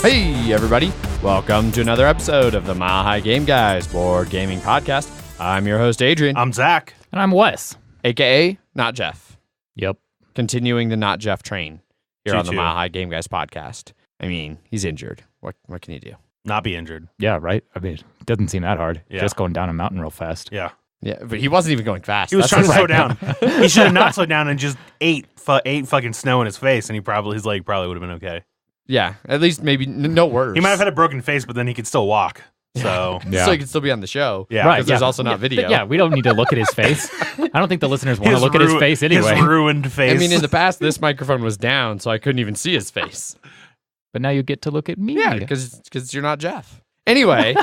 Hey, everybody. Welcome to another episode of the Mile High Game Guys board gaming podcast. I'm your host, Adrian. I'm Zach. And I'm Wes. A.K.A. Not Jeff. Yep. Continuing the Not Jeff train here on the Choo-choo. Mile High Game Guys podcast. I mean, he's injured. What can you do? Not be injured. Yeah, right? I mean, it doesn't seem that hard. Yeah. Just going down a mountain real fast. Yeah. Yeah, but he wasn't even going fast. He was That's trying to the slow down. He should have not slowed down and just ate fucking snow in his face, and his leg probably would have been okay. Yeah, at least maybe no worse. He might have had a broken face, but then he could still walk. So, Yeah. So he could still be on the show. yeah. Right. Because there's yeah. also not video. Yeah, we don't need to look at his face. I don't think the listeners want to His look at his face anyway. His ruined face. I mean, in the past, this microphone was down, so I couldn't even see his face. But now you get to look at me. Yeah, because you're not Jeff. Anyway,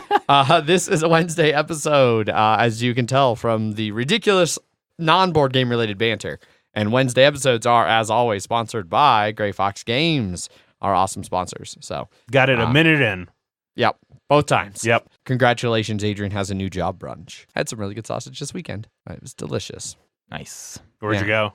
this is a Wednesday episode, as you can tell from the ridiculous non-board game related banter. And Wednesday episodes are, as always, sponsored by Gray Fox Games, our awesome sponsors. So, Got it a minute in. yep, both times. Yep. Congratulations, Adrian has a new job brunch. Had some really good sausage this weekend. It was delicious. Nice. Where'd you go?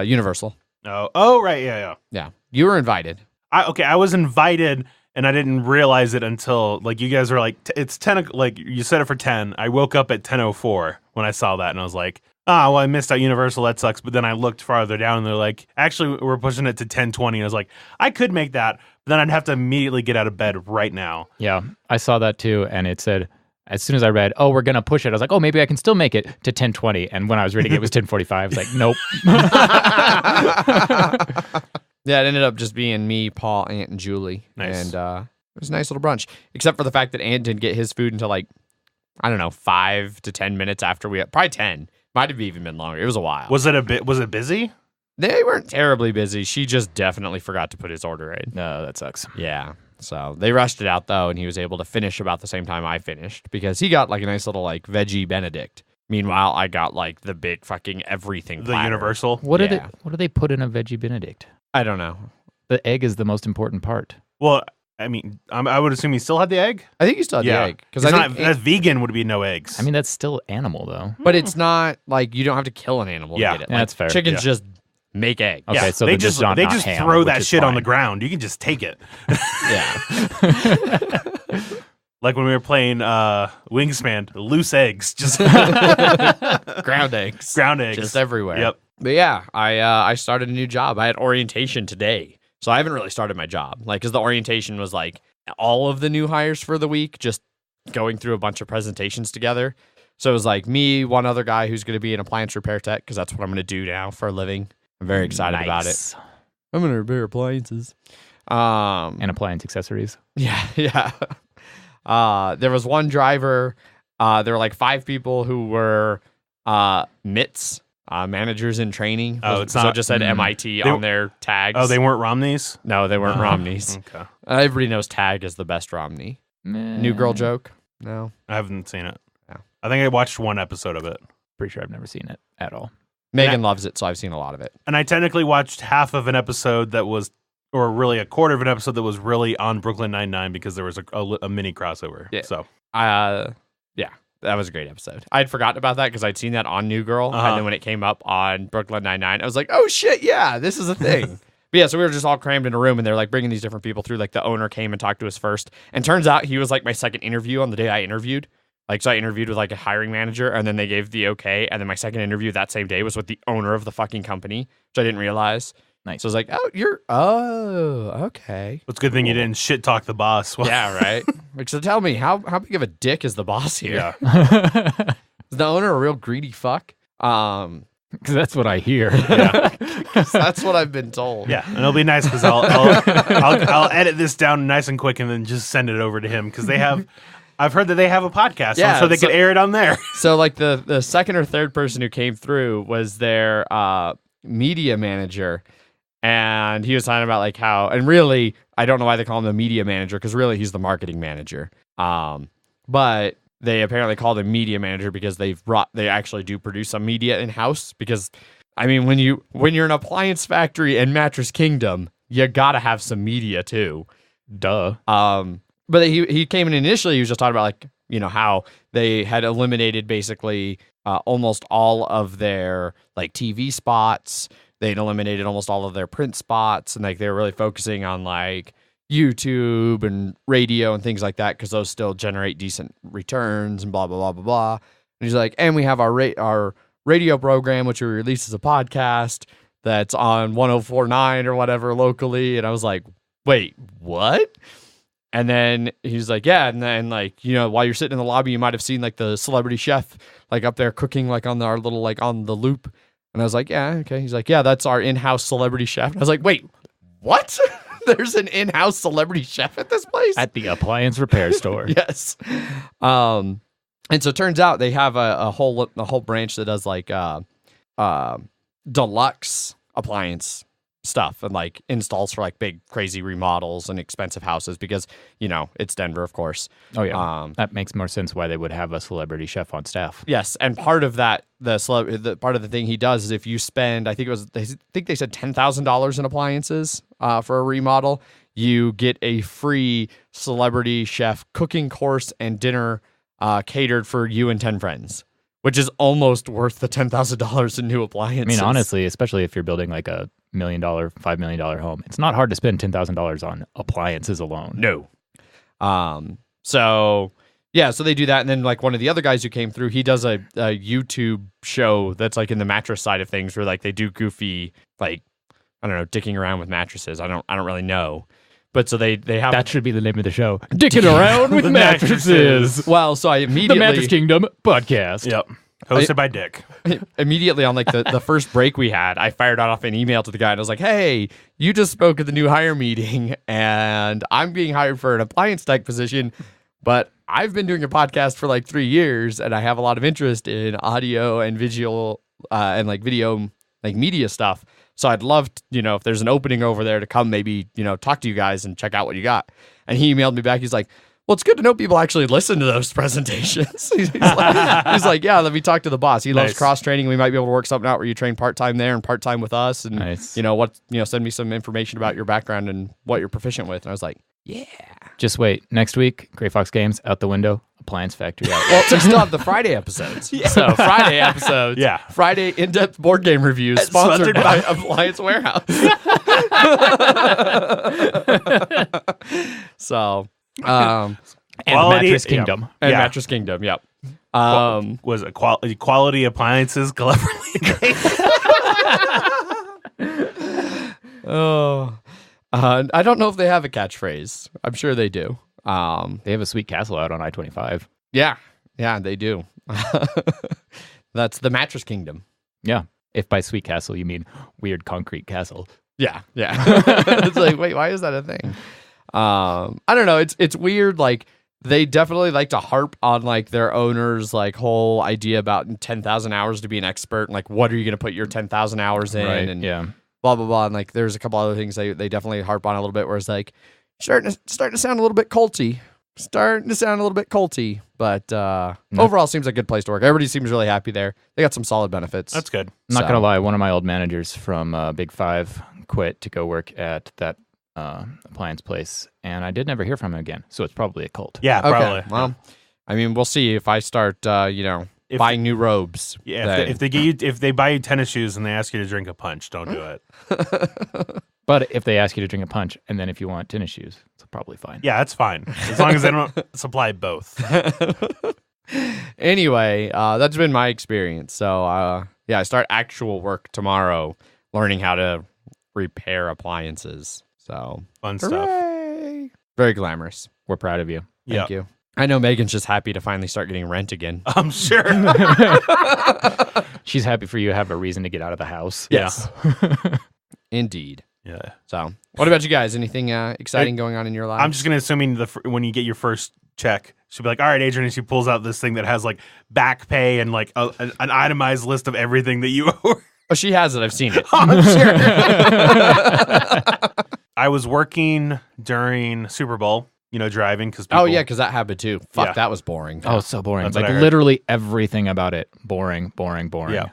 Universal. Oh, right. Yeah. Yeah, you were invited. I was invited, and I didn't realize it until, like, you guys were like, it's 10, like, you set it for 10. I woke up at 10:04 when I saw that, and I was like, well, I missed out Universal. That sucks. But then I looked farther down, and they're like, actually, we're pushing it to 10:20. And I was like, I could make that, but then I'd have to immediately get out of bed right now. Yeah, I saw that too, and it said, as soon as I read, oh, we're going to push it, I was like, oh, maybe I can still make it to 10:20. And when I was reading it, it was 10:45. I was like, nope. Yeah, it ended up just being me, Paul, Ant, and Julie. Nice. And it was a nice little brunch, except for the fact that Ant didn't get his food until, like, I don't know, 5 to 10 minutes after probably 10. Might have even been longer. It was a while. Was it busy? They weren't terribly busy. She just definitely forgot to put his order in. No, that sucks. Yeah. So they rushed it out, though, and he was able to finish about the same time I finished because he got, like, a nice little, like, veggie Benedict. Meanwhile, I got, like, the big fucking everything The platter. Universal? What do Yeah. they put in a veggie Benedict? I don't know. The egg is the most important part. Well, I mean, I would assume he still had the egg? I think you still had the egg. Because that's vegan would be no eggs. I mean, that's still animal, though. But it's not, like, you don't have to kill an animal Yeah. to get it. Yeah, Like, that's fair. Chickens Yeah. just make eggs. Okay, yeah, so they they're just not ham, throw which that is shit on the fine. ground. You can just take it. Yeah. Like when we were playing Wingspan, loose eggs, just Ground eggs. ground eggs. Just everywhere. Yep. But yeah, I started a new job. I had orientation today. So I haven't really started my job. Like, because the orientation was like all of the new hires for the week, just going through a bunch of presentations together. So it was like me, one other guy who's going to be an appliance repair tech, because that's what I'm going to do now for a living. I'm very excited about it. Nice. I'm going to repair appliances. And appliance accessories. Yeah. There was one driver. There were like 5 people who were MITs, managers in training. Oh, it's so not- it just said MIT They- on their tags. Oh, they weren't Romneys? No, they weren't Romneys. Okay. Everybody knows Tag is the best Romney. New girl joke? No. I haven't seen it. Yeah. I think I watched one episode of it. Pretty sure I've never seen it at all. Megan loves it, so I've seen a lot of it. And I technically watched half of an episode that was, or really a quarter of an episode that was really on Brooklyn Nine-Nine because there was a mini crossover. Yeah. So, Yeah, that was a great episode. I'd forgotten about that because I'd seen that on New Girl, and then when it came up on Brooklyn Nine-Nine, I was like, oh shit, yeah, this is a thing. But yeah, so we were just all crammed in a room, and they're like bringing these different people through. Like the owner came and talked to us first, and turns out he was like my second interview on the day I interviewed. Like, so I interviewed with like a hiring manager, and then they gave the okay, and then my second interview that same day was with the owner of the fucking company, which I didn't realize. Nice. So I was like, okay. it's a good thing you didn't shit talk the boss. Well, Yeah, right. Like, so tell me, how big of a dick is the boss here? Yeah. Is the owner a real greedy fuck? Because that's what I hear. Yeah. 'Cause that's what I've been told. Yeah, and it'll be nice because I'll edit this down nice and quick and then just send it over to him because I've heard that they have a podcast, Yeah, so they could air it on there. So like the second or third person who came through was their media manager, and he was talking about like how, and really I don't know why they call him the media manager because really he's the marketing manager. But they apparently called him media manager because they actually do produce some media in house because. I mean, when you're an appliance factory in Mattress Kingdom, you gotta have some media too. Duh. But he came in initially. He was just talking about like how they had eliminated basically almost all of their like TV spots. They'd eliminated almost all of their print spots, and like they were really focusing on like YouTube and radio and things like that, because those still generate decent returns and blah, blah, blah, blah, blah. And he's like, and we have our radio program, which we release as a podcast that's on 104.9 or whatever locally. And I was like, wait, what? And then he's like, yeah. And then, like, you know, while you're sitting in the lobby, you might have seen like the celebrity chef, like up there cooking, like on our little, like on the loop. And I was like, yeah, okay. He's like, yeah, that's our in-house celebrity chef. And I was like, wait, what? There's an in-house celebrity chef at this place? At the appliance repair store. Yes. And so it turns out they have a whole branch that does like deluxe appliance stuff and like installs for like big crazy remodels and expensive houses, because, you know, it's Denver, of course. Oh yeah. That makes more sense why they would have a celebrity chef on staff. Yes, and part of that, the part of the thing he does is if you spend, I think they said $10,000 in appliances for a remodel, you get a free celebrity chef cooking course and dinner catered for you and 10 friends, which is almost worth the $10,000 in new appliances. I mean, honestly, especially if you're building like a $1 million, $5 million home, it's not hard to spend $10,000 on appliances alone. No. So they do that. And then like one of the other guys who came through, he does a YouTube show that's like in the mattress side of things, where like they do goofy, like, I don't know, dicking around with mattresses. I don't really know. But so they have... That should be the name of the show. Dicking around with mattresses. Well, so I immediately... The Mattress Kingdom podcast. Yep. Hosted by Dick. Immediately on like the first break we had, I fired off an email to the guy and I was like, hey, you just spoke at the new hire meeting and I'm being hired for an appliance tech position, but I've been doing a podcast for like 3 years and I have a lot of interest in audio and visual and like video, like media stuff. So I'd love, if there's an opening over there to come maybe, talk to you guys and check out what you got. And he emailed me back. He's like, well, it's good to know people actually listen to those presentations. he's like, yeah, let me talk to the boss. He loves cross-training. We might be able to work something out where you train part-time there and part-time with us. And, send me some information about your background and what you're proficient with. And I was like, yeah. Just wait. Next week, Gray Fox Games out the window. Appliance Factory out. Well, we still have the Friday episodes. Yeah. So Friday episodes. Yeah. Friday in-depth board game reviews sponsored by Appliance Warehouse. So, and Mattress Kingdom. Yeah. And Mattress Kingdom, yep. Was it Quality Appliances collaboratively? I don't know if they have a catchphrase. I'm sure they do. They have a sweet castle out on I-25. Yeah, they do. That's the Mattress Kingdom. Yeah. If by sweet castle you mean weird concrete castle. Yeah. It's like, wait, why is that a thing? I don't know. It's weird. Like, they definitely like to harp on like their owners' like whole idea about 10,000 hours to be an expert. And, like, what are you going to put your 10,000 hours in? Right, and yeah. Blah, blah, blah. And like, there's a couple other things they definitely harp on a little bit, where it's like starting to sound a little bit culty. But overall seems like a good place to work. Everybody seems really happy there. They got some solid benefits. That's good. I'm not going to lie. One of my old managers from Big Five quit to go work at that appliance place, and I did never hear from him again. So it's probably a cult. Yeah, probably. Okay. Well, I mean, we'll see if I start, buying new robes. Yeah, if they buy you tennis shoes and they ask you to drink a punch, don't do it. But if they ask you to drink a punch, and then if you want tennis shoes, it's probably fine. Yeah, that's fine. As long as they don't supply both. Anyway, that's been my experience. So, I start actual work tomorrow, learning how to repair appliances. So, fun hooray! stuff. Very glamorous. We're proud of you. Thank you. I know Megan's just happy to finally start getting rent again. I'm sure. She's happy for you to have a reason to get out of the house. Yes. Indeed. Yeah. So, what about you guys? Anything exciting going on in your lives? I'm just going to assuming when you get your first check, she'll be like, all right, Adrian, and she pulls out this thing that has like back pay and like an itemized list of everything that you owe. Oh, she has it. I've seen it. I'm sure. I was working during Super Bowl, driving. Because that happened too. Fuck, that was boring. Oh, so boring. That's like literally everything about it. Boring. Yeah.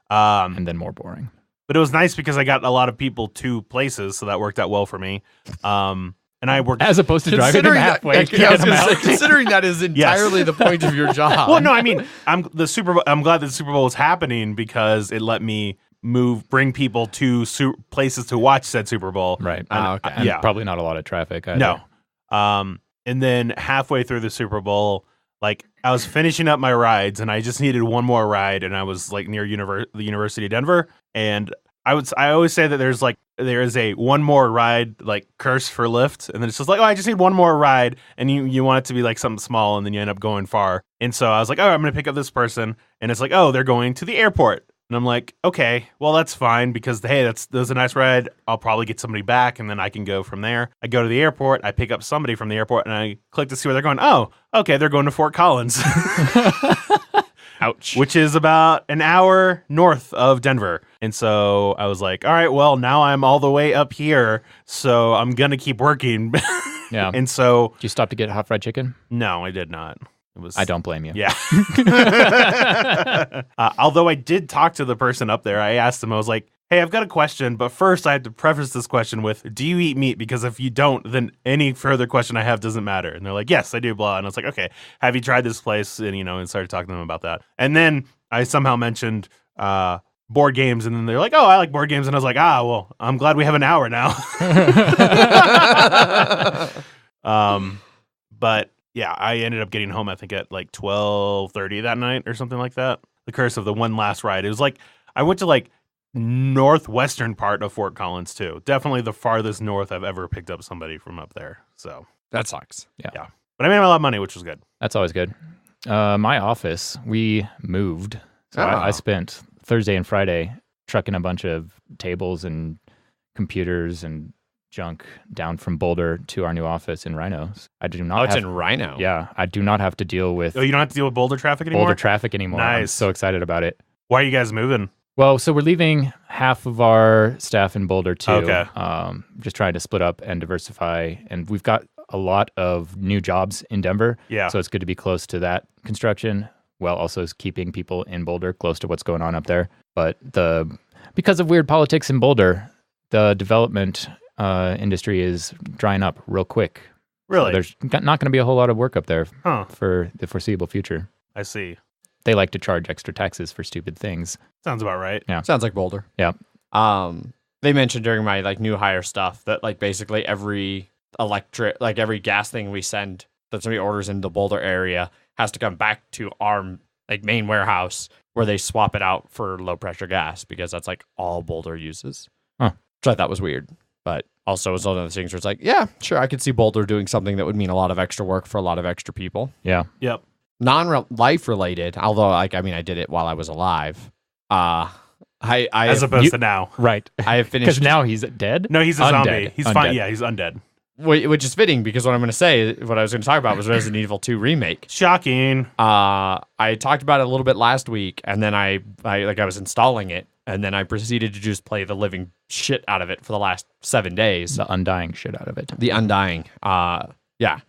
And then more boring. But it was nice because I got a lot of people to places, so that worked out well for me. And I worked as opposed to driving them halfway. Considering that is entirely the point of your job. Well, no, I mean, I'm glad that the Super Bowl was happening because it let me bring people to places to watch said Super Bowl. Right. Okay. And probably not a lot of traffic either. No. And then halfway through the Super Bowl, like I was finishing up my rides and I just needed one more ride, and I was like near the University of Denver, and I always say that there is a one more ride like curse for Lyft, and then it's just like, oh, I just need one more ride, and you want it to be like something small, and then you end up going far. And so I was like, oh, I'm gonna pick up this person, and it's like, oh, they're going to the airport. And I'm like, okay, well, that's fine because, hey, that's a nice ride. I'll probably get somebody back, and then I can go from there. I go to the airport. I pick up somebody from the airport, and I click to see where they're going. Oh, okay, they're going to Fort Collins. Ouch. Which is about an hour north of Denver. And so I was like, all right, well, now I'm all the way up here, so I'm going to keep working. Yeah. And so... Did you stop to get hot fried chicken? No, I did not. I don't blame you. Yeah. Although I did talk to the person up there. I asked him, I was like, hey, I've got a question, but first I have to preface this question with, do you eat meat? Because if you don't, then any further question I have doesn't matter. And they're like, yes, I do, blah. And I was like, okay, have you tried this place? And, and started talking to them about that. And then I somehow mentioned board games, and then they're like, oh, I like board games. And I was like, well, I'm glad we have an hour now. But yeah, I ended up getting home, I think, at like 12:30 that night or something like that. The curse of the one last ride. It was like, I went to like northwestern part of Fort Collins too. Definitely the farthest north I've ever picked up somebody from up there. So that sucks. Yeah. But I made a lot of money, which was good. That's always good. My office, we moved. So I spent Thursday and Friday trucking a bunch of tables and computers and junk down from Boulder to our new office in Rhino. I do not. It's in Rhino. Yeah, I do not have to deal with. Oh, you don't have to deal with Boulder traffic anymore. Nice. I'm so excited about it. Why are you guys moving? Well, so we're leaving half of our staff in Boulder too. Okay. Just trying to split up and diversify, and we've got a lot of new jobs in Denver. Yeah. So it's good to be close to that construction, while also keeping people in Boulder close to what's going on up there. But because of weird politics in Boulder, the development industry is drying up real quick. Really? So there's not going to be a whole lot of work up there for the foreseeable future. I see. They like to charge extra taxes for stupid things. Sounds about right. Yeah. Sounds like Boulder. Yeah. They mentioned during my like new hire stuff that like basically every every gas thing we send that somebody orders in the Boulder area has to come back to our like main warehouse where they swap it out for low pressure gas because that's like all Boulder uses. Huh. Which I thought was weird. But also it's one of those things where it's like, yeah, sure, I could see Boulder doing something that would mean a lot of extra work for a lot of extra people. Yeah. Yep. Non-life related, although I did it while I was alive. As opposed to now. Right. I have finished. Because now he's dead? No, he's a undead. zombie. He's undead. fine. Yeah, he's undead. Which is fitting because what I'm going to say, what I was going to talk about was Resident Evil 2 Remake. Shocking. I talked about it a little bit last week, and then I was installing it, and then I proceeded to just play the living shit out of it for the last 7 days. The undying shit out of it. The undying. Yeah.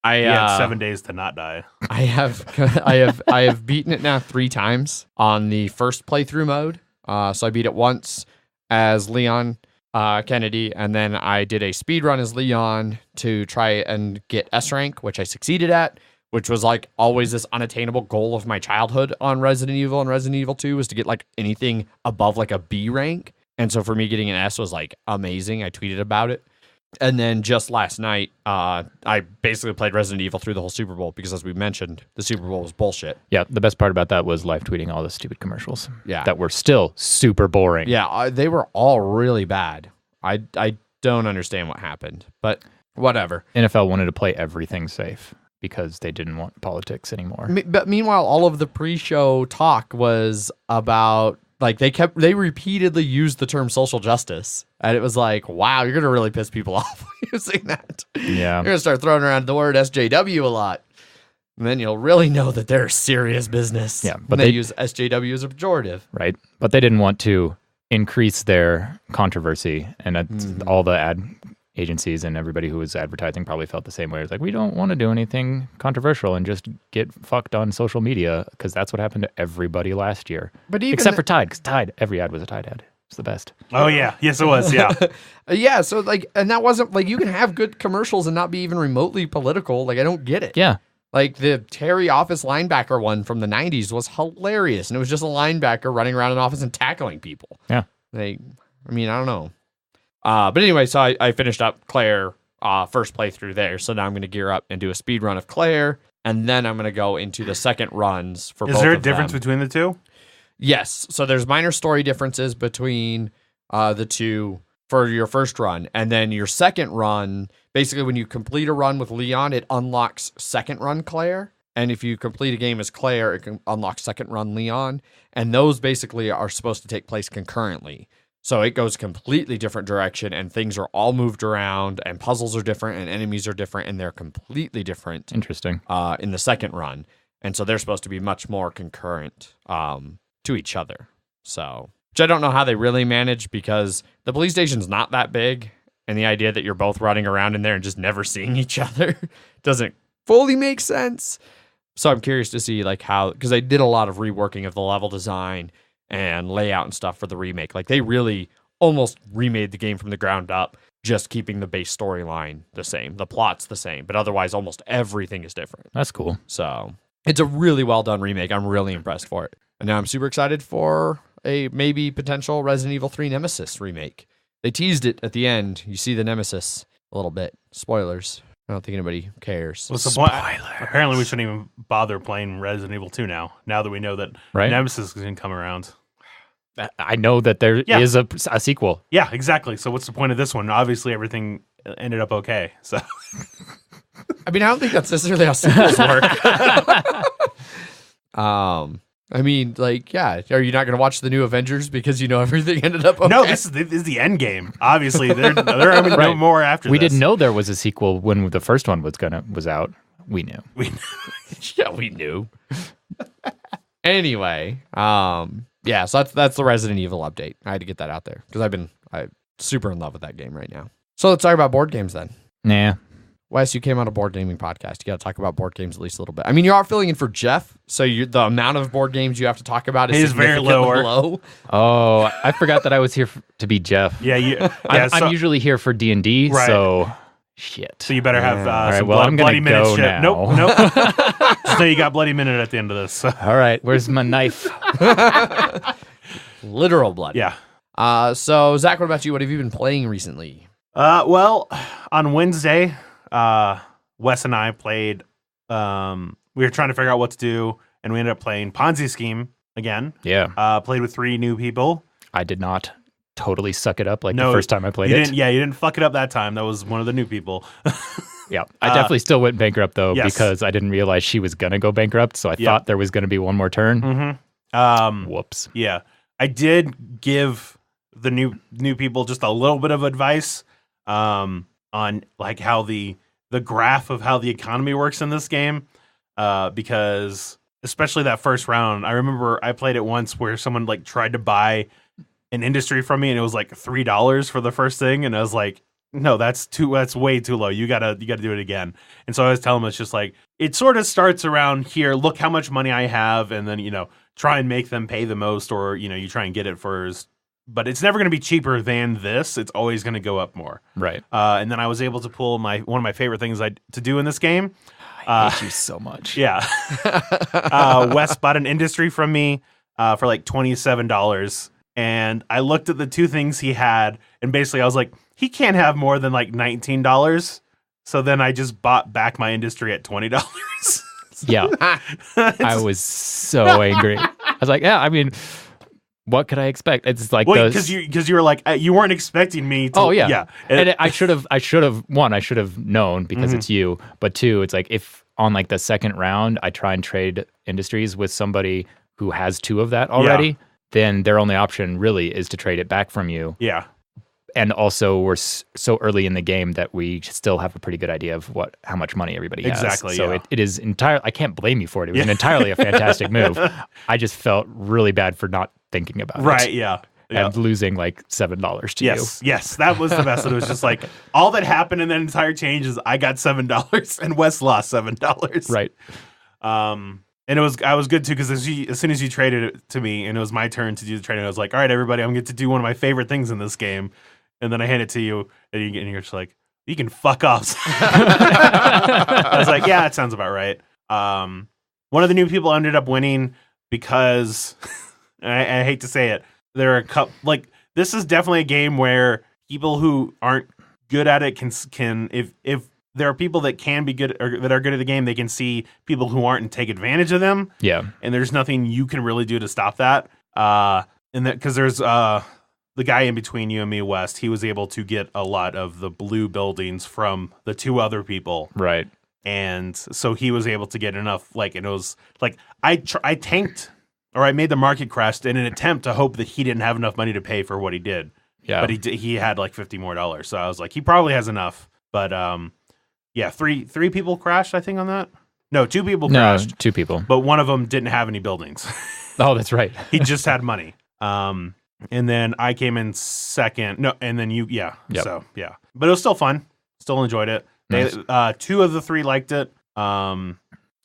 I had 7 days to not die. I have beaten it now 3 times on the first playthrough mode. So I beat it once as Leon Kennedy, and then I did a speed run as Leon to try and get S rank, which I succeeded at, which was like always this unattainable goal of my childhood on Resident Evil and Resident Evil 2 was to get like anything above like a B rank. And so for me, getting an S was like amazing. I tweeted about it. And then just last night, I basically played Resident Evil through the whole Super Bowl because, as we mentioned, the Super Bowl was bullshit. Yeah, the best part about that was live tweeting all the stupid commercials. Yeah. That were still super boring. Yeah, they were all really bad. I don't understand what happened, but whatever. NFL wanted to play everything safe because they didn't want politics anymore. But meanwhile, all of the pre-show talk was about... Like they repeatedly used the term social justice, and it was like, wow, you're gonna really piss people off using that. Yeah, you're gonna start throwing around the word SJW a lot, and then you'll really know that they're serious business. Yeah, but they use SJW as a pejorative, right? But they didn't want to increase their controversy, and all the ad agencies and everybody who was advertising probably felt the same way. It's like, we don't want to do anything controversial and just get fucked on social media because that's what happened to everybody last year. But even except for Tide, because Tide, every ad was a Tide ad. It's the best. Oh yeah, yes it was. Yeah, yeah. So like, and that wasn't like you can have good commercials and not be even remotely political. Like I don't get it. Yeah, Like the Terry office linebacker one from the 90s was hilarious. And it was just a linebacker running around an office and tackling people. Yeah. I don't know. But anyway, so I finished up Claire first playthrough there. So now I'm going to gear up and do a speed run of Claire. And then I'm going to go into the second runs for both of them. Is there a difference between the two? Yes. So there's minor story differences between the two for your first run. And then your second run, basically when you complete a run with Leon, it unlocks second run Claire. And if you complete a game as Claire, it can unlock second run Leon. And those basically are supposed to take place concurrently. So it goes completely different direction, and things are all moved around, and puzzles are different, and enemies are different, and they're completely different. Interesting. In the second run. And so they're supposed to be much more concurrent to each other. So, which I don't know how they really manage, because the police station's not that big, and the idea that you're both running around in there and just never seeing each other doesn't fully make sense. So I'm curious to see like how, because they did a lot of reworking of the level design and layout and stuff for the remake. Like they really almost remade the game from the ground up, just keeping the base storyline the same. The plot's the same, but otherwise almost everything is different. That's cool. So it's a really well done remake. I'm really impressed for it. And now I'm super excited for a maybe potential Resident Evil 3 Nemesis remake. They teased it at the end. You see the Nemesis a little bit. Spoilers. I don't think anybody cares. What's the point? Apparently we shouldn't even bother playing Resident Evil 2 now that we know that Nemesis is going to come around. I know that there is a sequel. Yeah, exactly. So what's the point of this one? Obviously, everything ended up okay. So, I don't think that's necessarily how sequels work. Are you not going to watch the new Avengers because you know everything ended up okay? No, this is the end game. Obviously, they're going to know more after We this. didn't know there was a sequel when the first one was out. We knew. Yeah, we knew. Anyway, so that's the Resident Evil update. I had to get that out there because I'm super in love with that game right now. So let's talk about board games then. Nah. Wes, you came on a board gaming podcast. You got to talk about board games at least a little bit. You are filling in for Jeff, so the amount of board games you have to talk about is very low. Oh, I forgot that I was here to be Jeff. Yeah, I'm usually here for D&D, right. So shit. So you better have some I'm bloody gonna minute go shit. now. Nope. Just know you got bloody minute at the end of this. So. All right, where's my knife? Literal blood. Yeah. So Zach, what about you? What have you been playing recently? Well, on Wednesday, Wes and I played. We were trying to figure out what to do, and we ended up playing Ponzi Scheme again. Yeah. Played with 3 new people. I did not totally suck it up the first time I played it. Yeah, you didn't fuck it up that time. That was one of the new people. Yeah, I definitely still went bankrupt though, yes. because I didn't realize she was gonna go bankrupt. So I thought there was gonna be one more turn. Mm-hmm. Whoops. Yeah, I did give the new people just a little bit of advice on like how the graph of how the economy works in this game, because especially that first round, I remember I played it once where someone like tried to buy an industry from me and it was like $3 for the first thing, and I was like, no, that's way too low. You gotta do it again. And so I was telling them, it's just like, it sort of starts around here. Look how much money I have, and then try and make them pay the most, or you try and get it first. But it's never going to be cheaper than this. It's always going to go up more. Right. And then I was able to pull one of my favorite things to do in this game. I hate you so much. Yeah. Wes bought an industry from me for like $27. And I looked at the 2 things he had, and basically I was like, he can't have more than like $19. So then I just bought back my industry at $20. Yeah. I was so angry. I was like, what could I expect? It's like because you were like, you weren't expecting me to. Oh yeah, yeah. And I should have known because it's you. But 2, it's like if on like the second round I try and trade industries with somebody who has 2 of that already, then their only option really is to trade it back from you. Yeah. And also, we're so early in the game that we still have a pretty good idea of how much money everybody has. Exactly. So it is entirely. I can't blame you for it. It was entirely a fantastic move. I just felt really bad for not thinking about it. Right. Yeah. And losing like $7 to you. Yes, that was the best. It was just like all that happened in that entire change is I got $7 and Wes lost $7. Right. And I was good too, because as soon as you traded it to me and it was my turn to do the trading, I was like, all right, everybody, I'm going to do one of my favorite things in this game. And then I hand it to you, and you're just like, you can fuck off. I was like, yeah, that sounds about right. One of the new people ended up winning because I hate to say it, there are a couple like this is definitely a game where people who aren't good at it can if there are people that can be good or that are good at the game, they can see people who aren't and take advantage of them. Yeah. And there's nothing you can really do to stop that. And that because there's the guy in between you and me, West, he was able to get a lot of the blue buildings from the two other people. Right. And so he was able to get enough, like, and it was like, I tanked, or I made the market crash in an attempt to hope that he didn't have enough money to pay for what he did. Yeah. But he had like $50 more. So I was like, he probably has enough. But yeah, three people crashed, I think, on that. No, 2 people crashed. No, 2 people. But one of them didn't have any buildings. Oh, that's right. He just had money. And then I came in second. No, and then you, yeah. Yep. So, yeah. But it was still fun. Still enjoyed it. Nice. They, 2 of the 3 liked it. Yeah,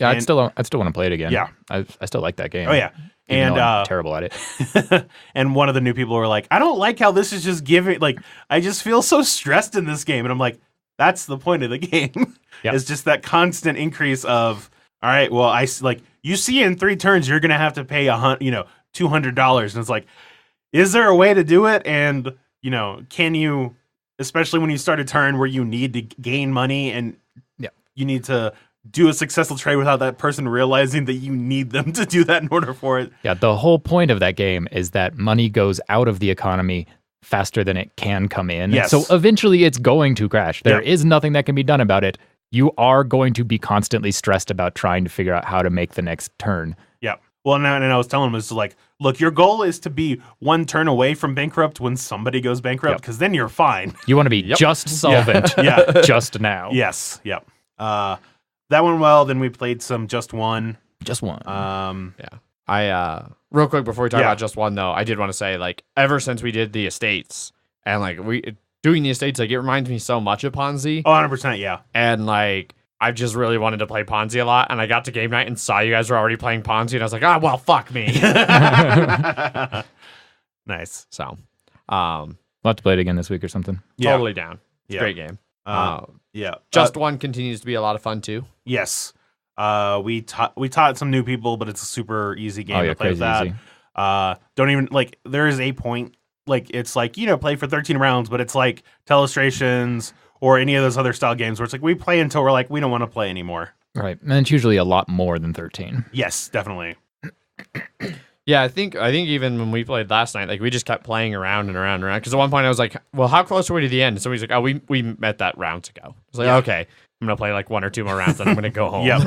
I'd still want to play it again. Yeah. I still like that game. Oh, yeah. Even And though I'm terrible at it. and one of the new people were like, I don't like how this is just giving, like, I just feel so stressed in this game. And I'm like, that's the point of the game. Yep. It's just that constant increase of, all right, well, like, you see in 3 turns, you're going to have to pay $200. And it's like, is there a way to do it? And, can you, especially when you start a turn where you need to gain money and you need to do a successful trade without that person realizing that you need them to do that in order for it. Yeah, the whole point of that game is that money goes out of the economy faster than it can come in. Yes. So eventually it's going to crash. There is nothing that can be done about it. You are going to be constantly stressed about trying to figure out how to make the next turn. Yeah. Well, and I was telling him, it's like, look, your goal is to be 1 turn away from bankrupt when somebody goes bankrupt, because then you're fine. You want to be just solvent just now. Yes. Yep. That went well. Then we played some Just One. Just one. Yeah. I real quick before we talk about Just One though, I did want to say, like, ever since we did the estates and like doing the estates, like, it reminds me so much of Ponzi. Oh, 100%, yeah. And like I've just really wanted to play Ponzi a lot, and I got to game night and saw you guys were already playing Ponzi, and I was like, well, fuck me. Nice. So, we'll have to play it again this week or something. totally down. It's Yeah. a great game. Yeah. Just One continues to be a lot of fun too. Yes. We taught some new people, but it's a super easy game to play with that. Easy. Don't even, like, there is a point, like, it's like, play for 13 rounds, but it's like Telestrations or any of those other style games where it's like we play until we're like, we don't want to play anymore. Right. And it's usually a lot more than 13. Yes, definitely. Yeah, I think even when we played last night, like, we just kept playing around and around and around. Because at one point I was like, well, how close are we to the end? And somebody's like, oh, we met that rounds ago. I was like, okay, I'm going to play like 1 or 2 more rounds, and I'm going to go home. Yep.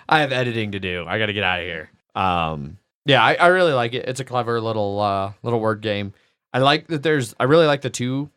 I have editing to do. I got to get out of here. Yeah, I really like it. It's a clever little word game. I like that I really like the 2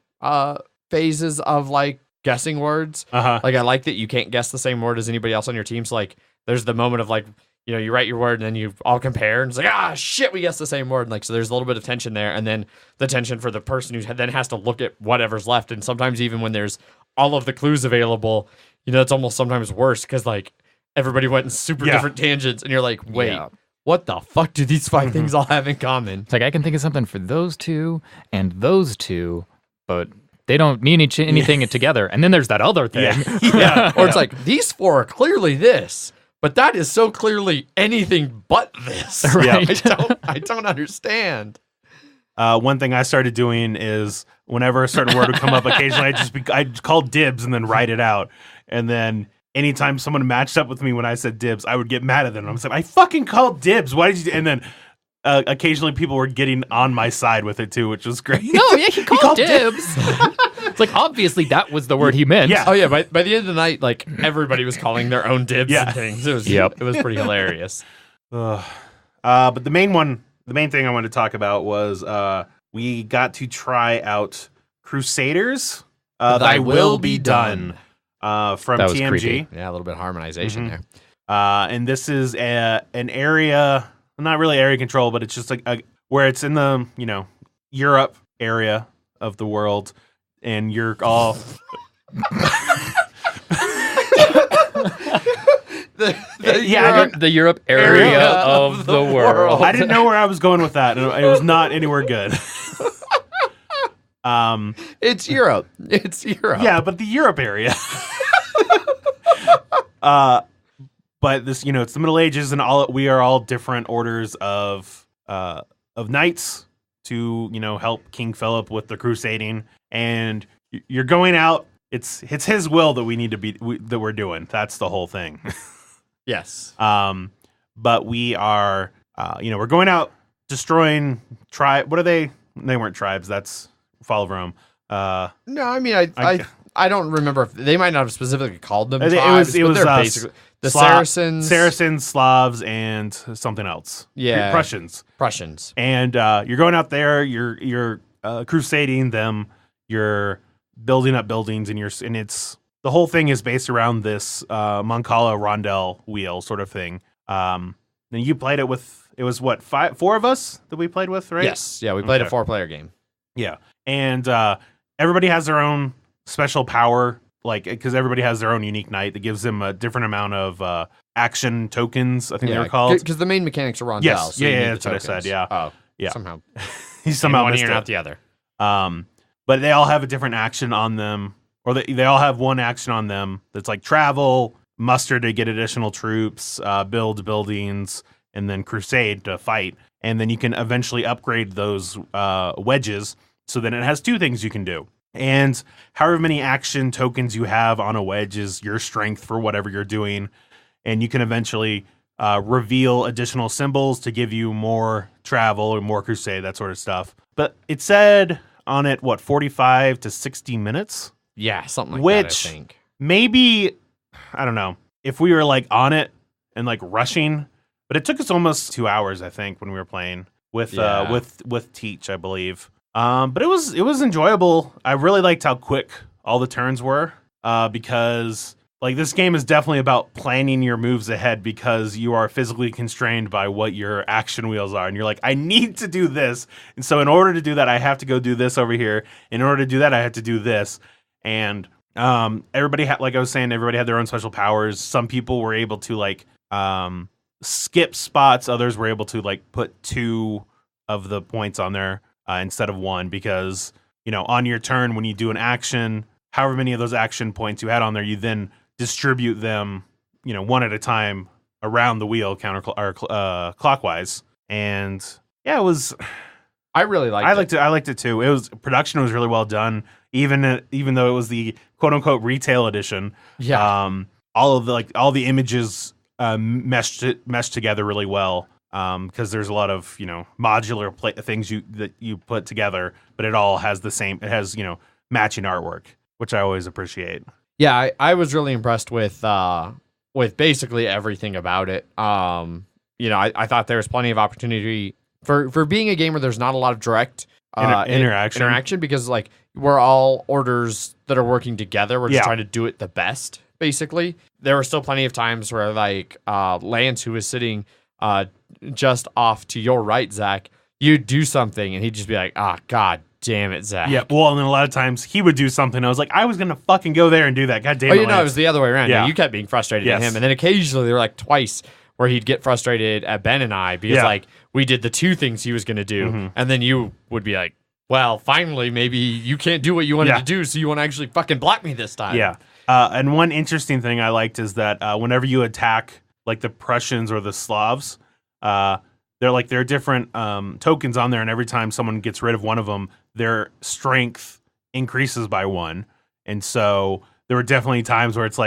phases of, like, guessing words. Uh-huh. Like, I like that you can't guess the same word as anybody else on your team. So, like, there's the moment of, like, you write your word and then you all compare, and it's like, shit, we guessed the same word. And, like, so there's a little bit of tension there, and then the tension for the person who then has to look at whatever's left. And sometimes even when there's all of the clues available, it's almost sometimes worse because, like, everybody went in super different tangents, and you're like, wait, what the fuck do these 5 things all have in common? It's like, I can think of something for those 2 and those 2, but they don't mean anything together. And then there's that other thing. Yeah. Or it's like, these 4 are clearly this, but that is so clearly anything but this. Right. I don't understand. One thing I started doing is whenever a certain word would come up, occasionally I'd call dibs and then write it out. And then anytime someone matched up with me when I said dibs, I would get mad at them. I was like, I fucking called dibs. Why did you? And then occasionally people were getting on my side with it too, which was great. No, yeah, he called dibs. It's like, obviously that was the word he meant. Yeah. Oh yeah, by the end of the night, like, everybody was calling their own dibs Yeah. and things. It was Yep. it was pretty hilarious. But the main thing I wanted to talk about was we got to try out Crusaders. Thy Will Be Done from That was TMG. creepy. Yeah, a little bit of harmonization there. And this is an area, not really area control, but it's just like where it's in the Europe area of the world, and you're all the Europe area of the world. I didn't know where I was going with that, and it was not anywhere good. It's Europe. It's Europe. Yeah, but the Europe area. But this, it's the Middle Ages, and we are all different orders of knights to help King Philip with the crusading, and you're going out. It's his will that we need to be that we're doing. That's the whole thing. Yes. But we are, we're going out destroying tribe. What are they? They weren't tribes. That's Fall of Rome. No, I mean, I don't remember if they might not have specifically called them it tribes. was they're basically the Saracens, Slavs, and something else. Yeah, Prussians. And you're going out there. You're crusading them. You're building up buildings, and it's the whole thing is based around this Mancala rondel wheel sort of thing. And you played it with. It was what, 4 of us that we played with, right? Yes. Yeah, we played a 4-player game. Yeah, and everybody has their own special power, because everybody has their own unique knight that gives them a different amount of action tokens. I think they were called. Because the main mechanics are rondel. Yes, so that's what I said. Yeah. Oh, yeah. Somehow He's somehow one missed ear, it. not the other. But they all have a different action on them, or they all have one action on them that's like travel, muster to get additional troops, build buildings, and then crusade to fight. And then you can eventually upgrade those wedges so that it has 2 things you can do. And however many action tokens you have on a wedge is your strength for whatever you're doing. And you can eventually reveal additional symbols to give you more travel or more crusade, that sort of stuff. But it said on it, 45 to 60 minutes? Yeah, something like which that, I think. Maybe, I don't know, if we were on it and rushing. But it took us almost 2 hours, I think, when we were playing with Teach, I believe. But it was enjoyable. I really liked how quick all the turns were, because this game is definitely about planning your moves ahead, because you are physically constrained by what your action wheels are, and you're like, I need to do this, and so in order to do that, I have to go do this over here. In order to do that, I have to do this, and everybody had, like I was saying, everybody had their own special powers. Some people were able to skip spots. Others were able to put 2 of the points on there instead of 1, because on your turn when you do an action, however many of those action points you had on there, you then distribute them 1 at a time around the wheel clockwise. And yeah, it was. I really liked it. I liked it too. Production was really well done, even though it was the quote unquote retail edition. Yeah. All the images meshed together really well, because there's a lot of modular things that you put together, but it all has matching artwork, which I always appreciate. Yeah, I was really impressed with basically everything about it. I thought there was plenty of opportunity for being a game where there's not a lot of direct interaction, because we're all orders that are working together. We're just trying to do it the best. Basically, there were still plenty of times where Lance, who was sitting just off to your right, Zach, you'd do something and he'd just be like, God damn it, Zach. Yeah, well, and then a lot of times he would do something. I was like, I was going to fucking go there and do that. God damn it. Oh, it was the other way around. Yeah. You kept being frustrated at him. And then occasionally there were twice where he'd get frustrated at Ben and I because we did the 2 things he was going to do. Mm-hmm. And then you would be like, well, finally, maybe you can't do what you wanted to do, so you want to actually fucking block me this time. Yeah. And one interesting thing I liked is that whenever you attack the Prussians or the Slavs, there are different tokens on there, and every time someone gets rid of one of them, their strength increases by 1. And so there were definitely times where it's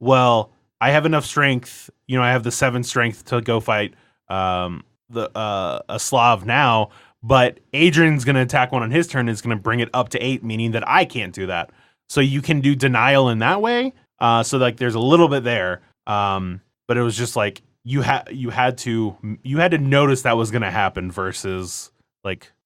well, I have enough strength. I have the 7 strength to go fight a Slav now, but Adrian's going to attack one on his turn and is going to bring it up to 8, meaning that I can't do that. So you can do denial in that way. So there's a little bit there. But it was just you had to notice that was going to happen versus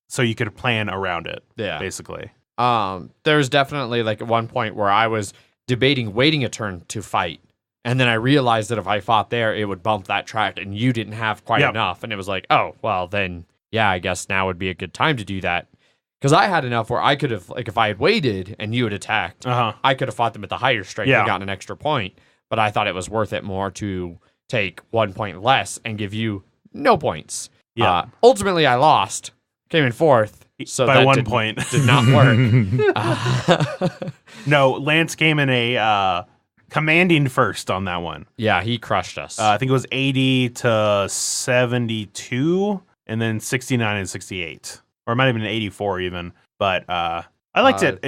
so you could plan around it. Yeah. Basically. There's definitely at one point where I was debating waiting a turn to fight. And then I realized that if I fought there, it would bump that track and you didn't have quite enough. And it was oh, well then, yeah, I guess now would be a good time to do that. Because I had enough where I could have, if I had waited and you had attacked, I could have fought them at the higher strength and gotten an extra point. But I thought it was worth it more to take 1 point less and give you no points. Yeah. Ultimately, I lost, came in 4th. So by that 1 point. Did not work. No, Lance came in a commanding first on that one. Yeah, he crushed us. I think it was 80 to 72, and then 69 and 68, or it might have been 84 even. But I liked it.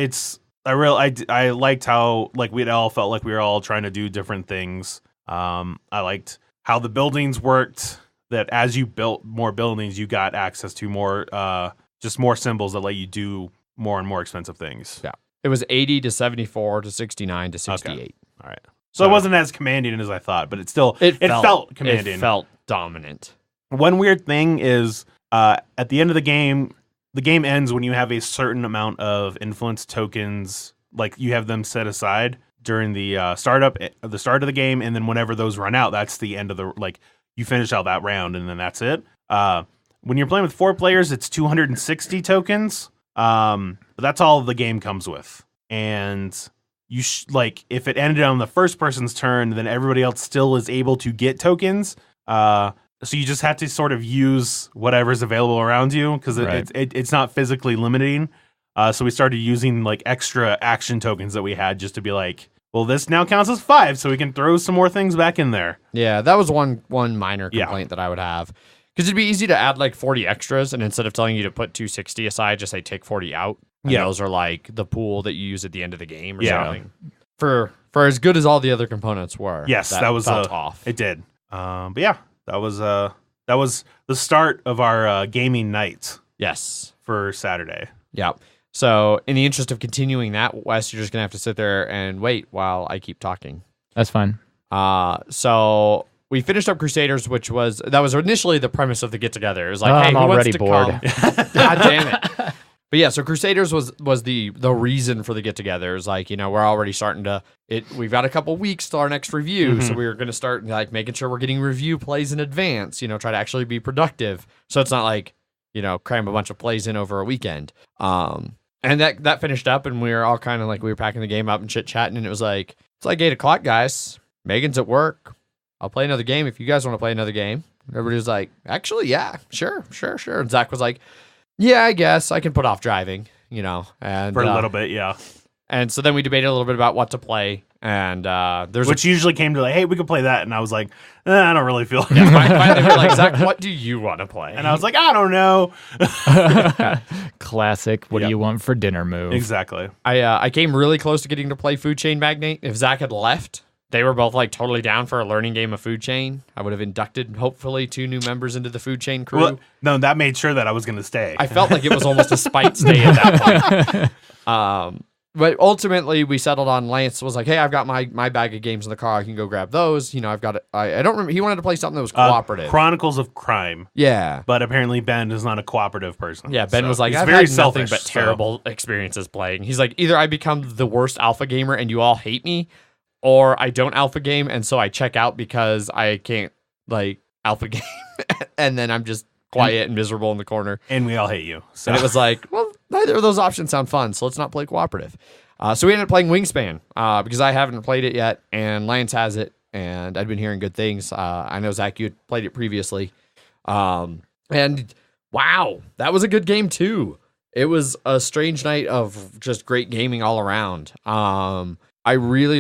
I liked how like we all felt like we were all trying to do different things. I liked how the buildings worked. That as you built more buildings, you got access to more symbols that let you do more and more expensive things. Yeah. It was 80 to 74 to 69 to 68. Okay. All right. So it wasn't as commanding as I thought, but it felt commanding. It felt dominant. One weird thing is at the end of the game ends when you have a certain amount of influence tokens, like you have them set aside during the start of the game, and then whenever those run out, that's the end of the you finish out that round, and then that's it. When you're playing with 4 players, it's 260 tokens. But that's all the game comes with, and you if it ended on the first person's turn, then everybody else still is able to get tokens. So you just have to sort of use whatever's available around you because it's not physically limiting. So we started using like extra action tokens that we had just to be like, well, this now counts as 5, so we can throw some more things back in there. Yeah, that was one minor complaint that I would have. Because it'd be easy to add like 40 extras, and instead of telling you to put 260 aside, just say take 40 out. And those are like the pool that you use at the end of the game or something. For as good as all the other components were. Yes, that was felt off. It did. But yeah, that was the start of our gaming night. Yes. For Saturday. Yeah. So in the interest of continuing that, Wes, you're just gonna have to sit there and wait while I keep talking. That's fine. So we finished up Crusaders, that was initially the premise of the get together. It was like, hey, I'm already bored. God damn it. But yeah, so Crusaders was the reason for the get together. It was like, we're already starting to we've got a couple weeks till our next review, so we were gonna start like making sure we're getting review plays in advance, try to actually be productive. So it's not like, cram a bunch of plays in over a weekend. And that finished up, and we were all kind of like, we were packing the game up and chit-chatting, and it was like, it's like 8 o'clock, guys. Megan's at work. I'll play another game if you guys want to play another game. Everybody was like, actually, yeah, sure. And Zach was like, yeah, I guess I can put off driving, and for a little bit, yeah. And so then we debated a little bit about what to play, and which usually came to like, hey, we could play that, and I was like, I don't really feel. Finally, we're like, Zach, what do you want to play? And I was like, I don't know. Classic. What do you want for dinner move? Exactly. I came really close to getting to play Food Chain Magnate. If Zach had left, they were both like totally down for a learning game of Food Chain. I would have inducted hopefully 2 new members into the Food Chain crew. Well, no, that made sure that I was going to stay. I felt like it was almost a spite stay at that point. But ultimately, we settled on Lance was like, hey, I've got my bag of games in the car. I can go grab those. I've got it. I don't remember. He wanted to play something that was cooperative. Chronicles of Crime. Yeah. But apparently Ben is not a cooperative person. Yeah, Ben was like, I've very had nothing selfish, but terrible experiences playing. He's like, either I become the worst alpha gamer and you all hate me, or I don't alpha game, and so I check out because I can't, alpha game. And then I'm just quiet and miserable in the corner. And we all hate you. So. And it was like, well, neither of those options sound fun, so let's not play cooperative. So we ended up playing Wingspan because I haven't played it yet, and Lance has it, and I'd been hearing good things. I know, Zach, you had played it previously. And wow, that was a good game, too. It was a strange night of just great gaming all around. I really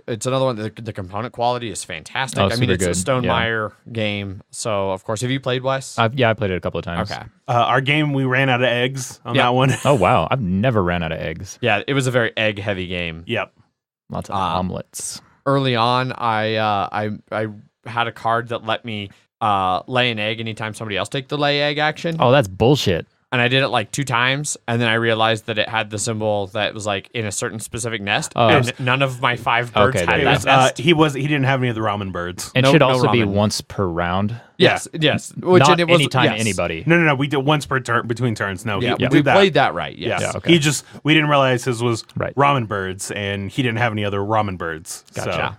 it's another one. The component quality is fantastic. Oh, I mean, it's good. a Stonemaier game. So, of course, have you played, Wes? I played it a couple of times. Okay. Our game, we ran out of eggs on that one. Oh, wow. I've never ran out of eggs. Yeah, it was a very egg-heavy game. Yep. Lots of omelets. Early on, I had a card that let me lay an egg anytime somebody else take the lay egg action. Oh, that's bullshit. And I did it 2 times, and then I realized that it had the symbol that was in a certain specific nest, and none of my 5 birds had that nest. He didn't have any of the ramen birds. It should also be once per round. Yes. Which not anytime anybody. No. We did once per turn between turns. No, we played that right. Yes. Yeah, okay. We didn't realize his was right. ramen birds, and he didn't have any other ramen birds. Gotcha.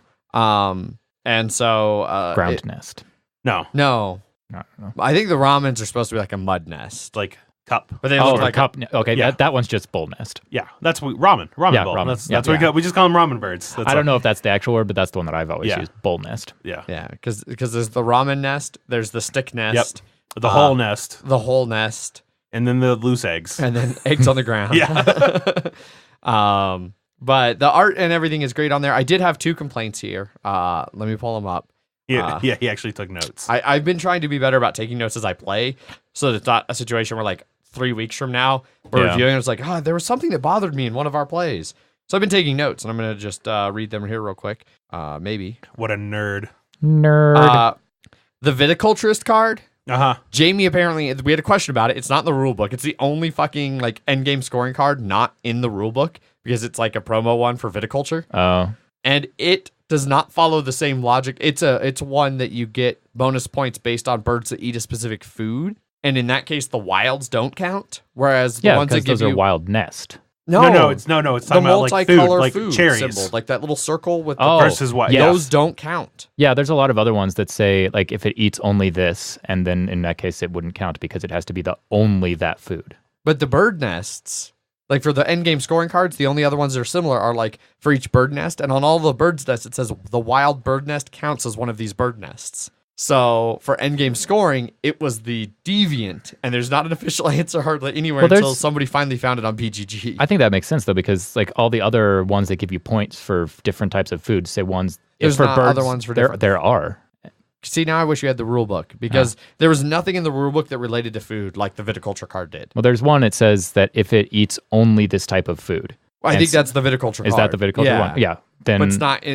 And so ground nest. No. I think the ramens are supposed to be like a mud nest, cup. But they look like cup. Okay, yeah. that one's just bull nest. Yeah, that's ramen bowl. Ramen. That's what we got. We just call them ramen birds. I don't know if that's the actual word, but that's the one that I've always used. Bull nest. Yeah. Because there's the ramen nest, there's the stick nest, the whole nest, and then the loose eggs, and then eggs on the ground. Yeah. But the art and everything is great on there. I did have 2 complaints here. Let me pull them up. Yeah, he actually took notes. I've been trying to be better about taking notes as I play, so that it's not a situation where like 3 weeks from now we're reviewing and it's like, there was something that bothered me in one of our plays. So I've been taking notes, and I'm going to just read them here real quick. Maybe. What a nerd. Nerd. The Viticulturist card. Uh-huh. Jamie, apparently, we had a question about it. It's not in the rule book. It's the only fucking like endgame scoring card not in the rule book because it's like a promo one for viticulture. Oh. And it does not follow the same logic. It's one that you get bonus points based on birds that eat a specific food. And in that case, the wilds don't count. Whereas the ones that give those are wild nest. No, it's talking about like food, like cherries, symbol, like that little circle with Oh, the versus what? yes. Those don't count. Yeah, there's a lot of other ones that say like if it eats only this, and then in that case it wouldn't count because it has to be the only that food. But the bird nests, like for the endgame scoring cards, the only other ones that are similar are like for each bird nest, and on all the birds nests it says the wild bird nest counts as one of these bird nests. So for endgame scoring, it was the deviant, and there's not an official answer hardly anywhere until somebody finally found it on BGG. I think that makes sense though, because like all the other ones that give you points for different types of food, say ones There's for not birds, other ones for different. there are. See, now I wish you had the rule book because there was nothing in the rule book that related to food like the viticulture card did. Well, there's one that says that if it eats only this type of food. I think that's the viticulture card. Is that the viticulture one? Yeah. Then but it's not.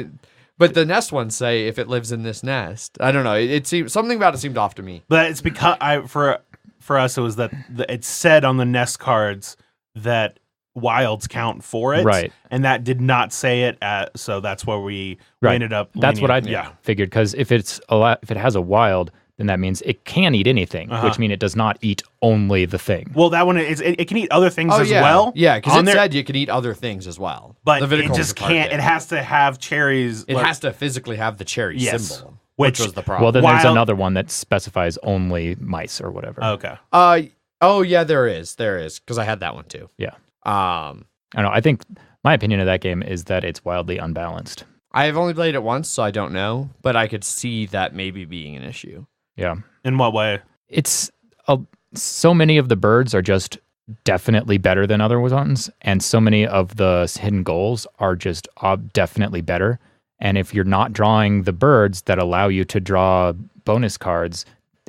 But the nest ones say if it lives in this nest. I don't know. It seemed something about it seemed off to me. But it's because for us it was that it said on the nest cards that wilds count for it, right? And that did not say it. So that's where we ended up. That's what I figured, because if it has a wild, then that means it can eat anything, which means it does not eat only the thing. Well, that one it can eat other things as yeah. well. Yeah, because it said you can eat other things as well. But it just can't. It has to have cherries. It has to physically have the cherry symbol, which was the problem. Well, then there's another one that specifies only mice or whatever. Okay. Oh yeah, there is, because I had that one too. Yeah. I don't know. I think my opinion of that game is that it's wildly unbalanced. I have only played it once, so I don't know, but I could see that maybe being an issue. Yeah. In what way? It's so many of the birds are just definitely better than other ones, and so many of the hidden goals are just definitely better. And if you're not drawing the birds that allow you to draw bonus cards,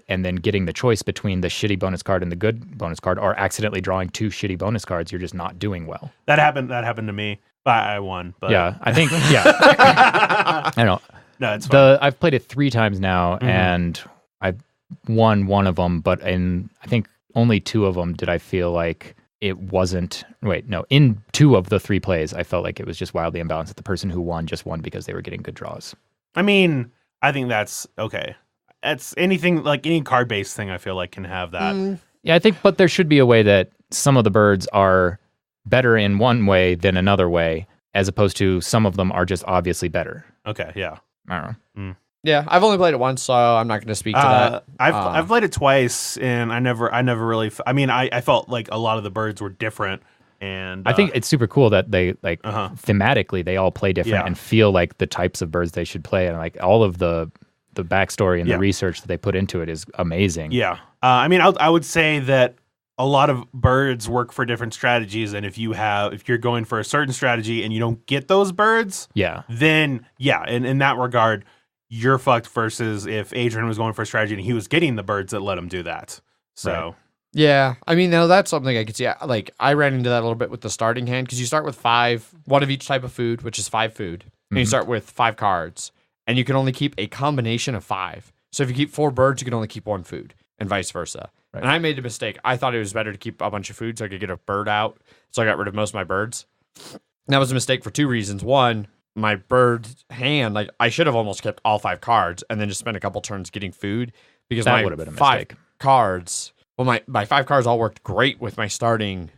and then getting the choice between the shitty bonus card and the good bonus card, or accidentally drawing 2 shitty bonus cards, you're just not doing well. That happened to me. I won. But yeah, I think. Yeah. I don't know. No, it's fine. I've played it 3 times now, and I've won one of them, but in I think only 2 of them did I feel like it wasn't. Wait, no. In 2 of the 3 plays, I felt like it was just wildly imbalanced. That the person who won just won because they were getting good draws. I mean, I think that's okay. That's anything like any card-based thing. I feel like can have that. Yeah, I think, but there should be a way that some of the birds are better in one way than another way, as opposed to some of them are just obviously better. Okay, yeah. I don't know. Yeah, I've only played it once, so I'm not going to speak to that. I've played it twice, and I never really. I mean, I felt like a lot of the birds were different, and I think it's super cool that they thematically they all play different and feel like the types of birds they should play, and like all of the backstory and the research that they put into it is amazing. Yeah, I mean, I would say that a lot of birds work for different strategies, and if you're going for a certain strategy and you don't get those birds, then in that regard, you're fucked. Versus if Adrian was going for a strategy and he was getting the birds that let him do that. So yeah, I mean, now that's something I could see. Like I ran into that a little bit with the starting hand because you start with 5, one of each type of food, which is 5 food, and you start with 5 cards, and you can only keep a combination of 5. So if you keep 4 birds, you can only keep 1 food, and vice versa. Right. And I made a mistake. I thought it was better to keep a bunch of food so I could get a bird out. So I got rid of most of my birds. And that was a mistake for 2 reasons. One, my bird hand, like I should have almost kept all 5 cards and then just spent a couple turns getting food because that my would have been a 5 mistake. cards, well, my 5 cards all worked great with my starting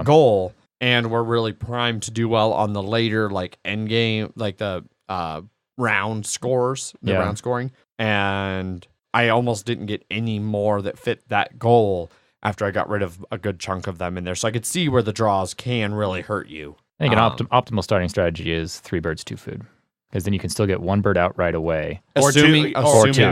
goal and were really primed to do well on the later like end game, like the round scores, round scoring. And I almost didn't get any more that fit that goal after I got rid of a good chunk of them in there. So I could see where the draws can really hurt you. I think an optimal starting strategy is 3 birds, 2 food. Because then you can still get 1 bird out right away. Assuming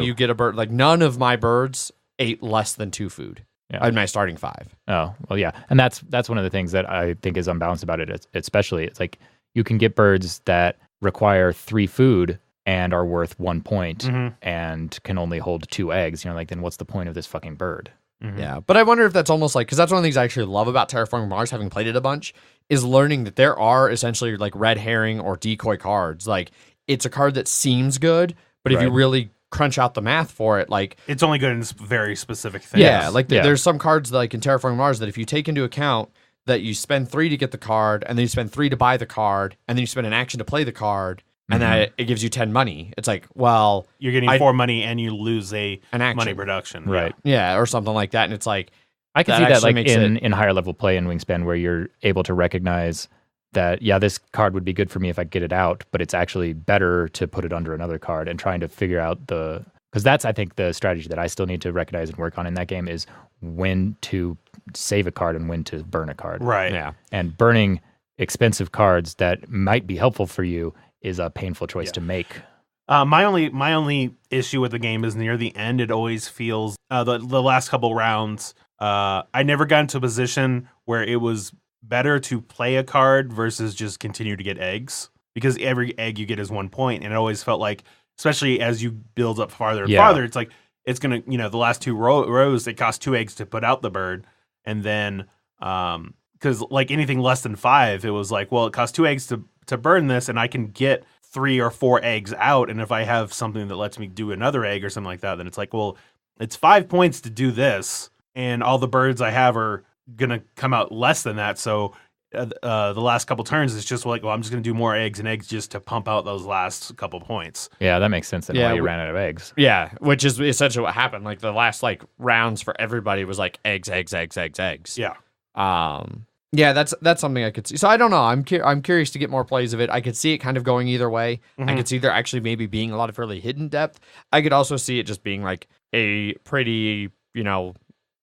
you get a bird. Like none of my birds ate less than 2 food. Yeah. In my starting 5. Oh, well, yeah. And that's one of the things that I think is unbalanced about it, especially. It's like you can get birds that require 3 food and are worth 1 point and can only hold 2 eggs. Like, then what's the point of this fucking bird? Yeah, but I wonder if that's almost like, because that's one of the things I actually love about Terraforming Mars, having played it a bunch, is learning that there are essentially like red herring or decoy cards. Like, it's a card that seems good, but if you really crunch out the math for it, like, it's only good in very specific things. Yeah, like there's some cards like in Terraforming Mars that if you take into account that you spend 3 to get the card, and then you spend 3 to buy the card, and then you spend an action to play the card, and then it gives you 10 money. It's like, well, you're getting 4 money and you lose an money production. Right. Yeah, or something like that. And it's like, I can see that like in higher level play in Wingspan, where you're able to recognize that, this card would be good for me if I get it out, but it's actually better to put it under another card, and trying to figure out because that's, I think, the strategy that I still need to recognize and work on in that game is when to save a card and when to burn a card. Right. Yeah. And burning expensive cards that might be helpful for you is a painful choice to make. My only issue with the game is near the end. It always feels the last couple rounds. I never got into a position where it was better to play a card versus just continue to get eggs, because every egg you get is 1 point, and it always felt like, especially as you build up farther and farther, it's like it's gonna, the last 2 rows it costs 2 eggs to put out the bird, and then because like anything less than 5, it was like, well, it costs 2 eggs to burn this, and I can get 3 or 4 eggs out, and if I have something that lets me do another egg or something like that, then it's like, well, it's 5 points to do this, and all the birds I have are gonna come out less than that. So the last couple turns, it's just like, well, I'm just gonna do more eggs and eggs just to pump out those last couple points. Yeah, that makes sense. Then why you ran out of eggs. Yeah, which is essentially what happened. Like the last like rounds for everybody was like eggs. Yeah. Yeah, that's something I could see. So I don't know. I'm curious to get more plays of it. I could see it kind of going either way. I could see there actually maybe being a lot of really hidden depth. I could also see it just being like a pretty,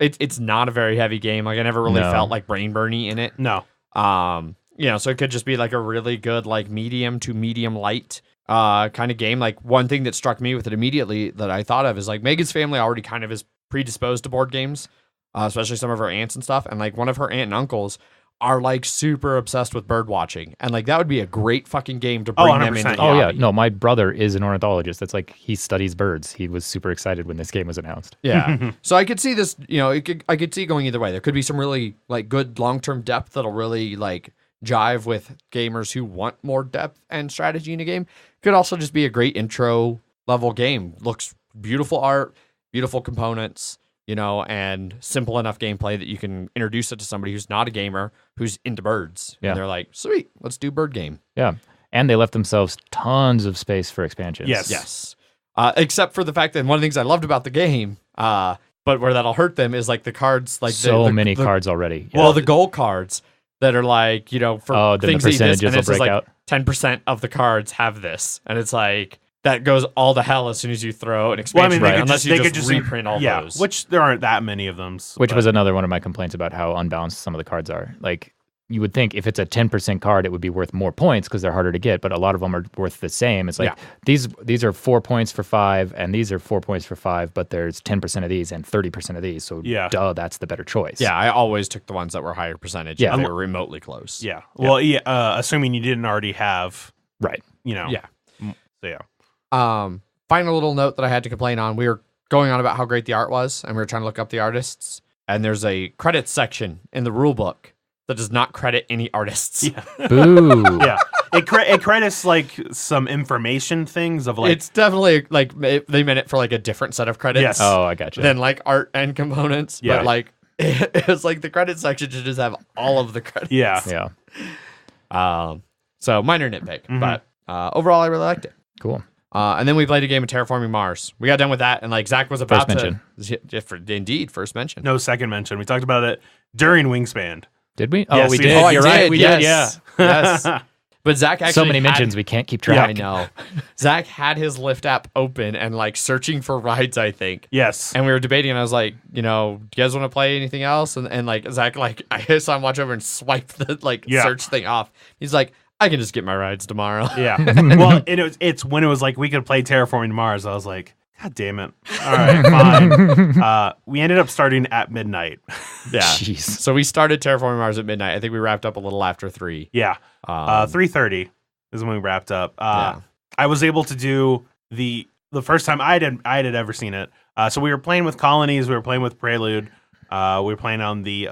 it's not a very heavy game. Like I never really felt like brain burny in it. No. So it could just be like a really good like medium to medium light kind of game. Like one thing that struck me with it immediately that I thought of is like Megan's family already kind of is predisposed to board games. Especially some of her aunts and stuff. And like one of her aunt and uncles are like super obsessed with bird watching. And like that would be a great fucking game to bring them into the hobby. No, my brother is an ornithologist. That's like, he studies birds. He was super excited when this game was announced. Yeah. So I could see this, I could see it going either way. There could be some really like good long-term depth that'll really like jive with gamers who want more depth and strategy in a game. Could also just be a great intro level game. Looks beautiful art, beautiful components, and simple enough gameplay that you can introduce it to somebody who's not a gamer, who's into birds. Yeah. And they're like, sweet, let's do bird game. Yeah. And they left themselves tons of space for expansions. Yes. Except for the fact that one of the things I loved about the game, but where that'll hurt them is like the cards, like many cards already. Yeah. Well, the gold cards that are like, for things the percentages this, and it's will break out. 10% of the cards have this. And it's like, that goes all to hell as soon as you throw an expansion, unless you just reprint all those. Which there aren't that many of them. Which was another one of my complaints about how unbalanced some of the cards are. Like, you would think if it's a 10% card, it would be worth more points because they're harder to get, but a lot of them are worth the same. It's like, these are 4 points for 5, and these are 4 points for 5, but there's 10% of these and 30% of these. So, duh, that's the better choice. Yeah, I always took the ones that were higher percentage if they were remotely close. Yeah. Well, assuming you didn't already have. Right. Yeah. So, yeah. Final little note that I had to complain on. We were going on about how great the art was, and we were trying to look up the artists. And there's a credits section in the rule book that does not credit any artists. Yeah. Boo. Yeah. It credits like some information things of like. It's definitely like they meant it for like a different set of credits. Yes. Oh, I gotcha. Than like art and components. Yeah. But like it was like the credit section should just have all of the credits. Yeah. Yeah. So minor nitpick, but overall I really liked it. Cool. And then we played a game of Terraforming Mars. We got done with that, and like Zach was about first mention. First mention. No, second mention. We talked about it during Wingspan. Did we? Yes, we we did. did. You're right. We did. Yeah. Yes. But Zach actually so many mentions we can't keep track. I know. Zach had his Lyft app open and like searching for rides, I think. Yes. And we were debating, and I was like, do you guys want to play anything else? And like Zach, like I saw him watch over and swipe the search thing off. He's like, I can just get my rides tomorrow. Yeah. Well, it's when it was like we could play Terraforming Mars. I was like, God damn it. All right, fine. We ended up starting at midnight. Yeah. Jeez. So we started Terraforming Mars at midnight. I think we wrapped up a little after 3. Yeah. 3:30 is when we wrapped up. Yeah. I was able to do the first time I had ever seen it. So we were playing with colonies. We were playing with Prelude. We were playing on the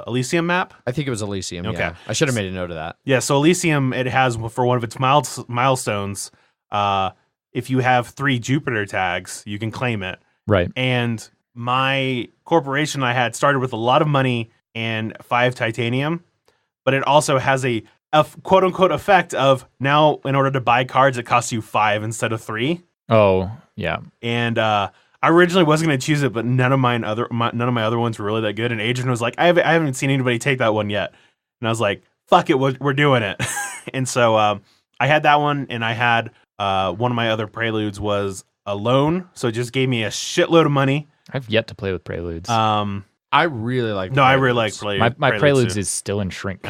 Elysium map. I think it was Elysium. Okay. Yeah. I should have made a note of that. Yeah, so Elysium, it has, for one of its milestones, if you have 3 Jupiter tags, you can claim it. Right. And my corporation I had started with a lot of money and 5 titanium, but it also has a quote-unquote effect of now, in order to buy cards, it costs you 5 instead of 3. Oh, yeah. And I originally wasn't going to choose it, but none of my other ones were really that good. And Adrian was like, I haven't seen anybody take that one yet. And I was like, fuck it, we're doing it. And so I had that one, and I had one of my other Preludes was a loan, so it just gave me a shitload of money. I've yet to play with Preludes. I really like No, I really like Preludes. my Preludes too. is still in shrink.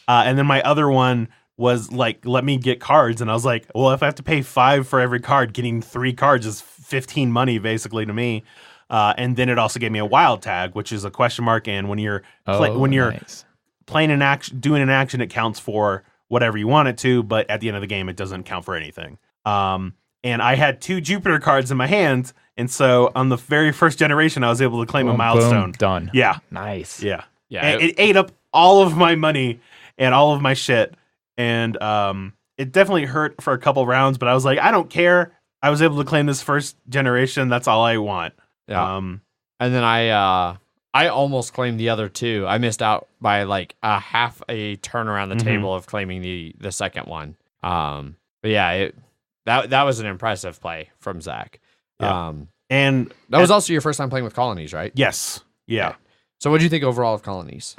And then my other one was like, let me get cards. And I was like, well, if I have to pay 5 for every card, getting 3 cards is 15 money basically to me. And then it also gave me a wild tag, which is a question mark. And when you're Nice. playing an action, doing an action, it counts for whatever you want it to. But at the end of the game, it doesn't count for anything. And I had 2 Jupiter cards in my hands. And so on the very first generation, I was able to claim a milestone. Boom, done. Yeah. Nice. Yeah. Yeah. And it ate up all of my money and all of my shit. And it definitely hurt for a couple rounds, but I was like, I don't care. I was able to claim this first generation. That's all I want. Yeah. And then I almost claimed the other 2. I missed out by like a half a turn around the table of claiming the second one. But yeah, that was an impressive play from Zach. Yeah. And that was also your first time playing with colonies, right? Yes. Yeah. Okay. So what do you think overall of colonies?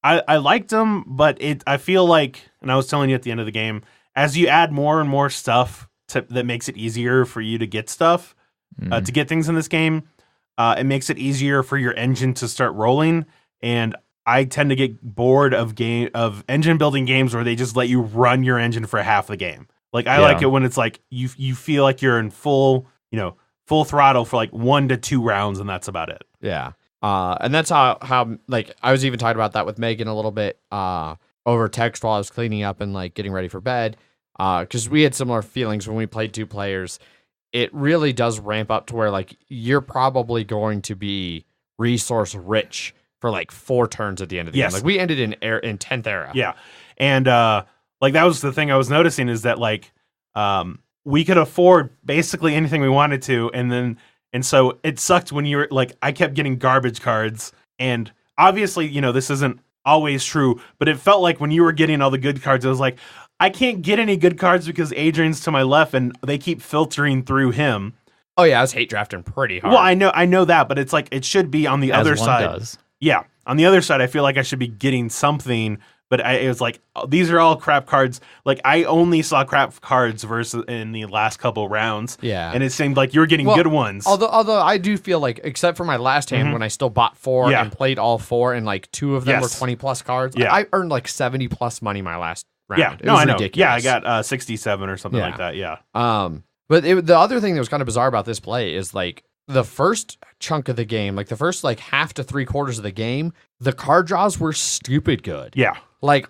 I liked them, but I feel like, and I was telling you at the end of the game, as you add more and more stuff that makes it easier for you to get stuff, to get things in this game, it makes it easier for your engine to start rolling. And I tend to get bored of engine building games where they just let you run your engine for half the game. Like I like it when it's like you feel like you're in full throttle for like 1 to 2 rounds, and that's about it. Yeah. And that's how like I was even talking about that with Megan a little bit over text while I was cleaning up and like getting ready for bed. Because we had similar feelings when we played 2 players. It really does ramp up to where like you're probably going to be resource rich for like 4 turns at the end of the game. Like we ended in 10th era. Yeah. And like that was the thing I was noticing is that like we could afford basically anything we wanted to, and so it sucked when you were like, I kept getting garbage cards, and obviously, this isn't always true, but it felt like when you were getting all the good cards, it was like, I can't get any good cards because Adrian's to my left and they keep filtering through him. Oh yeah, I was hate drafting pretty hard. Well, I know that, but it's like, it should be on the other side. Does. Yeah. On the other side, I feel like I should be getting something, but it was like, these are all crap cards. Like, I only saw crap cards versus in the last couple rounds. Yeah. And it seemed like you were getting good ones. Although I do feel like, except for my last hand when I still bought 4 Yeah. and played all 4 and like 2 of them were Yes. 20 plus cards, Yeah. I earned like 70 plus money my last round. Yeah. It No, was I know. ridiculous. Yeah, I got 67 or something Yeah. like that. Yeah. But the other thing that was kind of bizarre about this play is like the first chunk of the game, like the first like half to 3/4 of the game, the card draws were stupid good. Yeah. Like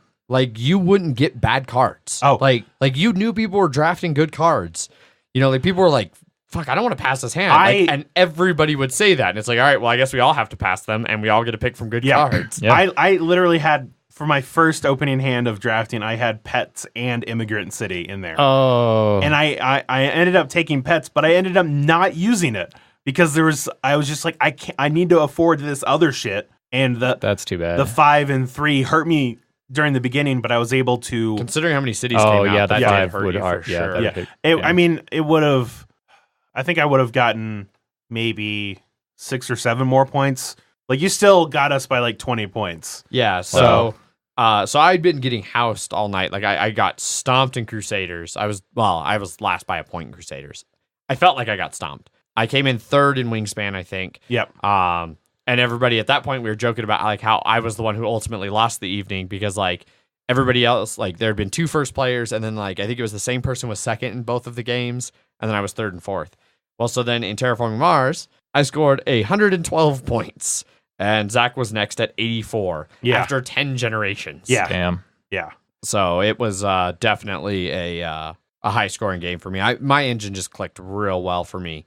you wouldn't get bad cards. Oh. Like you knew people were drafting good cards. Like people were like, fuck, I don't want to pass this hand. And everybody would say that. And it's like, all right, well, I guess we all have to pass them and we all get to pick from good cards. Yeah. I literally had, for my first opening hand of drafting, I had Pets and Immigrant City in there. Oh. And I ended up taking Pets, but I ended up not using it because I was just like, I need to afford this other shit. And that's too bad. The 5 and 3 hurt me during the beginning, but I was able to. Considering how many cities came out. Oh, yeah, that did 5 hurt would you for hurt. sure. Yeah. I mean, it would have. I think I would have gotten maybe 6 or 7 more points. Like, you still got us by like 20 points. Yeah. So I'd been getting housed all night. Like I got stomped in Crusaders. I was last by a point in Crusaders. I felt like I got stomped. I came in 3rd in Wingspan, I think. Yep. And everybody at that point, we were joking about like how I was the one who ultimately lost the evening because like everybody else, like there had been 2 first players, and then like I think it was the same person was 2nd in both of the games, and then I was 3rd and 4th. Well, so then in Terraforming Mars, I scored 112 points, and Zach was next at 84 after 10 generations. Yeah. Damn. Yeah. So it was definitely a high-scoring game for me. My engine just clicked real well for me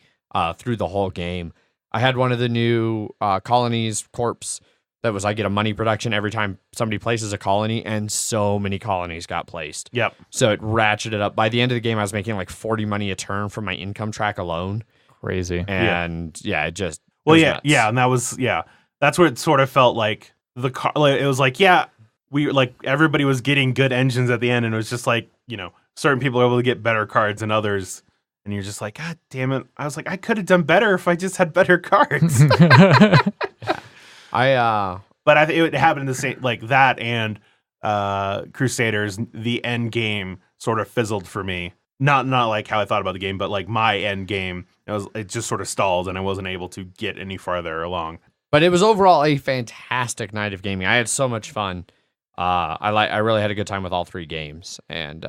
through the whole game. I had one of the new colonies, corps, that was I get a money production every time somebody places a colony, and so many colonies got placed. Yep. So it ratcheted up. By the end of the game, I was making like 40 money a turn from my income track alone. Crazy. And it just Well, was yeah, nuts. yeah, and that was that's where it sort of felt like it was like we like everybody was getting good engines at the end, and it was just like certain people are able to get better cards than others, and you're just like, God damn it! I was like, I could have done better if I just had better cards. But I think it happened the same like that and Crusaders. The end game sort of fizzled for me. Not like how I thought about the game, but like my end game, it just sort of stalled, and I wasn't able to get any farther along. But it was overall a fantastic night of gaming. I had so much fun. I really had a good time with all 3 games, and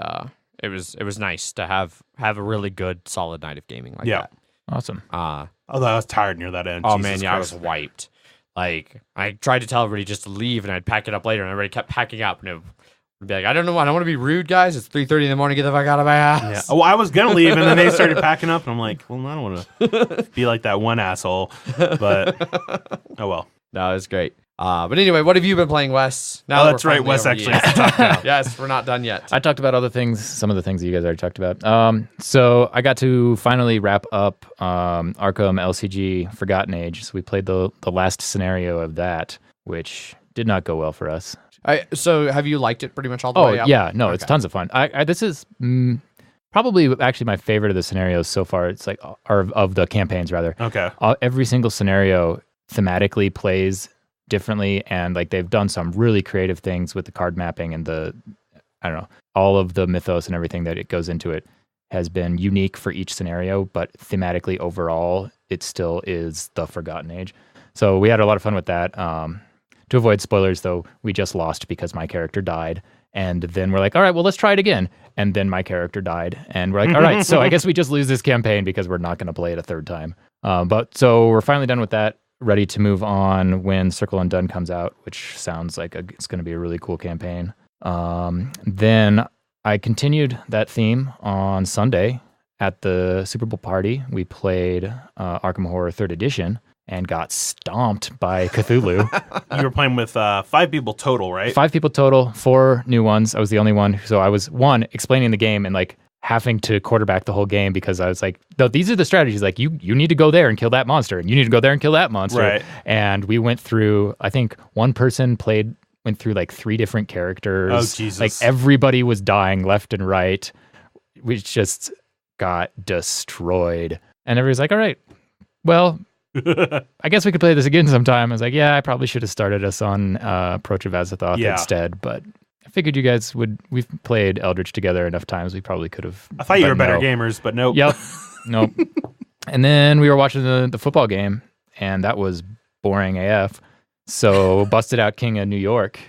it was nice to have a really good solid night of gaming like that. Awesome. Although I was tired near that end. Oh Jesus man, yeah, Christ. I was wiped. Like I tried to tell everybody just to leave, and I'd pack it up later, and everybody kept packing up, and it would be like, I don't know, I don't want to be rude, guys. It's 3:30 in the morning. Get the fuck out of my house. Yeah. Oh, I was gonna leave, and then they started packing up, and I'm like, well, I don't want to be like that one asshole. But oh well. No, it's great. But anyway, what have you been playing, Wes? Now that that's we're right. finally Wes over actually you. has to talk now. Yes, we're not done yet. I talked about other things, some of the things that you guys already talked about. So I got to finally wrap up Arkham LCG Forgotten Age. So we played the last scenario of that, which did not go well for us. So have you liked it pretty much all the way up? Yeah, no, it's tons of fun. This is probably actually my favorite of the scenarios so far. It's like, or of the campaigns rather. Okay. Every single scenario thematically plays differently, and like they've done some really creative things with the card mapping and all of the mythos and everything that it goes into it has been unique for each scenario, but thematically overall it still is the Forgotten Age. So we had a lot of fun with that. To avoid spoilers though, we just lost because my character died, and then we're like, all right, well, let's try it again, and then my character died, and we're like, all right, so I guess we just lose this campaign because we're not going to play it a third time. But so we're finally done with that, ready to move on when Circle Undone comes out, which sounds like it's going to be a really cool campaign. Then I continued that theme on Sunday at the Super Bowl party. We played Arkham Horror 3rd Edition and got stomped by Cthulhu. You were playing with 5 people total, right? 5 people total, 4 new ones. I was the only one. So I was, explaining the game and like having to quarterback the whole game because I was like, no, these are the strategies. Like you need to go there and kill that monster, and you need to go there and kill that monster. Right. And we went through, I think one person went through like 3 different characters. Oh, Jesus. Like everybody was dying left and right. We just got destroyed. And everybody's like, all right, well, I guess we could play this again sometime. I was like, yeah, I probably should have started us on Approach of Azathoth instead, but I figured you guys we've played Eldritch together enough times, we probably could have. I thought you were better gamers, but nope. Yep. Nope. And then we were watching the football game, and that was boring AF. So busted out King of New York,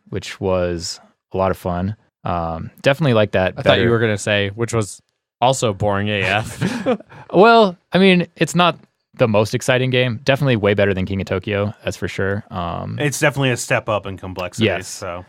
which was a lot of fun. Definitely like that. I thought you were going to say, which was also boring AF. Well, I mean, it's not the most exciting game. Definitely way better than King of Tokyo, that's for sure. It's definitely a step up in complexity. Yes. So.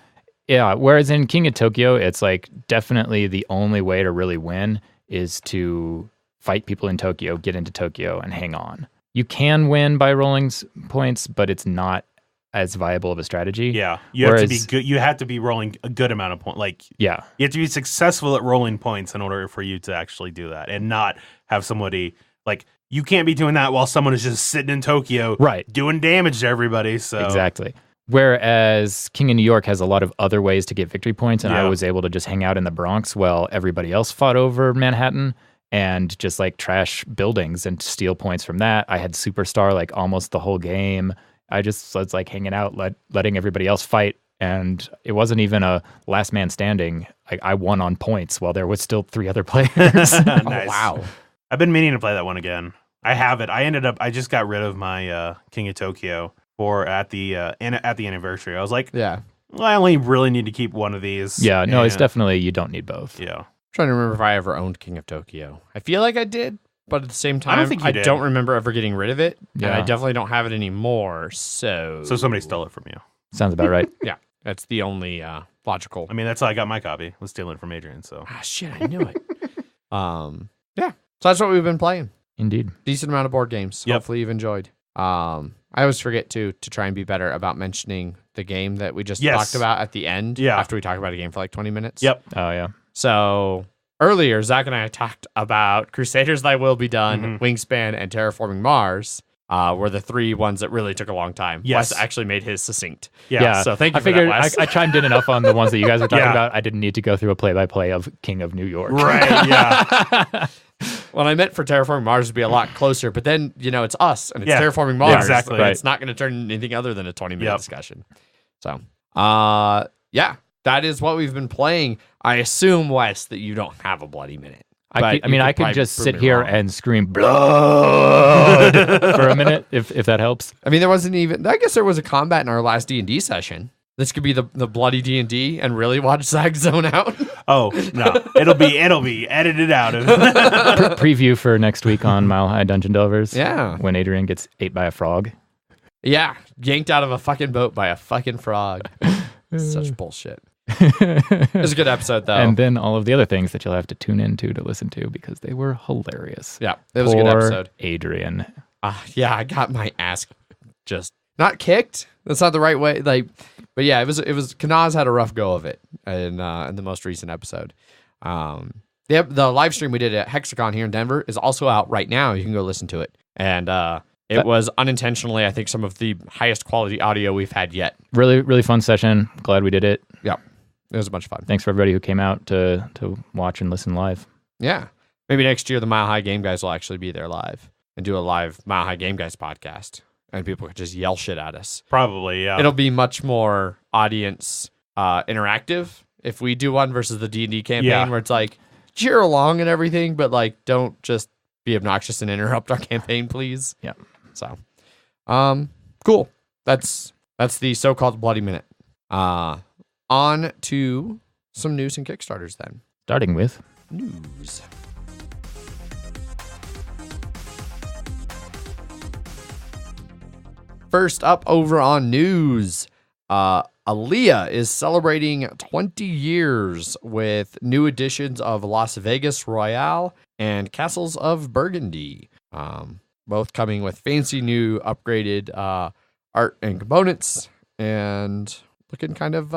Yeah, whereas in King of Tokyo, it's like definitely the only way to really win is to fight people in Tokyo, get into Tokyo, and hang on. You can win by rolling points, but it's not as viable of a strategy. Yeah, you have to be good. You have to be rolling a good amount of points. Like, yeah, you have to be successful at rolling points in order for you to actually do that, and not have somebody like you can't be doing that while someone is just sitting in Tokyo, right, doing damage to everybody. So exactly. Whereas King of New York has a lot of other ways to get victory points, and I was able to just hang out in the Bronx while everybody else fought over Manhattan and just like trash buildings and steal points from that. I had Superstar like almost the whole game. I just was like hanging out, letting everybody else fight, and it wasn't even a last man standing. Like I won on points while there was still 3 other players. Nice. Oh, wow. I've been meaning to play that one again. I have it. I just got rid of my King of Tokyo at the anniversary. I was like, yeah, well, I only really need to keep one of these. Yeah, no, it's definitely, you don't need both. Yeah. I'm trying to remember if I ever owned King of Tokyo. I feel like I did, but at the same I time, don't think you did. don't remember ever getting rid of it, and I Yeah. definitely don't have it anymore. So somebody stole it from you. Sounds about right. Yeah, that's the only logical. I mean, that's how I got my copy. Was stealing it from Adrian. So Ah, shit, I knew it. Yeah. So that's what we've been playing. Indeed. Decent amount of board games. Yep. Hopefully you've enjoyed. I always forget to try and be better about mentioning the game that we just Yes. talked about at the end. Yeah. After we talk about a game for like 20 minutes. Yep. Oh, yeah. So earlier, Zach and I talked about Crusaders Thy Will Be Done, Wingspan, and Terraforming Mars. Were the three ones that really took a long time. Yes. Wes actually made his susuccinct. Yeah. So thank you I for figured that, Wes. I chimed in enough on the ones that you guys were talking Yeah. about. I didn't need to go through a play-by-play of King of New York. Right. Yeah. Well, I meant for Terraforming Mars to be a lot closer, but then, it's us, and it's Yeah. Terraforming Mars. Exactly. and Right. It's not going to turn into anything other than a 20-minute Yep. discussion. So, yeah, that is what we've been playing. I assume, Wes, that you don't have a bloody minute. I But could, I mean, you I could probably just prove sit me here wrong. and scream blood for a minute, if that helps. I mean, there wasn't even. I guess there was a combat in our last D&D session. This could be the bloody D&D and really watch Zach zone out. Oh no, it'll be edited out. Preview for next week on Mile High Dungeon Delvers. Yeah. When Adrian gets ate by a frog. Yeah, yanked out of a fucking boat by a fucking frog. Such bullshit. It was a good episode, though. And then all of the other things that you'll have to tune into to listen to because they were hilarious. Yeah, it was a good Poor episode. Adrian. Yeah, I got my ass just not kicked. That's not the right way. But yeah, it was. Kanaz had a rough go of it in the most recent episode. The live stream we did at Hexagon here in Denver is also out right now. You can go listen to it, and it was unintentionally, I think, some of the highest quality audio we've had yet. Really, really fun session. Glad we did it. Yeah, it was a bunch of fun. Thanks for everybody who came out to watch and listen live. Yeah, maybe next year the Mile High Game Guys will actually be there live and do a live Mile High Game Guys podcast. And people could just yell shit at us. Probably, yeah. It'll be much more audience interactive if we do one versus the D&D campaign where it's like cheer along and everything, but like don't just be obnoxious and interrupt our campaign, please. Yeah. So, cool. That's the so-called Bloody Minute. On to some news and Kickstarters then. Starting with News. First up over on news, Alay is celebrating 20 years with new editions of Las Vegas Royale and Castles of Burgundy, both coming with fancy new upgraded art and components and looking kind of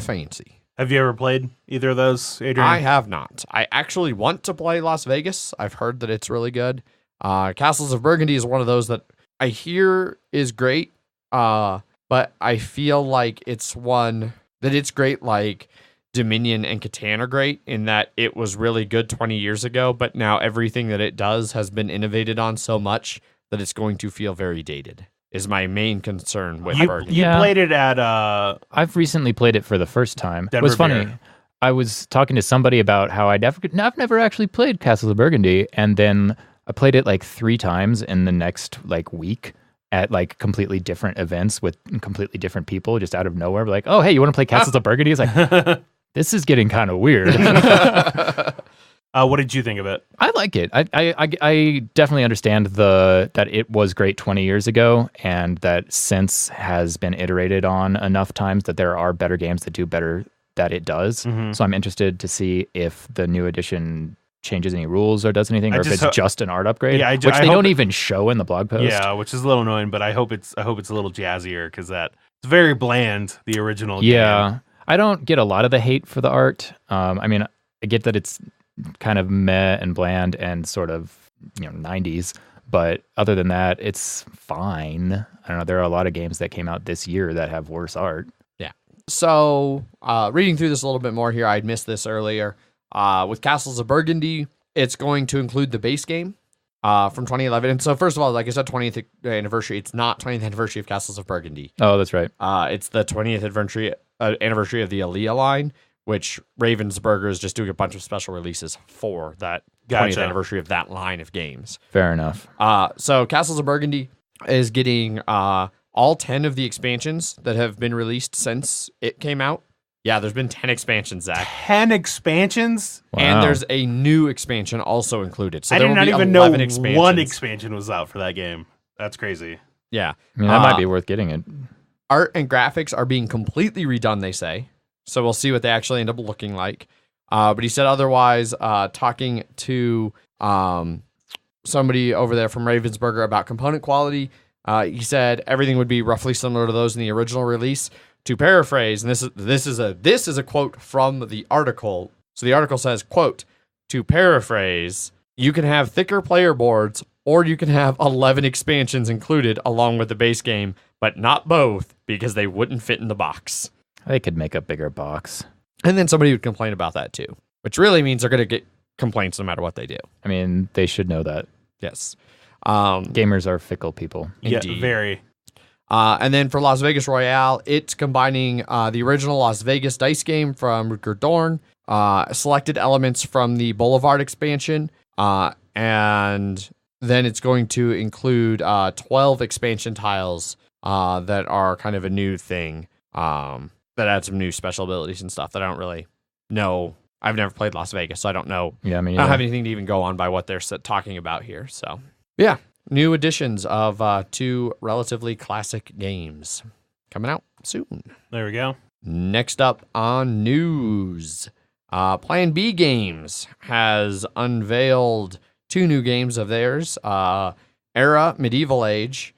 fancy. Have you ever played either of those, Adrian? I have not. I actually want to play Las Vegas. I've heard that it's really good. Castles of Burgundy is one of those that I hear is great, but I feel like it's one that it's great like Dominion and Catan are great in that it was really good 20 years ago, but now everything that it does has been innovated on so much that it's going to feel very dated, is my main concern with Burgundy. You Yeah. played it at I've recently played it for the first time. Denver It was funny. Beer. I was talking to somebody about how I've never actually played Castles of Burgundy, and then I played it like 3 times in the next like week at like completely different events with completely different people just out of nowhere. Like, oh, hey, you want to play Castles of Burgundy? It's like, this is getting kind of weird. what did you think of it? I like it. I definitely understand that it was great 20 years ago, and that since has been iterated on enough times that there are better games that do better that it does. Mhm. So I'm interested to see if the new edition changes any rules or does anything, I or if just it's just an art upgrade, Yeah, which I they hope don't it- even show in the blog post. Yeah, which is a little annoying, but I hope it's a little jazzier because it's very bland, the original Yeah. game. I don't get a lot of the hate for the art. I mean, I get that it's kind of meh and bland and sort of 90s, but other than that, it's fine. I don't know. There are a lot of games that came out this year that have worse art. So, reading through this a little bit more here, I'd missed this earlier. With Castles of Burgundy, it's going to include the base game from 2011. And so, first of all, like I said, 20th anniversary. It's not 20th anniversary of Castles of Burgundy. Oh, that's right. It's the 20th anniversary of the Alay line, which Ravensburger is just doing a bunch of special releases for that 20th Gotcha. anniversary of that line of games. Fair enough. So Castles of Burgundy is getting all 10 of the expansions that have been released since it came out Yeah, there's been 10 expansions, Zach. 10 expansions? Wow. And there's a new expansion also included. So I there did will not be even know 11 expansions. one expansion was out for that game. That's crazy. Yeah. I mean, that might be worth getting it. Art and graphics are being completely redone, they say. So we'll see what they actually end up looking like. But he said otherwise, talking to somebody over there from Ravensburger about component quality, he said everything would be roughly similar to those in the original release. To paraphrase, and this is a quote from the article. So the article says, quote, to paraphrase, you can have thicker player boards or you can have 11 expansions included along with the base game, but not both because they wouldn't fit in the box. They could make a bigger box. And then somebody would complain about that too, which really means they're going to get complaints no matter what they do. I mean, they should know that. Yes. Gamers are fickle people. Indeed. Yeah, very. And then for Las Vegas Royale, it's combining the original Las Vegas dice game from Rutger Dorn, selected elements from the Boulevard expansion, and then it's going to include 12 expansion tiles that are kind of a new thing that add some new special abilities and stuff that I don't really know. I've never played Las Vegas, so I don't know. Yeah, I mean, I don't have anything to even go on by what they're talking about here. So, yeah. New editions of 2 relatively classic games coming out soon. There we go. Next up on news, Plan B Games has unveiled 2 new games of theirs, Era Medieval Age,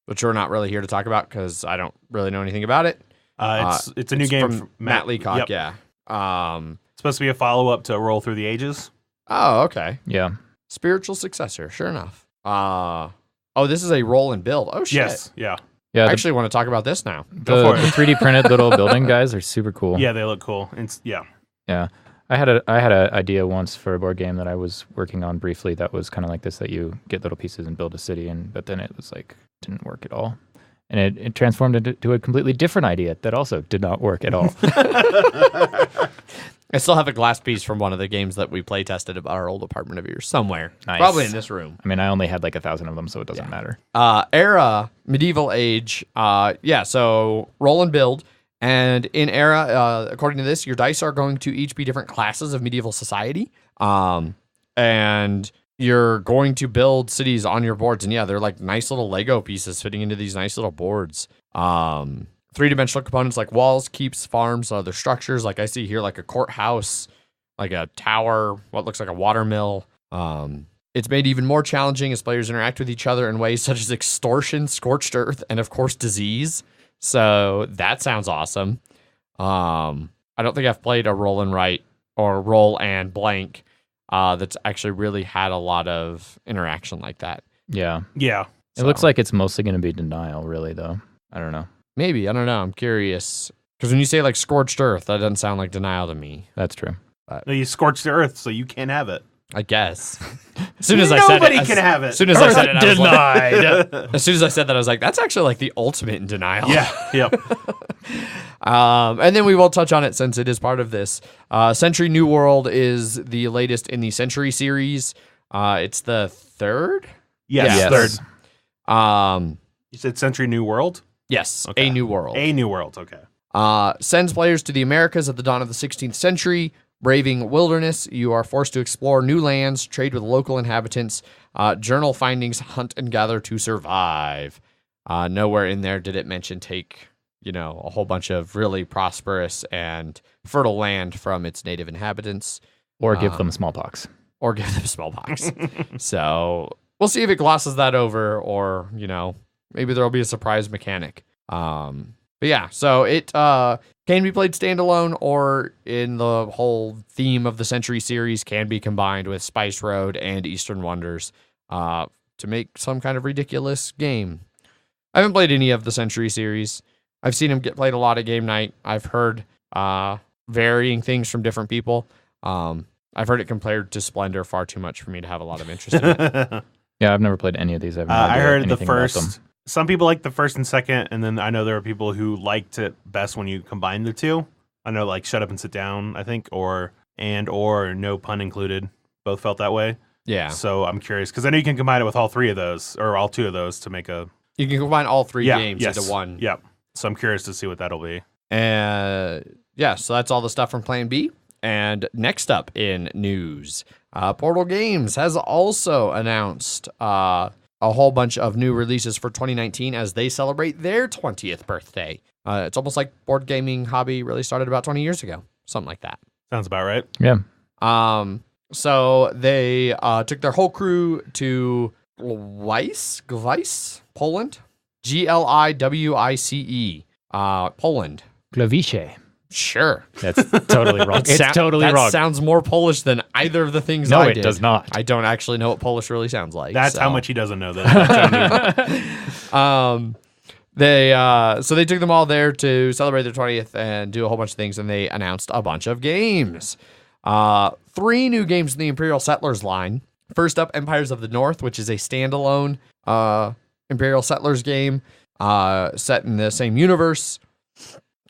which we're not really here to talk about because I don't really know anything about it. It's a new game from Matt Leacock, yeah. It's supposed to be a follow-up to Roll Through the Ages. Oh, okay. yeah. Spiritual successor, sure enough. This is a roll and build. Oh, shit. Yes, yeah. Yeah, I actually want to talk about this now. the 3D printed little building guys are super cool. Yeah, they look cool. Yeah. I had an idea once for a board game that I was working on briefly that was kind of like this, that you get little pieces and build a city, but then it was like didn't work at all. And it transformed into a completely different idea that also did not work at all. I still have a glass piece from one of the games that we play tested at our old apartment of yours somewhere. Nice. Probably in this room. I mean, I only had like 1,000 of them, so it doesn't matter. Era, Medieval Age, so roll and build. And in Era, according to this, your dice are going to each be different classes of medieval society. And you're going to build cities on your boards. And yeah, they're like nice little Lego pieces fitting into these nice little boards. 3-dimensional components like walls, keeps, farms, other structures. Like I see here, like a courthouse, like a tower, what looks like a water mill. It's made even more challenging as players interact with each other in ways such as extortion, scorched earth, and of course disease. So that sounds awesome. I don't think I've played a roll and write or roll and blank that's actually really had a lot of interaction like that. Yeah. Yeah. It looks like it's mostly going to be denial, really, though. I don't know. Maybe. I don't know. I'm curious. Because when you say like scorched earth, that doesn't sound like denial to me. That's true. No, you scorched the earth, so you can't have it. I guess. As soon as I said it, Nobody can have it. As soon as I said it, I was Denied. like, as soon as I said that, I was like, that's actually like the ultimate in denial. Yeah. Yep. And then we will touch on it since it is part of this. Century New World is the latest in the Century series. It's the third? Yes. Third. You said Century New World? Yes. Okay. A New World. A New World. Okay. Sends players to the Americas at the dawn of the 16th century. Braving wilderness, you are forced to explore new lands, trade with local inhabitants, journal findings, hunt and gather to survive. Nowhere in there did it mention take, a whole bunch of really prosperous and fertile land from its native inhabitants. Or give them smallpox. Or give them smallpox. So we'll see if it glosses that over or, maybe there'll be a surprise mechanic. But yeah, so it can be played standalone or in the whole theme of the Century series can be combined with Spice Road and Eastern Wonders to make some kind of ridiculous game. I haven't played any of the Century series. I've seen them get played a lot at game night. I've heard varying things from different people. I've heard it compared to Splendor far too much for me to have a lot of interest in it. Yeah, I've never played any of these. I heard the first. Some people like the first and second, and then I know there are people who liked it best when you combine the two. I know, like Shut Up and Sit Down, I think, or No Pun Included. Both felt that way. Yeah. So I'm curious because I know you can combine it with all three of those or all two of those to make a. You can combine all three games into one. Yep. So I'm curious to see what that'll be. And yeah, so that's all the stuff from Plan B. And next up in news, Portal Games has also announced a whole bunch of new releases for 2019 as they celebrate their 20th birthday. It's almost like board gaming hobby really started about 20 years ago, something like that. Sounds about right. Yeah. So they took their whole crew to Gwice, Poland, Gliwice, Poland. Glavice. Sure. That's totally wrong. It's totally wrong. That sounds more Polish than either of the things No, I it did. does not. I don't actually know what Polish really sounds like. That's so. how much he doesn't know that. So they took them all there to celebrate their 20th and do a whole bunch of things, and they announced a bunch of games. 3 new games in the Imperial Settlers line. First up, Empires of the North, which is a standalone Imperial Settlers game set in the same universe.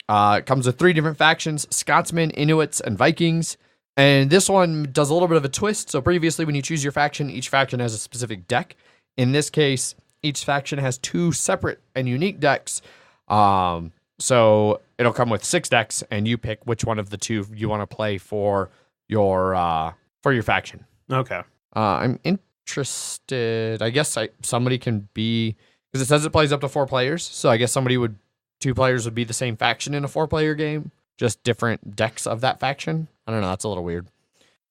It comes with 3 different factions, Scotsmen, Inuits, and Vikings. And this one does a little bit of a twist. So previously, when you choose your faction, each faction has a specific deck. In this case, each faction has 2 separate and unique decks. So it'll come with 6 decks, and you pick which one of the 2 you want to play for your faction. Okay. I'm interested. I guess somebody can be, because it says it plays up to 4 players. So I guess 2 players would be the same faction in a 4-player game, just different decks of that faction. I don't know. That's a little weird.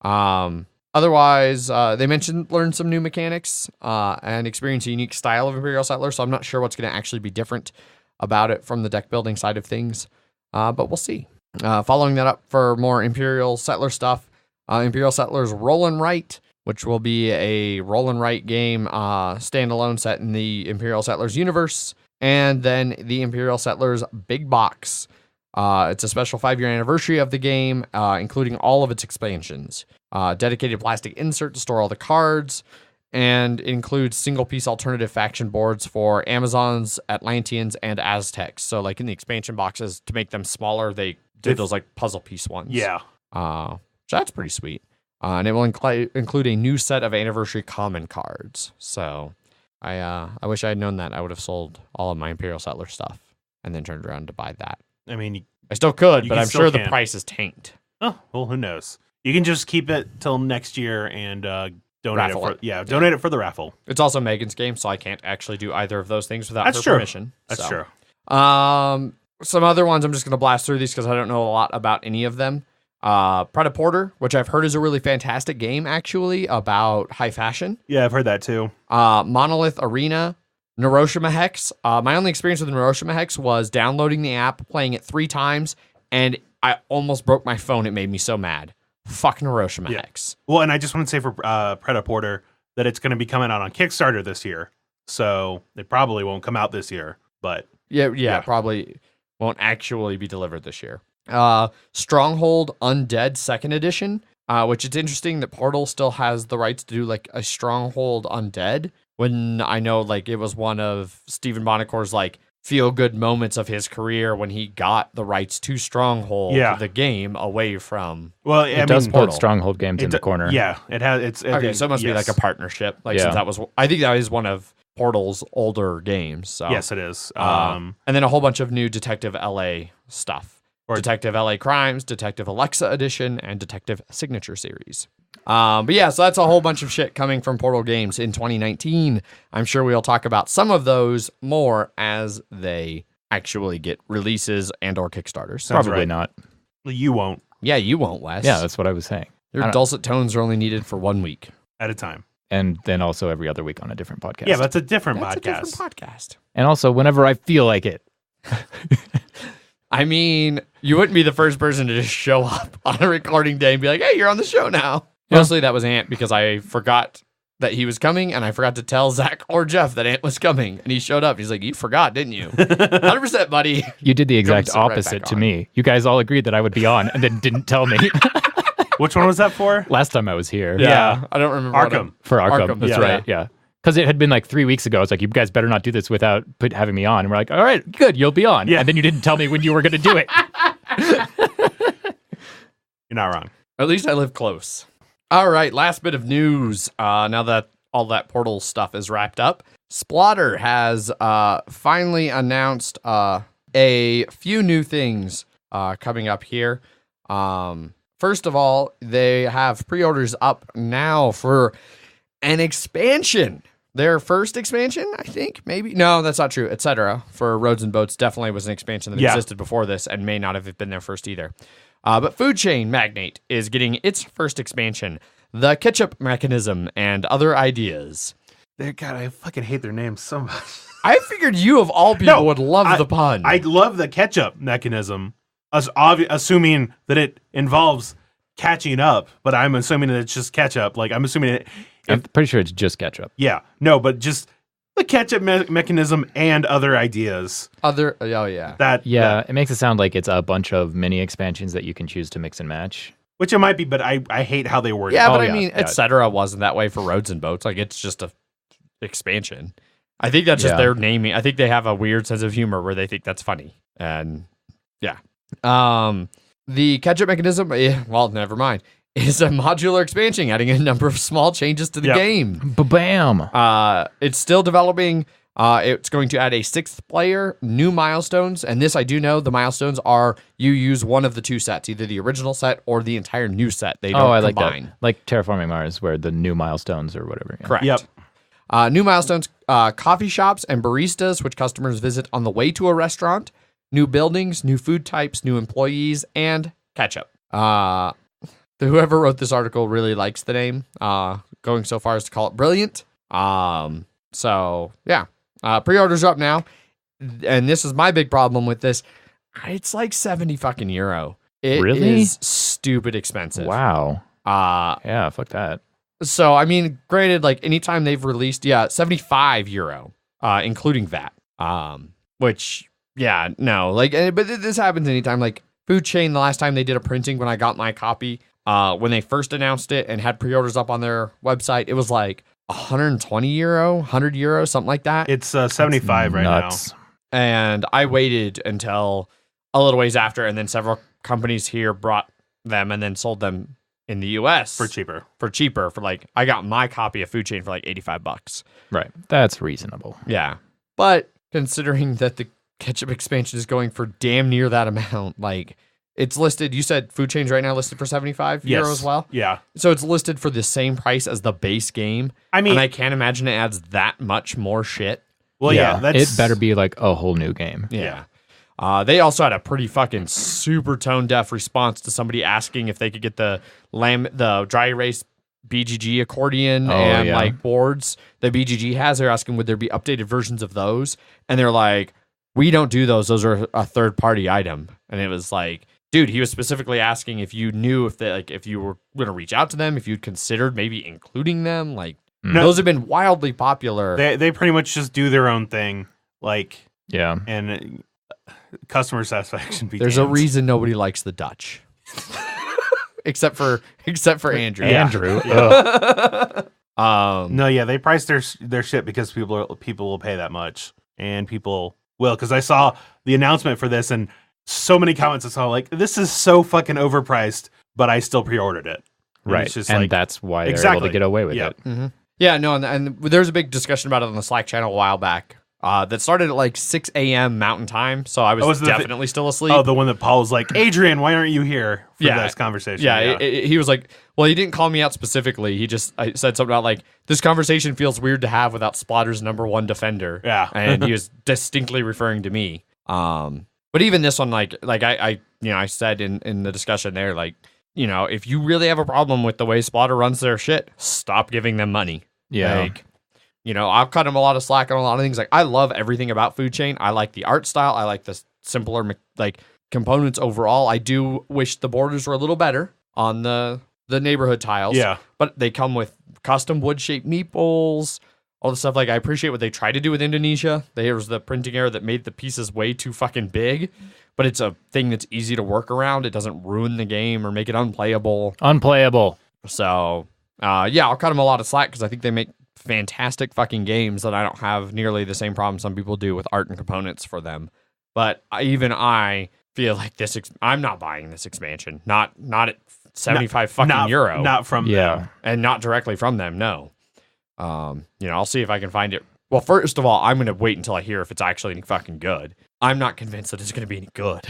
Otherwise, they learn some new mechanics and experience a unique style of Imperial Settler. So I'm not sure what's going to actually be different about it from the deck building side of things, but we'll see. Following that up for more Imperial Settler stuff, Imperial Settlers Roll and Write, which will be a roll and write game standalone set in the Imperial Settlers universe. And then the Imperial Settlers Big Box. It's a special 5-year anniversary of the game, including all of its expansions. Dedicated plastic insert to store all the cards, and includes single-piece alternative faction boards for Amazons, Atlanteans, and Aztecs. So, like in the expansion boxes, to make them smaller, they did those like puzzle piece ones. Yeah. So that's pretty sweet. And it will include a new set of anniversary common cards. So I wish I had known that. I would have sold all of my Imperial Settler stuff and then turned around to buy that. I mean, I still could, but I'm sure can. the price is tanked. Oh, well, who knows? You can just keep it till next year and donate Raffle it for donate it for the raffle. It's also Megan's game, so I can't actually do either of those things without That's her true. permission. That's true. Some other ones I'm just going to blast through these because I don't know a lot about any of them. Predaporter, which I've heard is a really fantastic game, actually, about high fashion. Yeah, I've heard that too. Monolith Arena, Neuroshima Hex. My only experience with Neuroshima Hex was downloading the app, playing it 3 times, and I almost broke my phone. It made me so mad. Fuck Neuroshima Hex. Well, and I just want to say for Predaporter that it's going to be coming out on Kickstarter this year, so it probably won't come out this year, but... Yeah, probably won't actually be delivered this year. Stronghold Undead 2nd Edition, which it's interesting that Portal still has the rights to do like a Stronghold Undead, when I know like it was one of Stephen Bonacor's like feel-good moments of his career when he got the rights to Stronghold, the game, away from... Well, it does put Stronghold games in the corner. Yeah, it has. Okay, so it must be like a partnership. Like, since that was... I think that is one of Portal's older games. So. Yes, it is. And then a whole bunch of new Detective LA stuff. Detective LA Crimes, Detective Alexa Edition, and Detective Signature Series. But yeah, so that's a whole bunch of shit coming from Portal Games in 2019. I'm sure we'll talk about some of those more as they actually get releases and or Kickstarters. Probably not. You won't. Yeah, you won't, Wes. Yeah, that's what I was saying. Your dulcet tones are only needed for 1 week. At a time. And then also every other week on a different podcast. Yeah, that's a different That's podcast. a different podcast. And also whenever I feel like it. I mean, you wouldn't be the first person to just show up on a recording day and be like, hey, you're on the show now. Yeah. Mostly that was Ant because I forgot that he was coming and I forgot to tell Zach or Jeff that Ant was coming. And he showed up. He's like, you forgot, didn't you? 100%, buddy. You did the exact opposite to me. You guys all agreed that I would be on and then didn't tell me. Which one was that for? Last time I was here. Yeah. I don't remember. Arkham. For Arkham. That's right. Yeah. Because it had been like 3 weeks ago. It's like, you guys better not do this without having me on. And we're like, all right, good, you'll be on. Yeah. And then you didn't tell me when you were going to do it. You're not wrong. At least I live close. All right, last bit of news. Now that all that Portal stuff is wrapped up, Splotter has finally announced a few new things coming up here. First of all, they have pre-orders up now for an expansion. Their first expansion, I think, maybe. No, that's not true. Etc. for Roads and Boats definitely was an expansion that existed before this and may not have been there first either. But Food Chain Magnate is getting its first expansion, the Ketchup Mechanism and Other Ideas. God, I fucking hate their names so much. I figured you of all people would love the pun. I love the Ketchup Mechanism, assuming that it involves catching up, but I'm assuming that it's just ketchup. Like, I'm assuming it... I'm pretty sure it's just ketchup. Yeah. No, but just the Ketchup Mechanism and Other Ideas. It makes it sound like it's a bunch of mini expansions that you can choose to mix and match. Which it might be, but I hate how they word it. Yeah, but I mean, etc. wasn't that way for Roads and Boats. Like, it's just a expansion. I think that's just their naming. I think they have a weird sense of humor where they think that's funny. And yeah. The Ketchup Mechanism, well, never mind, is a modular expansion, adding a number of small changes to the game. Ba-bam! It's still developing. It's going to add a 6th player, new milestones, and this I do know. The milestones are you use one of the 2 sets, either the original set or the entire new set. They don't combine. Like Terraforming Mars, where the new milestones or whatever. Yeah. Correct. Yep. New milestones, coffee shops and baristas, which customers visit on the way to a restaurant. New buildings, new food types, new employees, and ketchup. Whoever wrote this article really likes the name, going so far as to call it brilliant. So, yeah. Pre-orders are up now, and this is my big problem with this. It's like 70 fucking euro. It really? is stupid expensive. Wow. Yeah, fuck that. So, I mean, granted, like, anytime they've released, 75 euro, including that. Which, yeah, no. Like, but this happens anytime. Like, Food Chain, the last time they did a printing when I got my copy, when they first announced it and had pre-orders up on their website, it was like 120 euro, 100 euro, something like that. It's 75 right now. And I waited until a little ways after, and then several companies here brought them and then sold them in the US for cheaper. For like, I got my copy of Food Chain for like $85. Right. That's reasonable. Yeah. But considering that the Ketchup expansion is going for damn near that amount, like, it's listed, you said Food Chain's right now listed for 75 euro as well? Yeah. So it's listed for the same price as the base game. I mean, and I can't imagine it adds that much more shit. Well, yeah, it better be like a whole new game. Yeah. They also had a pretty fucking super tone deaf response to somebody asking if they could get the dry erase BGG accordion like boards that BGG has. They're asking would there be updated versions of those, and they're like, we don't do those. Those are a third party item. And it was like, dude, he was specifically asking if you knew if you were going to reach out to them, if you'd considered maybe including them. Like, those have been wildly popular. They pretty much just do their own thing. Like, yeah, and customer satisfaction. There's a reason nobody likes the Dutch, except for Andrew. Yeah. Andrew. No, yeah, they price their shit because people will pay that much, and people will. Because I saw the announcement for this, and so many comments I saw like, this is so fucking overpriced, but I still pre-ordered it. And right, it's just and like, that's why they're able to get away with it. Mm-hmm. Yeah, no, and there was a big discussion about it on the Slack channel a while back. That started at like 6 a.m. Mountain Time, so I was definitely still asleep. Oh, the one that Paul was like, Adrian, why aren't you here for this conversation? Yeah, he was like, well, he didn't call me out specifically. He just said something about like, this conversation feels weird to have without Splatter's #1 defender. Yeah. And he was distinctly referring to me. But even this one, like I said in the discussion there, like, you know, if you really have a problem with the way Splatter runs their shit, stop giving them money. Yeah. Like, you know, I've cut him a lot of slack on a lot of things. Like, I love everything about Food Chain. I like the art style. I like the simpler, like, components overall. I do wish the borders were a little better on the neighborhood tiles. Yeah. But they come with custom wood-shaped meeples, all the stuff. Like, I appreciate what they tried to do with Indonesia. There was the printing error that made the pieces way too fucking big. But it's a thing that's easy to work around. It doesn't ruin the game or make it unplayable. So, I'll cut them a lot of slack because I think they make fantastic fucking games that I don't have nearly the same problem some people do with art and components for them. But even I feel like this. I'm not buying this expansion. Not at 75 euro. Not from them. And not directly from them. No. I'll see if I can find it. Well, first of all, I'm going to wait until I hear if it's actually any fucking good. I'm not convinced that it's going to be any good.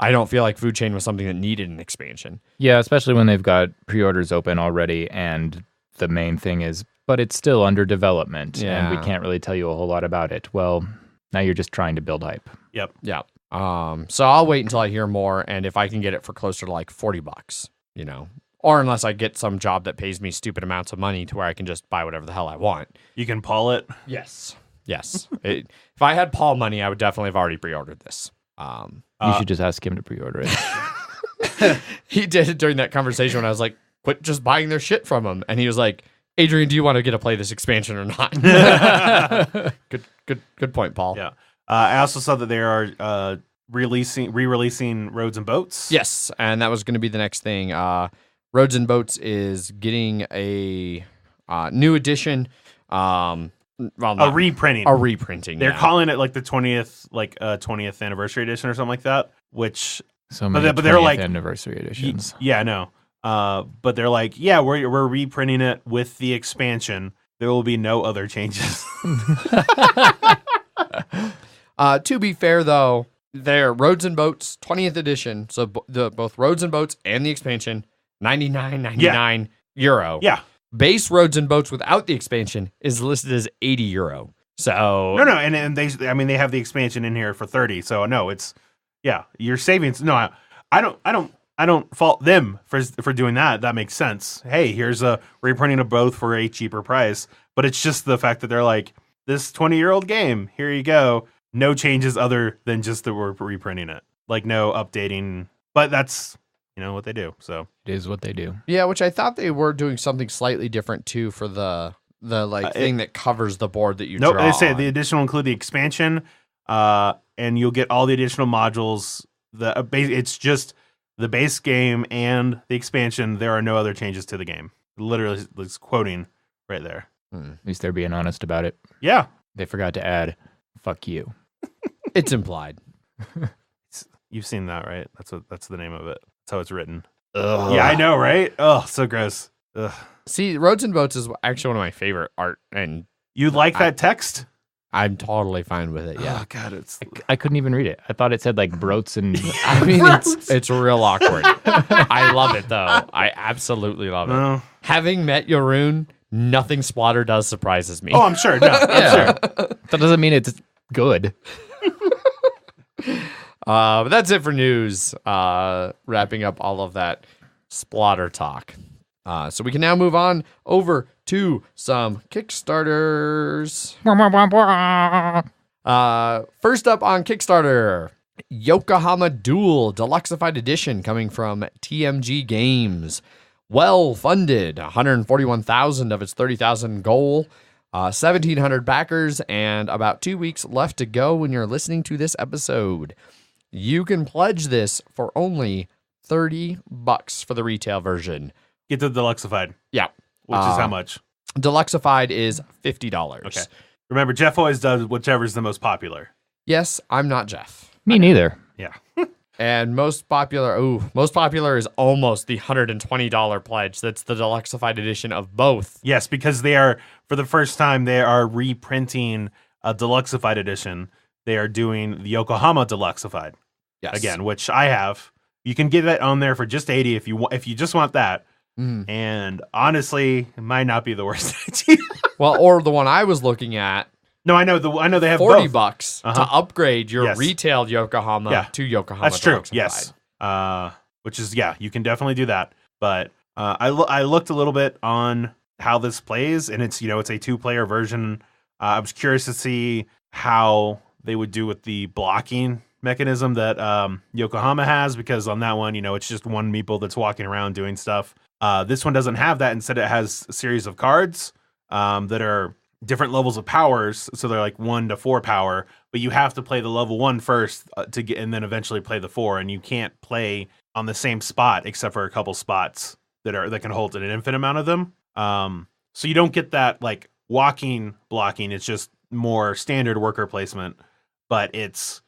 I don't feel like Food Chain was something that needed an expansion. Yeah, especially when they've got pre-orders open already, and the main thing is, but it's still under development, and we can't really tell you a whole lot about it. Well, now you're just trying to build hype. Yep. Yeah. So I'll wait until I hear more, and if I can get it for closer to like $40, you know, or unless I get some job that pays me stupid amounts of money to where I can just buy whatever the hell I want. You can Paul it. Yes. If I had Paul money, I would definitely have already pre-ordered this. You should just ask him to pre-order it. He did it during that conversation when I was like, quit just buying their shit from him. And he was like, Adrian, do you want to get to play this expansion or not? Good point, Paul. Yeah. I also saw that they are re-releasing Roads and Boats. Yes, and that was going to be the next thing. Roads and Boats is getting a new edition. A reprinting. A reprinting. They're calling it like the 20th anniversary edition or something like that. Which so many but they're like anniversary editions. Yeah, I know. But they're like, yeah, we're reprinting it with the expansion. There will be no other changes. To be fair, though, they're Roads and Boats 20th edition. So both Roads and Boats and the expansion, €99.99. Yeah. Base Roads and Boats without the expansion is listed as €80. So no, and they have the expansion in here for 30. So no, it's your savings. No, I don't fault them for doing that. That makes sense. Hey, here's a reprinting of both for a cheaper price. But it's just the fact that they're like, this 20-year-old game, here you go. No changes other than just that we're reprinting it. Like no updating. But that's what they do. So it is what they do. Yeah, which I thought they were doing something slightly different too for the thing that covers the board that you draw. Nope, they say the edition will include the expansion, and you'll get all the additional modules. It's just the base game and the expansion. There are no other changes to the game. Literally, it's quoting right there. At least they're being honest about it. Yeah. They forgot to add, fuck you. It's implied. You've seen that, right? That's the name of it. That's how it's written. Ugh. Yeah, I know, right? Oh, so gross. Ugh. See, Roads and Boats is actually one of my favorite art, and you like that text? I'm totally fine with it. Yeah. Oh God, I couldn't even read it. I thought it said like broats and. I mean, it's real awkward. I love it though. I absolutely love it. Having met Yorun, nothing Splatter does surprises me. Oh, I'm sure. No, I'm sure. That doesn't mean it's good. But that's it for news. Wrapping up all of that Splatter talk. So we can now move on over to some Kickstarters. First up on Kickstarter, Yokohama Duel Deluxeified Edition coming from TMG Games. Well funded, 141,000 of its 30,000 goal, 1,700 backers, and about 2 weeks left to go when you're listening to this episode. You can pledge this for only $30 for the retail version. Get the Deluxeified. Yeah. Which is how much? Deluxeified is $50. Okay. Remember, Jeff always does whichever's the most popular. Yes, I'm not Jeff. Me neither. Yeah. And most popular is almost the $120 pledge. That's the Deluxeified edition of both. Yes, because they are, for the first time, they are reprinting a Deluxeified edition. They are doing the Yokohama Deluxeified. Yes. Again, which I have. You can get that on there for just $80 if you just want that. And honestly, it might not be the worst idea. Well, or the one I was looking at. No, I know they have $40 both. to upgrade your retail Yokohama to Yokohama. That's true. Yes. Which is you can definitely do that. But I looked a little bit on how this plays, and it's it's a 2-player version. I was curious to see how they would do with the blocking mechanism that Yokohama has, because on that one, it's just one meeple that's walking around doing stuff. This one doesn't have that. Instead, it has a series of cards that are different levels of powers. So they're like 1 to 4 power, but you have to play the level 1 first to get, and then eventually play the 4. And you can't play on the same spot except for a couple spots that can hold an infinite amount of them. So you don't get that like walking blocking. It's just more standard worker placement, but it's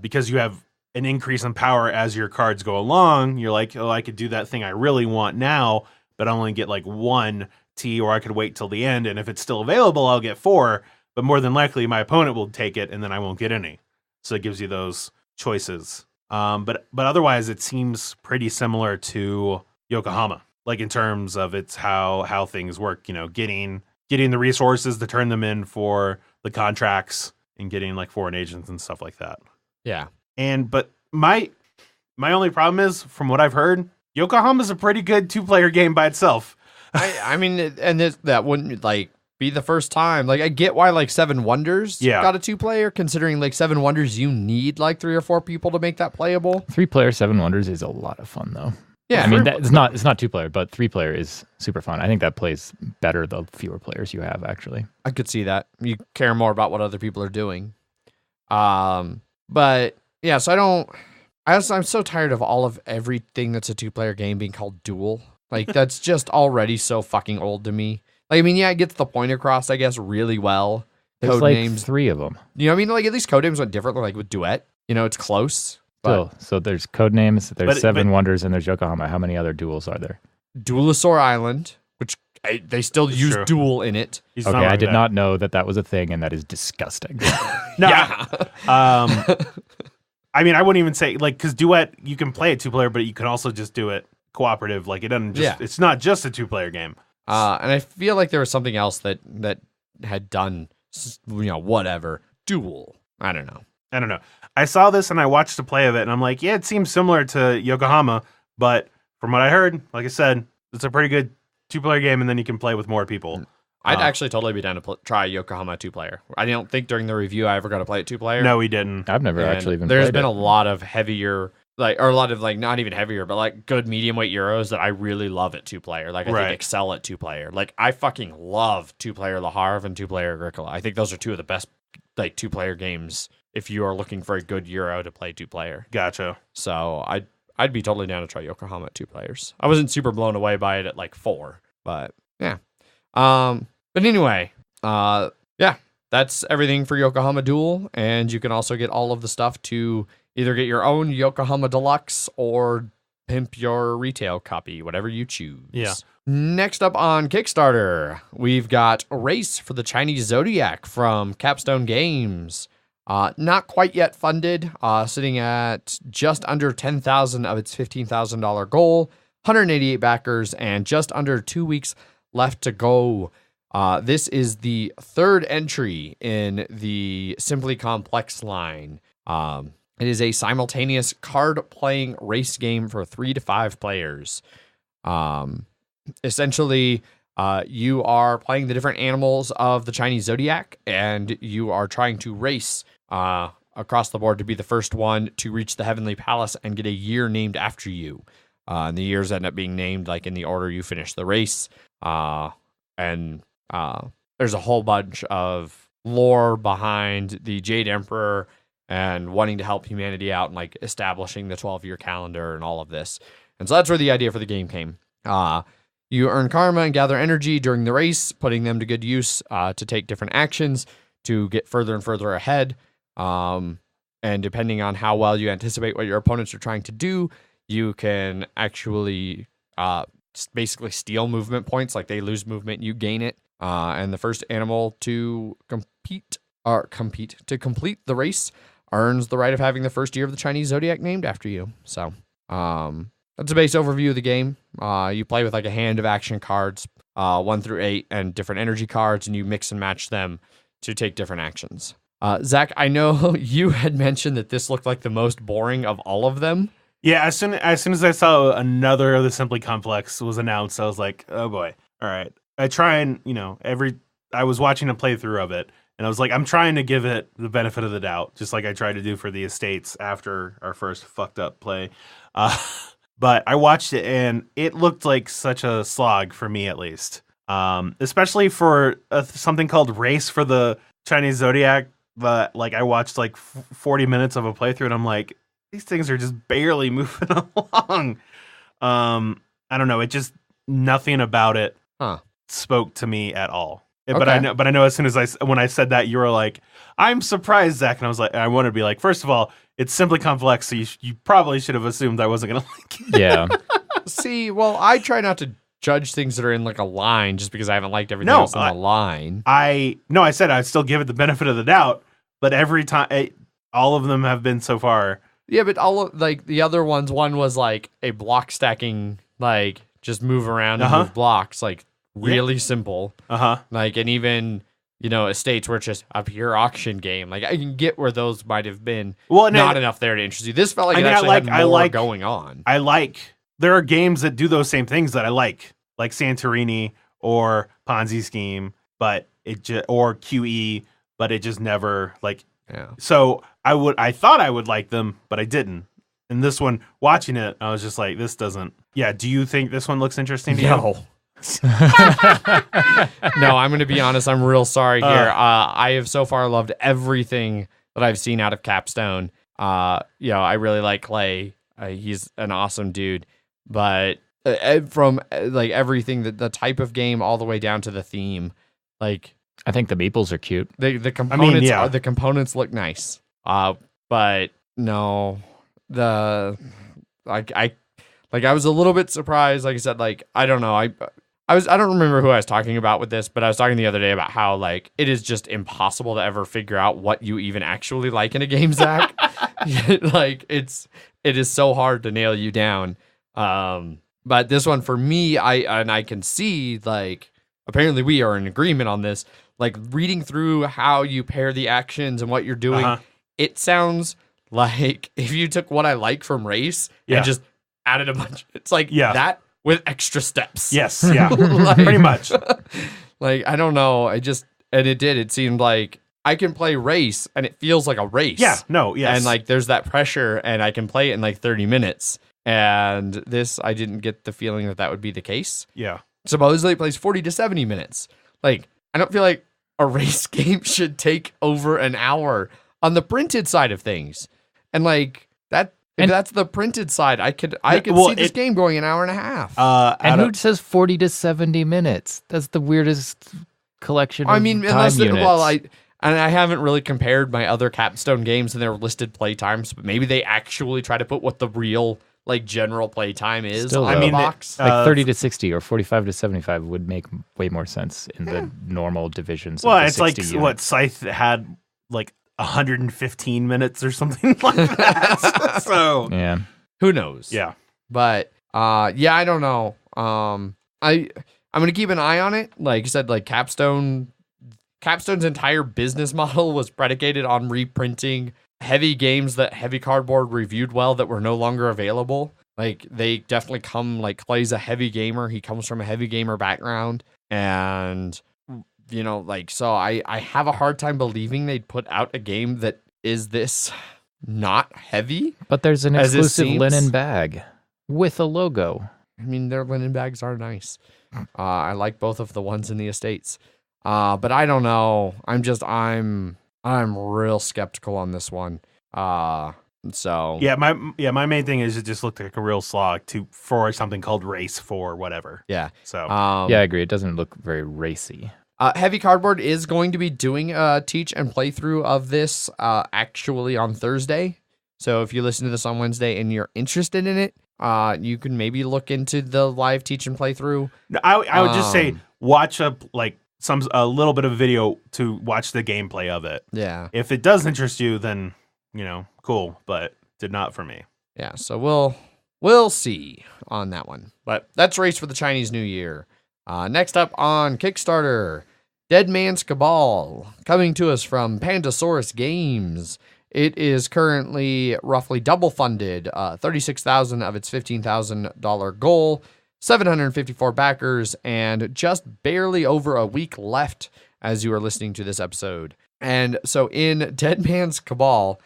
because you have an increase in power as your cards go along. You're like, oh, I could do that thing I really want now, but I only get like 1 T, or I could wait till the end, and if it's still available, I'll get 4. But more than likely, my opponent will take it, and then I won't get any. So it gives you those choices. But otherwise, it seems pretty similar to Yokohama, like in terms of it's how things work. Getting the resources to turn them in for the contracts and getting like foreign agents and stuff like that. Yeah. But my only problem is, from what I've heard, Yokohama's a pretty good 2-player game by itself. I mean, and that wouldn't like be the first time. Like, I get why like Seven Wonders got a 2-player, considering like Seven Wonders you need like 3 or 4 people to make that playable. 3-player Seven Wonders is a lot of fun though. Yeah, I mean it's not 2-player, but 3-player is super fun. I think that plays better the fewer players you have. Actually, I could see that. You care more about what other people are doing. But yeah, so I'm so tired of everything that's a 2-player game being called Duel. Like, that's just already so fucking old to me. Like, I mean, yeah, it gets the point across, I guess, really well. There's Code like names, 3 of them. you know what I mean? Like, at least code names went differently, like with Duet. It's close. But So there's Codenames, there's Seven Wonders, and there's Yokohama. How many other duels are there? Duelosaur Island, which they still use true. Duel in it. He's Okay, not I like did that. not know that was a thing, and that is disgusting. No, Yeah. I mean, I wouldn't even say like, because Duet, you can play it 2-player, but you can also just do it cooperative. Like, it doesn't just it's not just a 2-player game. And I feel like there was something else that had done, whatever. Duel. I don't know. I saw this and I watched the play of it, and I'm like, yeah, it seems similar to Yokohama, but from what I heard, like I said, it's a pretty good 2-player game, and then you can play with more people. I'd actually totally be down to try Yokohama 2-player. I don't think during the review I ever got to play it 2-player. No, we didn't. I've never And actually even there's played been it. a lot of heavier, like, or a lot of like not even heavier, but like good medium weight Euros that I really love at 2-player. Like, I think excel at 2-player. Like, I fucking love 2-player Le Havre and 2-player Agricola. I think those are 2 of the best like 2-player games if you are looking for a good Euro to play 2-player. Gotcha. So I'd be totally down to try Yokohama at 2 players. I wasn't super blown away by it at like 4, but yeah. But anyway, yeah, that's everything for Yokohama Duel, and you can also get all of the stuff to either get your own Yokohama Deluxe or pimp your retail copy, whatever you choose. Yeah. Next up on Kickstarter, we've got Race for the Chinese Zodiac from Capstone Games. Not quite yet funded, sitting at just under 10,000 of its $15,000 goal, 188 backers, and just under 2 weeks left to go. This is the 3rd entry in the Simply Complex line. It is a simultaneous card-playing race game for 3 to 5 players. Essentially, you are playing the different animals of the Chinese Zodiac, and you are trying to race across the board to be the first one to reach the Heavenly Palace and get a year named after you. And the years end up being named like in the order you finish the race. And there's a whole bunch of lore behind the Jade Emperor and wanting to help humanity out and like establishing the 12-year calendar and all of this. And so that's where the idea for the game came. You earn karma and gather energy during the race, putting them to good use to take different actions to get further and further ahead. And depending on how well you anticipate what your opponents are trying to do, you can actually basically steal movement points. Like, they lose movement, you gain it. And the first animal to complete the race earns the right of having the first year of the Chinese Zodiac named after you. So that's a base overview of the game. You play with like a hand of action cards, 1 through 8, and different energy cards, and you mix and match them to take different actions. Zach, I know you had mentioned that this looked like the most boring of all of them. Yeah, as soon as I saw another of the Simply Complex was announced, I was like, oh boy. All right. I try and, I was watching a playthrough of it, and I was like, I'm trying to give it the benefit of the doubt, just like I tried to do for the Estates after our first fucked up play. But I watched it, and it looked like such a slog for me, at least. Especially for something called Race for the Chinese Zodiac. But like, I watched like 40 minutes of a playthrough, and I'm like, these things are just barely moving along. I don't know. It just, nothing about it spoke to me at all. But I know as soon as when I said that, you were like, I'm surprised, Zach. And I was like, I wanted to be like, first of all, it's Simply Complex, so you probably should have assumed I wasn't going to like it. Yeah. See, well, I try not to judge things that are in like a line just because I haven't liked everything else in the line. I said I'd still give it the benefit of the doubt, but every time all of them have been so far. Yeah, but all of, like the other ones, one was like a block stacking, like just move around and move blocks, like really simple. Like, and even, you know, estates where it's just a pure auction game. Like, I can get where those might have been not enough there to interest you. This felt like it actually had more going on. There are games that do those same things that I like Santorini or Ponzi Scheme, but or QE, but it just never like. Yeah. So I thought I would like them, but I didn't. And this one, watching it, I was just like, this doesn't. Yeah. Do you think this one looks interesting to you? No, I'm going to be honest. I'm real sorry here. I have so far loved everything that I've seen out of Capstone. You know, I really like Clay. He's an awesome dude, but from like everything, the type of game all the way down to the theme, like. I think the meeples are cute. The components the components look nice. But no, I was a little bit surprised. Like I said, like I don't know. I don't remember who I was talking about with this, but I was talking the other day about how like it is just impossible to ever figure out what you even actually like in a game, Zach. Like it is so hard to nail you down. But this one for me, I can see like apparently we are in agreement on this. Like reading through how you pair the actions and what you're doing, it sounds like if you took what I like from Race and just added a bunch. It's like that with extra steps. Yes, yeah, like, pretty much. Like I don't know. It seemed like I can play Race and it feels like a race. Yeah, no, yes, and like there's that pressure and I can play it in like 30 minutes. And this, I didn't get the feeling that would be the case. Yeah, supposedly it plays 40 to 70 minutes. Like. I don't feel like a race game should take over an hour on the printed side of things. And like that, if that's the printed side, I could see this game going an hour and a half. And who says 40 to 70 minutes? That's the weirdest collection of time units. And I haven't really compared my other Capstone games and their listed play times, but maybe they actually try to put what the real like general play time is. Still, on the box. Like 30 to 60 or 45 to 75 would make way more sense in the normal divisions. Well, of the it's like units. what Scythe had like 115 minutes or something like that. So yeah, who knows? Yeah, but I don't know. I'm gonna keep an eye on it. Like you said, like Capstone's entire business model was predicated on reprinting heavy games that Heavy Cardboard reviewed well that were no longer available. Like they definitely come like Clay's a heavy gamer. He comes from a heavy gamer background, and you know, like so I have a hard time believing they'd put out a game that is this not heavy. But there's an exclusive linen bag with a logo. I mean, their linen bags are nice. I like both of the ones in the estates. But I don't know. I'm real skeptical on this one. So my main thing is it just looked like a real slog for something called Race 4 whatever. Yeah. So I agree. It doesn't look very racy. Heavy Cardboard is going to be doing a teach and playthrough of this actually on Thursday. So if you listen to this on Wednesday and you're interested in it, you can maybe look into the live teach and playthrough. I would just say watch a little bit of video to watch the gameplay of it. Yeah. If it does interest you, then cool, but did not for me. Yeah, so we'll see on that one. But that's Race for the Chinese New Year. Next up on Kickstarter, Dead Man's Cabal, coming to us from Pandasaurus Games. It is currently roughly double funded, $36,000 of its $15,000 goal, 754 backers, and just barely over a week left as you are listening to this episode. And so in Dead Man's Cabal,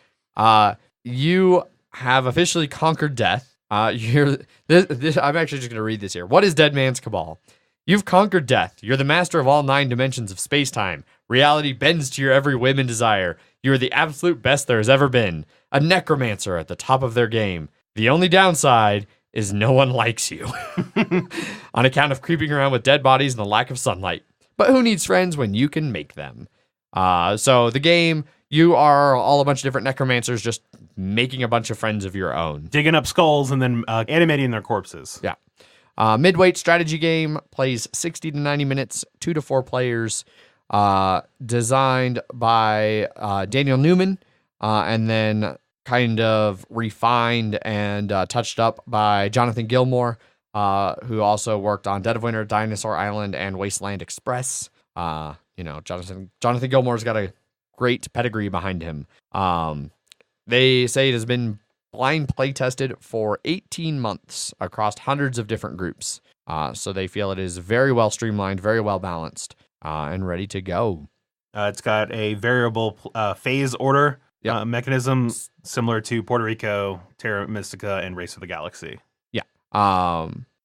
you have officially conquered death. I'm actually just going to read this here. What is Dead Man's Cabal? You've conquered death. You're the master of all 9 dimensions of space-time. Reality bends to your every whim and desire. You are the absolute best there has ever been. A necromancer at the top of their game. The only downside is no one likes you. On account of creeping around with dead bodies and the lack of sunlight. But who needs friends when you can make them? So the game, you are all a bunch of different necromancers just making a bunch of friends of your own. Digging up skulls and then animating their corpses. Yeah. Midweight strategy game, plays 60 to 90 minutes, 2 to 4 players, designed by Daniel Newman. and then kind of refined and touched up by Jonathan Gilmour, who also worked on Dead of Winter, Dinosaur Island, and Wasteland Express. Jonathan Gilmour's got a great pedigree behind him. They say it has been blind play tested for 18 months across hundreds of different groups. So they feel it is very well streamlined, very well balanced, and ready to go. It's got a variable phase order mechanism similar to Puerto Rico, Terra Mystica, and Race of the Galaxy. Yeah.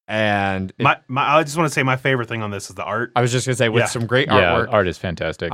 And I just want to say my favorite thing on this is the art. I was just gonna say with some great artwork. Art is fantastic.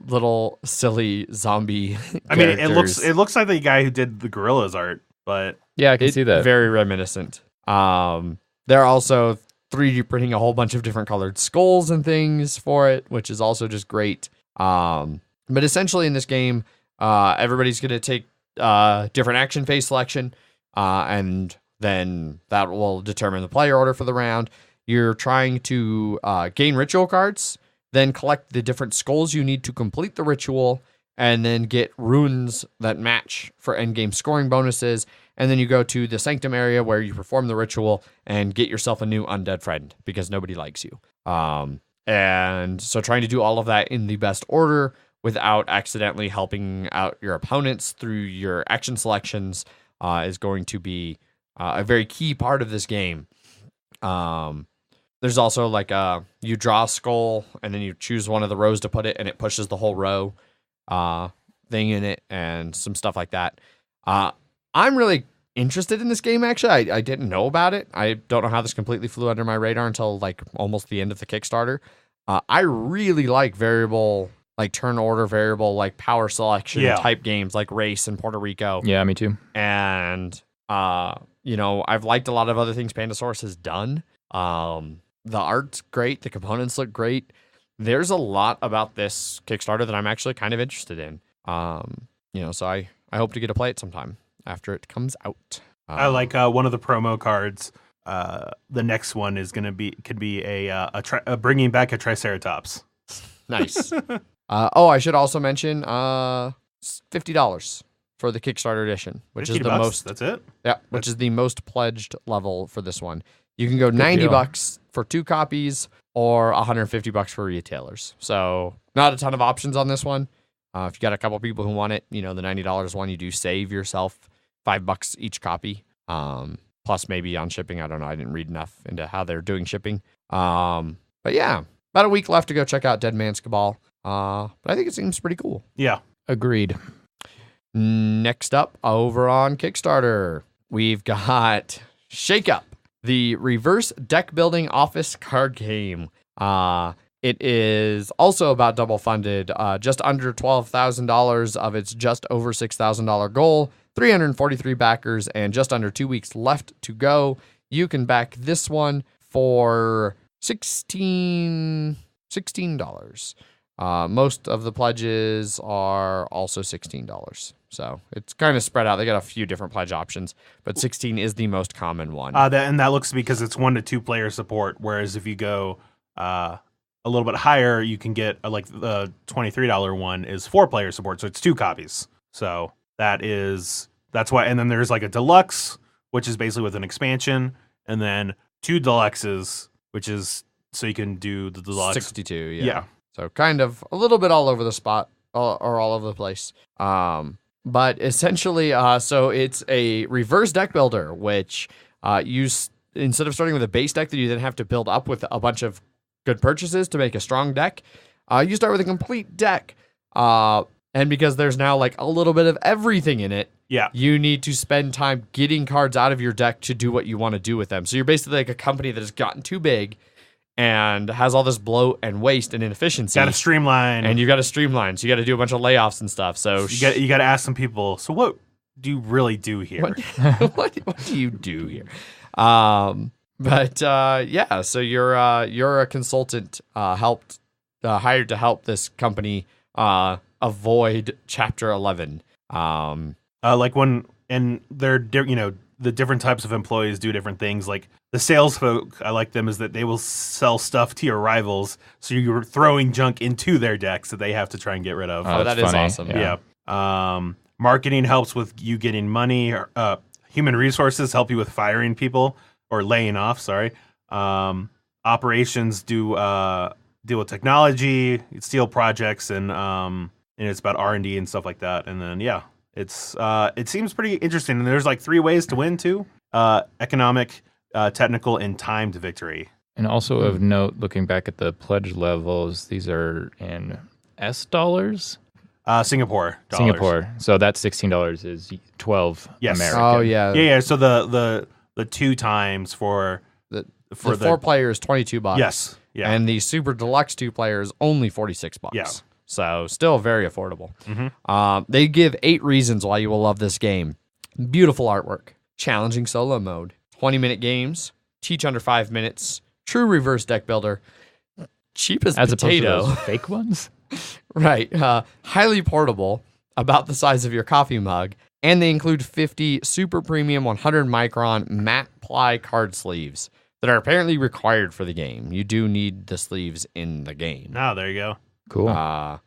Little silly zombie. I mean, it looks like the guy who did the Gorillas art, but yeah, I can see that. Very reminiscent. They're also 3D printing a whole bunch of different colored skulls and things for it, which is also just great. But essentially in this game, everybody's gonna take different action phase selection, and then that will determine the player order for the round. You're trying to gain ritual cards, then collect the different skulls you need to complete the ritual, and then get runes that match for endgame scoring bonuses. And then you go to the Sanctum area where you perform the ritual and get yourself a new undead friend because nobody likes you. And so trying to do all of that in the best order without accidentally helping out your opponents through your action selections is going to be a very key part of this game. There's also like you draw a skull and then you choose one of the rows to put it and it pushes the whole row thing in it and some stuff like that. I'm really interested in this game, actually. I didn't know about it. I don't know how this completely flew under my radar until like almost the end of the Kickstarter. I really like variable, like turn order variable, like power selection type games like Race and Puerto Rico. Yeah, me too. And I've liked a lot of other things Pandasaurus has done. The art's great. The components look great. There's a lot about this Kickstarter that I'm actually kind of interested in. So I hope to get to play it sometime after it comes out. I like one of the promo cards. The next one is could be a bringing back a Triceratops. Nice. I should also mention $50 for the Kickstarter edition, which is the bucks, most. That's it. Yeah, which is the most pledged level for this one. You can go $90 for 2 copies or $150 for retailers. So not a ton of options on this one. If you got a couple people who want it, the $90 one, you do save yourself $5 each copy. Plus maybe on shipping. I don't know. I didn't read enough into how they're doing shipping. But yeah, about a week left to go check out Dead Man's Cabal. But I think it seems pretty cool. Yeah. Agreed. Next up, over on Kickstarter, we've got Shake Up, the reverse deck building office card game. It is also about double funded, just under $12,000 of its just over $6,000 goal, 343 backers, and just under 2 weeks left to go. You can back this one for $16. Most of the pledges are also $16. So it's kind of spread out. They got a few different pledge options, but 16 is the most common one. That looks because it's 1 to 2 player support. Whereas if you go a little bit higher, you can get like the $23 one is 4 player support. So it's 2 copies. So that's why. And then there's like a deluxe, which is basically with an expansion, and then 2 deluxes, which is so you can do the deluxe 62. Yeah. So kind of a little bit all over the spot or all over the place. But essentially, so it's a reverse deck builder, which instead of starting with a base deck that you then have to build up with a bunch of good purchases to make a strong deck, you start with a complete deck. And because there's now like a little bit of everything in it, you need to spend time getting cards out of your deck to do what you want to do with them. So you're basically like a company that has gotten too big and has all this bloat and waste and inefficiency. Got to streamline. And you got to streamline. So you got to do a bunch of layoffs and stuff. So you got to ask some people, so what do you really do here? What do you do here? So you're a consultant hired to help this company avoid Chapter 11. The different types of employees do different things. Like the sales folk, I like them is that they will sell stuff to your rivals. So you're throwing junk into their decks that they have to try and get rid of. Oh, that is awesome. Yeah. Marketing helps with you getting money. Human resources help you with firing people or laying off. Sorry. Operations deal with technology, steel projects, and it's about R&D and stuff like that. And then it seems pretty interesting. And there's like 3 ways to win too: economic, technical, and timed victory. And also of note, looking back at the pledge levels, these are in S dollars. Singapore dollars. Singapore. So that $16 is 12 Yes. American. Oh yeah. Yeah. So the 2 times for The 4 players, $22. Yes. Yeah. And the Super Deluxe 2 players, only $46. Yeah. So still very affordable. Mhm. They give 8 reasons why you will love this game. Beautiful artwork, challenging solo mode, 20-minute games, teach under 5 minutes, true reverse deck builder, cheap as potato. Opposed to those fake ones? Right. Highly portable, about the size of your coffee mug, and they include 50 super premium 100 micron matte ply card sleeves that are apparently required for the game. You do need the sleeves in the game. Oh, there you go. Cool. But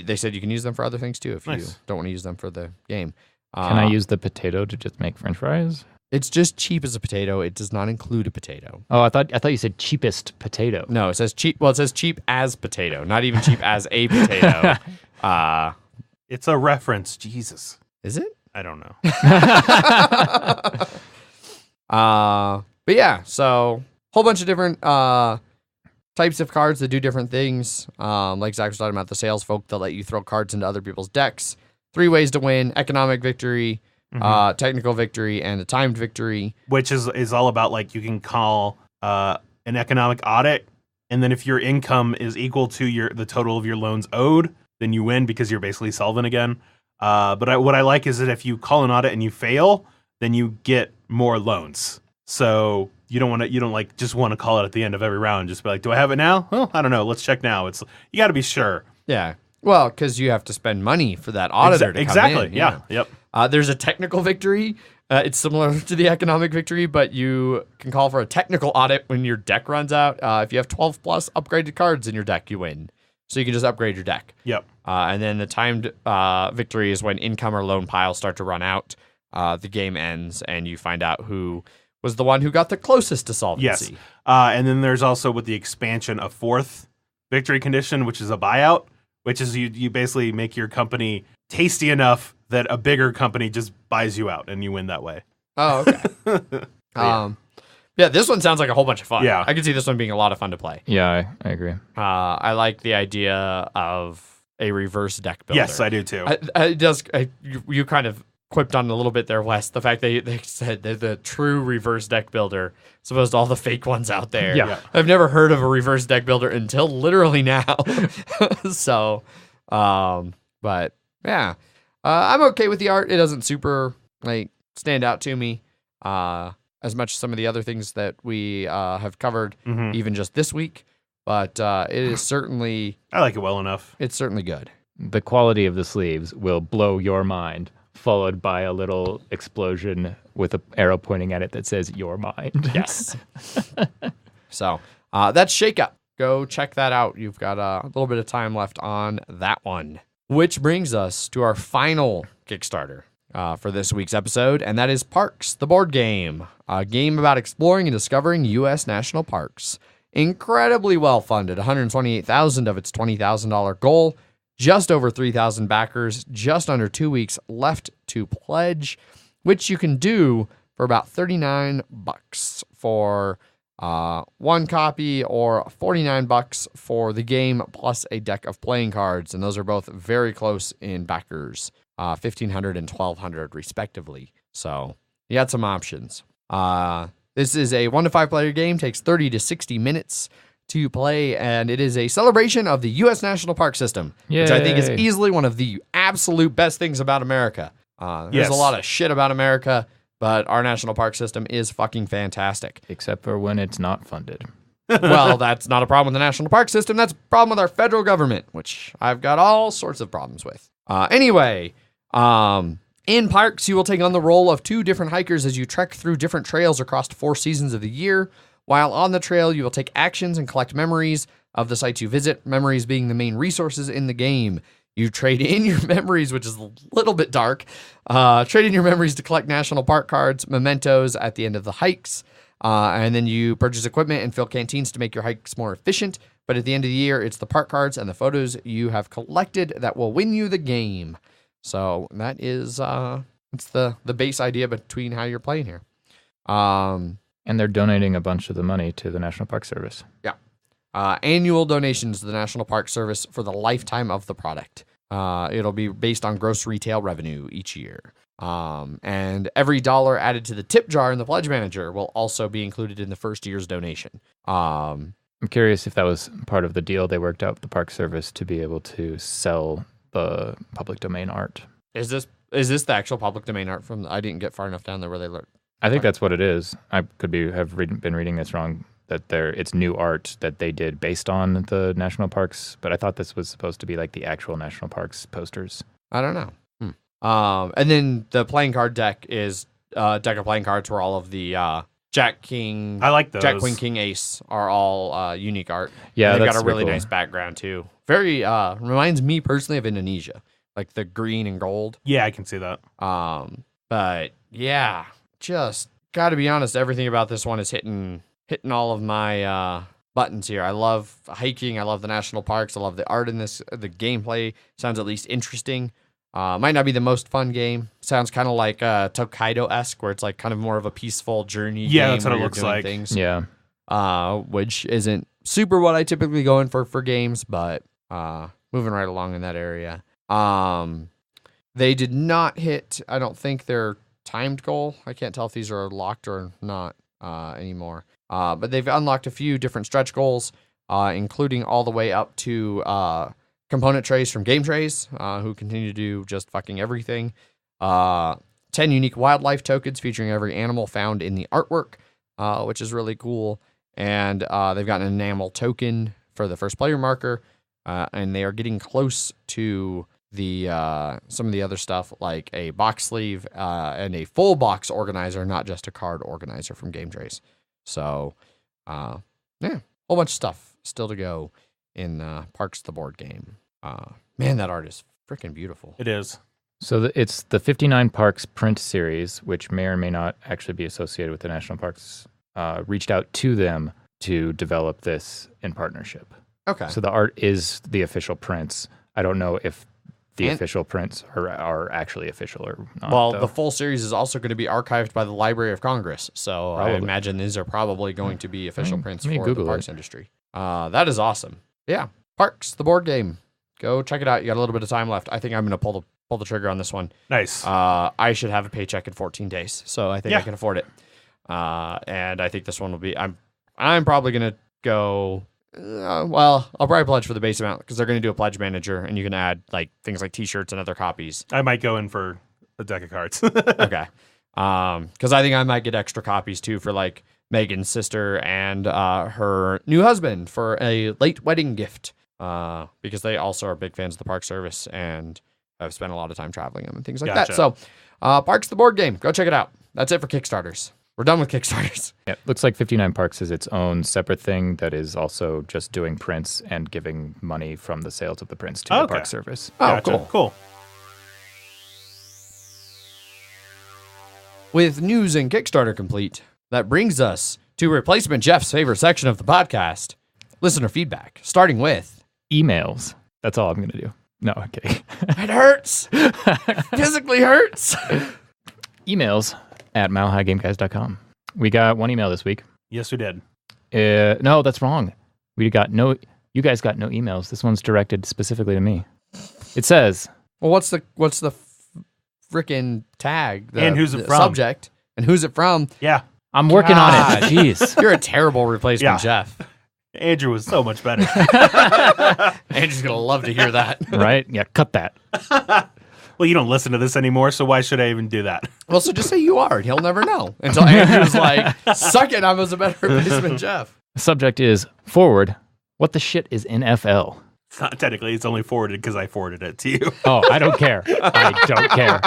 they said you can use them for other things too if you Nice. don't want to use them for the game. Can I use the potato to just make French fries? It's just cheap as a potato. It does not include a potato. Oh, I thought you said cheapest potato. No, it says cheap. Well, it says cheap as potato, not even cheap as a potato. It's a reference. Jesus. Is it? I don't know. But yeah, so whole bunch of different types of cards that do different things. Like Zach was talking about, the sales folk that let you throw cards into other people's decks. 3 ways to win: economic victory, technical victory, and a timed victory. Which is all about like you can call an economic audit, and then if your income is equal to the total of your loans owed, then you win because you're basically solvent again. But what I like is that if you call an audit and you fail, then you get more loans. So you don't like just want to call it at the end of every round. Just be like, do I have it now? Well, I don't know. Let's check now. You got to be sure. Yeah. Well, because you have to spend money for that auditor to come exactly. in. Yeah. Yep. There's a technical victory. It's similar to the economic victory, but you can call for a technical audit when your deck runs out. If you have 12 plus upgraded cards in your deck, you win. So you can just upgrade your deck. Yep. And then the timed victory is when income or loan piles start to run out. The game ends, and you find out who was the one who got the closest to solvency. Yes. And then there's also with the expansion a 4th victory condition, which is a buyout, which is you basically make your company tasty enough that a bigger company just buys you out, and you win that way. Oh, okay. Yeah, this one sounds like a whole bunch of fun. Yeah. I can see this one being a lot of fun to play. Yeah, I agree. I like the idea of a reverse deck builder. Yes, I do too. It does. You kind of quipped on a little bit there, Wes. The fact they said they're the true reverse deck builder, as opposed to all the fake ones out there. Yeah. I've never heard of a reverse deck builder until literally now. So, but yeah, I'm okay with the art. It doesn't super stand out to me as much as some of the other things that we have covered, even just this week. But it is certainly. I like it well enough. It's certainly good. The quality of the sleeves will blow your mind, followed by a little explosion with an arrow pointing at it that says "your mind." Yes. So that's Shake Up. Go check that out. You've got a little bit of time left on that one. Which brings us to our final Kickstarter for this week's episode, and that is Parks, the board game. A game about exploring and discovering U.S. national parks. Incredibly well funded, $128,000 of its $20,000 goal. Just over 3,000 backers, just under 2 weeks left to pledge, which you can do for about $39 for one copy, or $49 for the game plus a deck of playing cards, and those are both very close in backers, 1,500 and 1,200 respectively. So you got some options. This is a 1 to 5 player game, takes 30 to 60 minutes to play, and it is a celebration of the U.S. National Park System, which I think is easily one of the absolute best things about America. There's a lot of shit about America, but our national park system is fucking fantastic. Except for when it's not funded. Well, that's not a problem with the national park system. That's a problem with our federal government, which I've got all sorts of problems with. Anyway, in Parks, you will take on the role of 2 different hikers as you trek through different trails across 4 seasons of the year. While on the trail, you will take actions and collect memories of the sites you visit, memories being the main resources in the game. You trade in your memories, which is a little bit dark. Trade in your memories to collect national park cards, mementos at the end of the hikes. And then you purchase equipment and fill canteens to make your hikes more efficient. But at the end of the year, it's the park cards and the photos you have collected that will win you the game. So that is it's the base idea between how you're playing here. And they're donating a bunch of the money to the National Park Service. Yeah. Annual donations to the National Park Service for the lifetime of the product. It'll be based on gross retail revenue each year. And every dollar added to the tip jar in the Pledge Manager will also be included in the first year's donation. I'm curious if that was part of the deal they worked out with the Park Service to be able to sell the public domain art. Is this the actual public domain art from? I didn't get far enough down there where they learned. I think that's what it is. I could been reading this wrong. That it's new art that they did based on the national parks, but I thought this was supposed to be like the actual national parks posters. I don't know. And then the playing card deck is a deck of playing cards where all of the Jack King, I like those. Jack Queen King Ace are all unique art. Yeah, and they've that's got a really cool. nice background too. Very reminds me personally of Indonesia, like the green and gold. Yeah, I can see that. But yeah, just got to be honest, everything about this one is hitting all of my buttons here. I love hiking. I love the national parks. I love the art in this. The gameplay sounds at least interesting. Might not be the most fun game. Sounds kind of like Tokaido-esque, where it's like kind of more of a peaceful journey. Yeah, game that's what where it you're looks doing like. Things, Yeah. which isn't super what I typically go in for games, but moving right along in that area. They did not hit, I don't think, their timed goal. I can't tell if these are locked or not anymore. But they've unlocked a few different stretch goals, including all the way up to component trays from Game Trays, who continue to do just fucking everything. 10 unique wildlife tokens featuring every animal found in the artwork, which is really cool. And they've got an enamel token for the first player marker, and they are getting close to the some of the other stuff like a box sleeve and a full box organizer, not just a card organizer from Game Trays. So, yeah, whole bunch of stuff still to go in Parks the board game. Man, that art is freaking beautiful. It is. So it's the 59 Parks print series, which may or may not actually be associated with the national parks, reached out to them to develop this in partnership. Okay. So the art is the official prints. I don't know if the official prints are actually official or not. Well, though. the full series is also going to be archived by the Library of Congress, so I Probably. imagine these are probably going to be official prints let me for Google the parks it. industry. That is awesome. Yeah, Parks, the board game. Go check it out. You got a little bit of time left. I think I'm going to pull the trigger on this one. Nice. I should have a paycheck in 14 days, so I think I Yeah. can afford it. And I think this one will be. I'm probably going to go. Well, I'll probably pledge for the base amount because they're going to do a pledge manager, and you can add like things like T-shirts and other copies. I might go in for a deck of cards. Okay. Because I think I might get extra copies too for like Megan's sister and her new husband for a late wedding gift. Because they also are big fans of the Park Service and have spent a lot of time traveling them and things like that. Gotcha. So, Parks the board game. Go check it out. That's it for Kickstarters. We're done with Kickstarters. Yeah, looks like 59 Parks is its own separate thing that is also just doing prints and giving money from the sales of the prints to the Okay. Park Service. Oh, Gotcha. Cool. With news and Kickstarter complete, that brings us to Replacement Jeff's favorite section of the podcast, listener feedback, starting with... Emails. That's all I'm going to do. No, I'm kidding. It hurts. Physically hurts. Emails at milehighgameguys.com. We got one email this week. Yes, we did. No, that's wrong. You guys got no emails. This one's directed specifically to me. It says, Well, what's the frickin' tag? And who's it the from? Subject. And who's it from? Yeah. I'm working on it. Jeez. You're a terrible replacement, Yeah. Jeff. Andrew was so much better. Andrew's going to love to hear that. Right? Yeah, cut that. Well, you don't listen to this anymore, so why should I even do that? Well, so just say you are, and he'll never know. Until Andrew's like, suck it, I was a better replacement, Jeff. The subject is forward. What the shit is NFL? It's not technically, it's only forwarded because I forwarded it to you. Oh, I don't care. I don't care.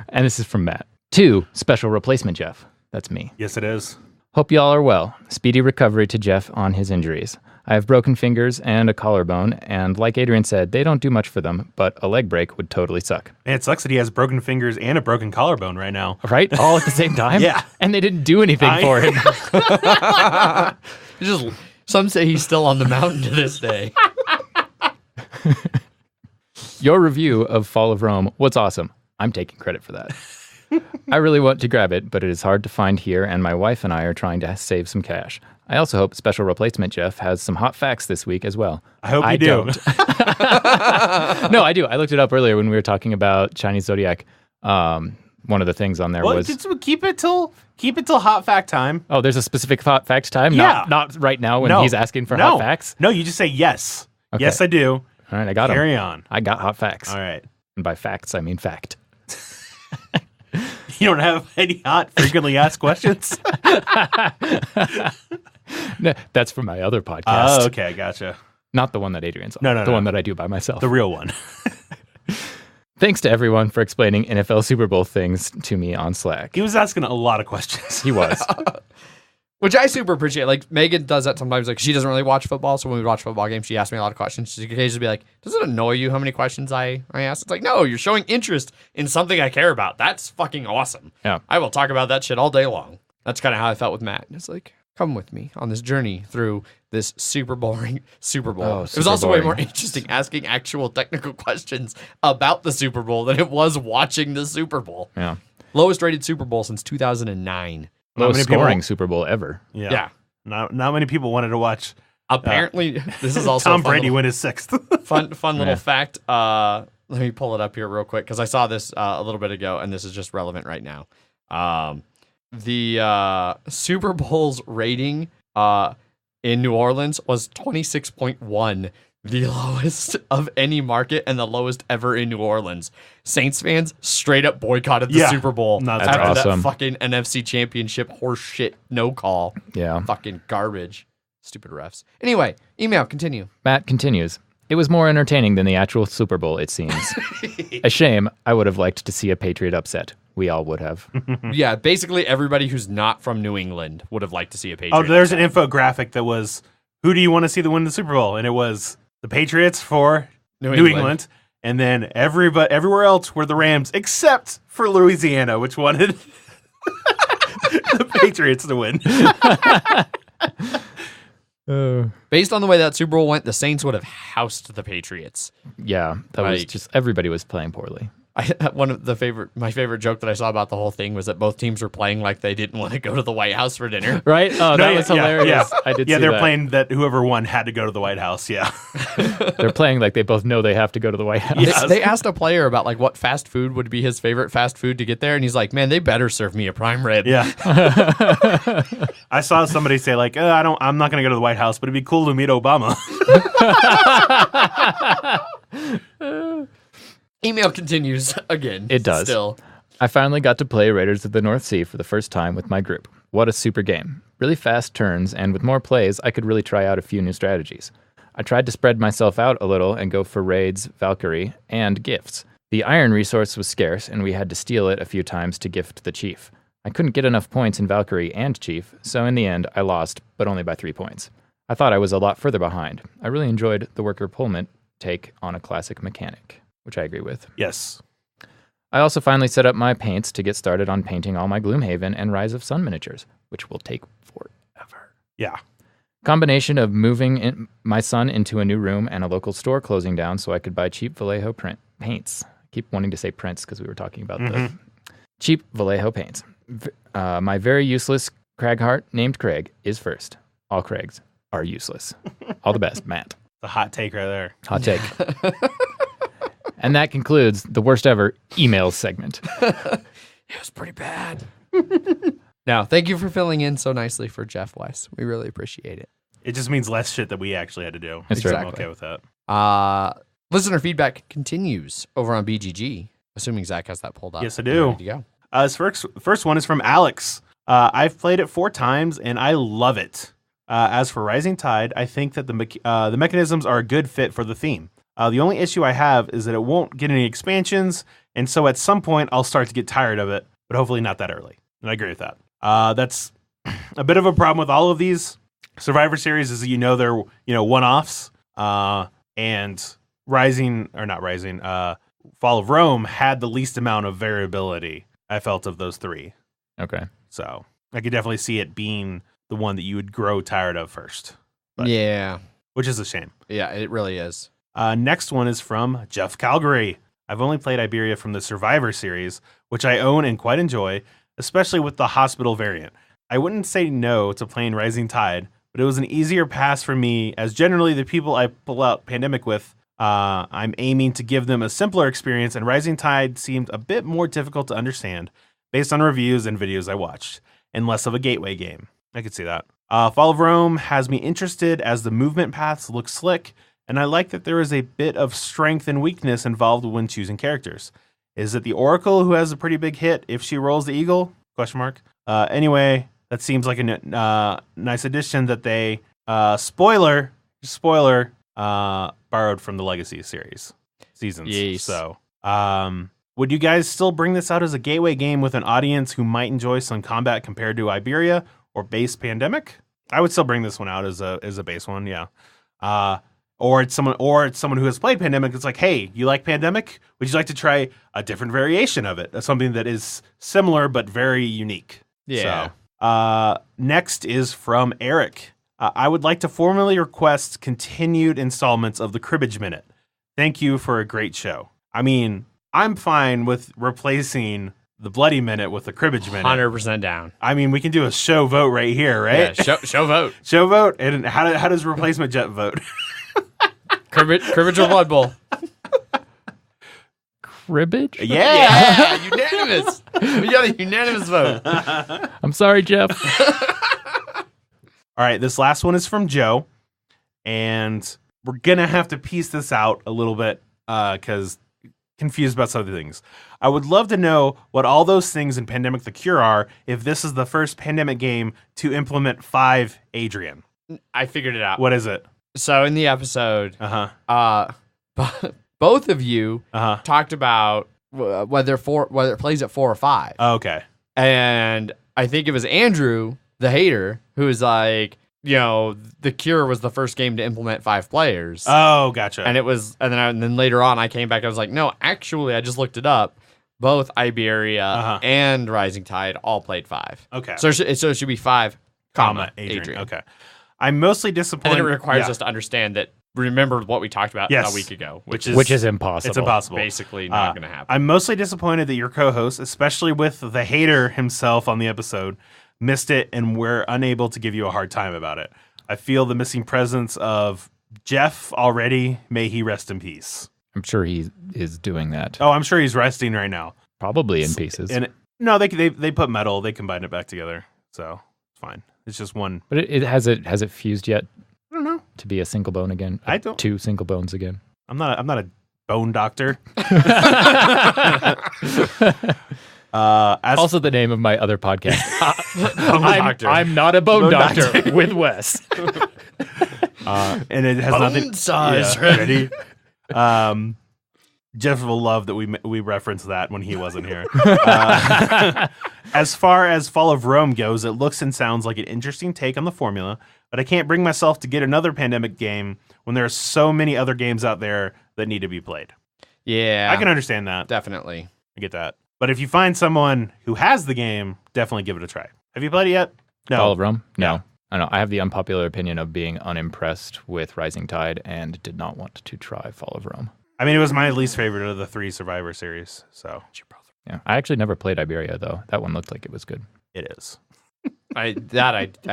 And this is from Matt. 2, special replacement Jeff. That's me. Yes, it is. Hope y'all are well. Speedy recovery to Jeff on his injuries. I have broken fingers and a collarbone, and like Adrian said, they don't do much for them, but a leg break would totally suck. Man, it sucks that he has broken fingers and a broken collarbone right now. Right? All at the same time? Yeah. And they didn't do anything for him. Some say he's still on the mountain to this day. Your review of Fall of Rome was awesome. I'm taking credit for that. I really want to grab it, but it is hard to find here, and my wife and I are trying to save some cash. I also hope Special Replacement Jeff has some hot facts this week as well. I hope you do. Don't. No, I do. I looked it up earlier when we were talking about Chinese Zodiac. One of the things on there was... Just keep it till hot fact time. Oh, there's a specific hot facts time? Yeah. Not right now when he's asking for hot facts? No, you just say yes. Okay. Yes, I do. All right, I got him. Carry on. I got hot facts. All right. And by facts, I mean fact. You don't have any hot frequently asked questions? No, that's for my other podcast. Oh, okay, gotcha. Not the one that Adrian's on. No. The one that I do by myself. The real one. Thanks to everyone for explaining NFL Super Bowl things to me on Slack. He was asking a lot of questions. He was. Which I super appreciate. Like, Megan does that sometimes. Like, she doesn't really watch football, so when we watch football games, she asks me a lot of questions. She can occasionally be like, does it annoy you how many questions I ask? It's like, no, you're showing interest in something I care about. That's fucking awesome. Yeah. I will talk about that shit all day long. That's kind of how I felt with Matt. And it's like, come with me on this journey through this super boring Super Bowl. Oh, it was also way boring. more interesting asking actual technical questions about the Super Bowl than it was watching the Super Bowl. Yeah. Lowest rated Super Bowl since 2009. Lowest many people- scoring Super Bowl ever. Yeah. Not many people wanted to watch Apparently, this is also Tom a fun Brady little, win his sixth. fun little Yeah. fact. Let me pull it up here real quick because I saw this a little bit ago, and this is just relevant right now. The Super Bowl's rating in New Orleans was 26.1, the lowest of any market and the lowest ever in New Orleans. Saints fans straight up boycotted the Yeah. Super Bowl That's after awesome. that fucking NFC Championship horse shit no call. Yeah. Fucking garbage. Stupid refs. Anyway, email, continue. Matt continues. It was more entertaining than the actual Super Bowl, it seems. A shame. I would have liked to see a Patriot upset. We all would have. Yeah, basically everybody who's not from New England would have liked to see a Patriot. Oh, there's an infographic that was, who do you want to see the win the Super Bowl? And it was the Patriots for New England. And then everywhere else were the Rams, except for Louisiana, which wanted the Patriots to win. Based on the way that Super Bowl went, the Saints would have housed the Patriots. Yeah, that was Like- just everybody was playing poorly. My favorite joke that I saw about the whole thing was that both teams were playing like they didn't want to go to the White House for dinner. Right? Oh, that was hilarious. Yeah. I did Yeah, see they're that. playing that whoever won had to go to the White House. Yeah. They're playing like they both know they have to go to the White House. Yes. They asked a player about like what fast food would be his favorite fast food to get there, and he's like, "Man, they better serve me a prime rib." Yeah. I saw somebody say like, I'm not going to go to the White House, but it'd be cool to meet Obama. Email continues again. It does. Still. I finally got to play Raiders of the North Sea for the first time with my group. What a super game. Really fast turns, and with more plays, I could really try out a few new strategies. I tried to spread myself out a little and go for raids, Valkyrie, and gifts. The iron resource was scarce, and we had to steal it a few times to gift the chief. I couldn't get enough points in Valkyrie and chief, so in the end, I lost, but only by 3 points. I thought I was a lot further behind. I really enjoyed the worker Pullman take on a classic mechanic, which I agree with. Yes. I also finally set up my paints to get started on painting all my Gloomhaven and Rise of Sun miniatures, which will take forever. Yeah. Combination of moving my son into a new room and a local store closing down so I could buy cheap Vallejo paints. I keep wanting to say prints because we were talking about the cheap Vallejo paints. My very useless Cragheart named Craig is first. All Craigs are useless. All the best, Matt. The hot take right there. Hot take. And that concludes the worst ever emails segment. It was pretty bad. Now, thank you for filling in so nicely for Jeff Wes. We really appreciate it. It just means less shit that we actually had to do. That's So right. I'm okay with that. Listener feedback continues over on BGG, assuming Zach has that pulled up. Yes, I do. Ready to go. This first one is from Alex. I've played it 4 times, and I love it. As for Rising Tide, I think that the mechanisms are a good fit for the theme. The only issue I have is that it won't get any expansions, and so at some point I'll start to get tired of it, but hopefully not that early. And I agree with that. That's a bit of a problem with all of these Survivor Series is they're one-offs, and Fall of Rome had the least amount of variability I felt of those three. Okay. So I could definitely see it being the one that you would grow tired of first. But, yeah. Which is a shame. Yeah, it really is. Next one is from Jeff Calgary. I've only played Iberia from the Survivor Series, which I own and quite enjoy, especially with the hospital variant. I wouldn't say no to playing Rising Tide, but it was an easier pass for me, as generally the people I pull out Pandemic with, I'm aiming to give them a simpler experience, and Rising Tide seemed a bit more difficult to understand based on reviews and videos I watched, and less of a gateway game. I could see that. Fall of Rome has me interested as the movement paths look slick, and I like that there is a bit of strength and weakness involved when choosing characters. Is it the Oracle who has a pretty big hit if she rolls the Eagle? ? Anyway, that seems like a nice addition that they, spoiler, borrowed from the Legacy seasons. Yes. So, would you guys still bring this out as a gateway game with an audience who might enjoy some combat compared to Iberia or base Pandemic? I would still bring this one out as a base one, yeah. Or it's someone who has played Pandemic. It's like, hey, you like Pandemic? Would you like to try a different variation of it? That's something that is similar but very unique. Yeah. So, next is from Eric. I would like to formally request continued installments of the Cribbage Minute. Thank you for a great show. I mean, I'm fine with replacing the Bloody Minute with the Cribbage Minute. 100% down. I mean, we can do a show vote right here, right? Yeah, show vote. Show vote. And how does Replacement Jet vote? Cribbage or Blood Bowl? Cribbage? Yeah. Unanimous. We got a unanimous vote. I'm sorry, Jeff. All right, this last one is from Joe, and we're going to have to piece this out a little bit because confused about some of the things. I would love to know what all those things in Pandemic the Cure are if this is the first Pandemic game to implement 5 Adrian. I figured it out. What is it? So in the episode, both of you talked about whether it plays at 4 or 5. Oh, okay. And I think it was Andrew, the hater, who was like, the Cure was the first game to implement 5 players. Oh, gotcha. And it was, and then later on I came back. I was like, no, actually, I just looked it up. Both Iberia and Rising Tide all played 5. Okay. So it should be 5, Adrian. Okay. I'm mostly disappointed. And then it requires us to understand that. Remember what we talked about a week ago, which is impossible. It's impossible. Basically not going to happen. I'm mostly disappointed that your co-host, especially with the hater himself on the episode, missed it and we're unable to give you a hard time about it. I feel the missing presence of Jeff already. May he rest in peace. I'm sure he is doing that. Oh, I'm sure he's resting right now. Probably in pieces. And no, they put metal. They combined it back together, so it's fine. It's just one. But it has it fused yet? I don't know. To be a single bone again? I don't. 2 single bones again? I'm not a bone doctor. Also the name of my other podcast. Doctor. I'm not a bone doctor with Wes. And it has nothing. Size ready. Jeff will love that we reference that when he wasn't here. As far as Fall of Rome goes, it looks and sounds like an interesting take on the formula, but I can't bring myself to get another Pandemic game when there are so many other games out there that need to be played. Yeah. I can understand that. Definitely. I get that. But if you find someone who has the game, definitely give it a try. Have you played it yet? No. Fall of Rome? No. I know. I have the unpopular opinion of being unimpressed with Rising Tide and did not want to try Fall of Rome. I mean, it was my least favorite of the 3 Survivor series, so. Yeah, I actually never played Iberia, though. That one looked like it was good. It is. I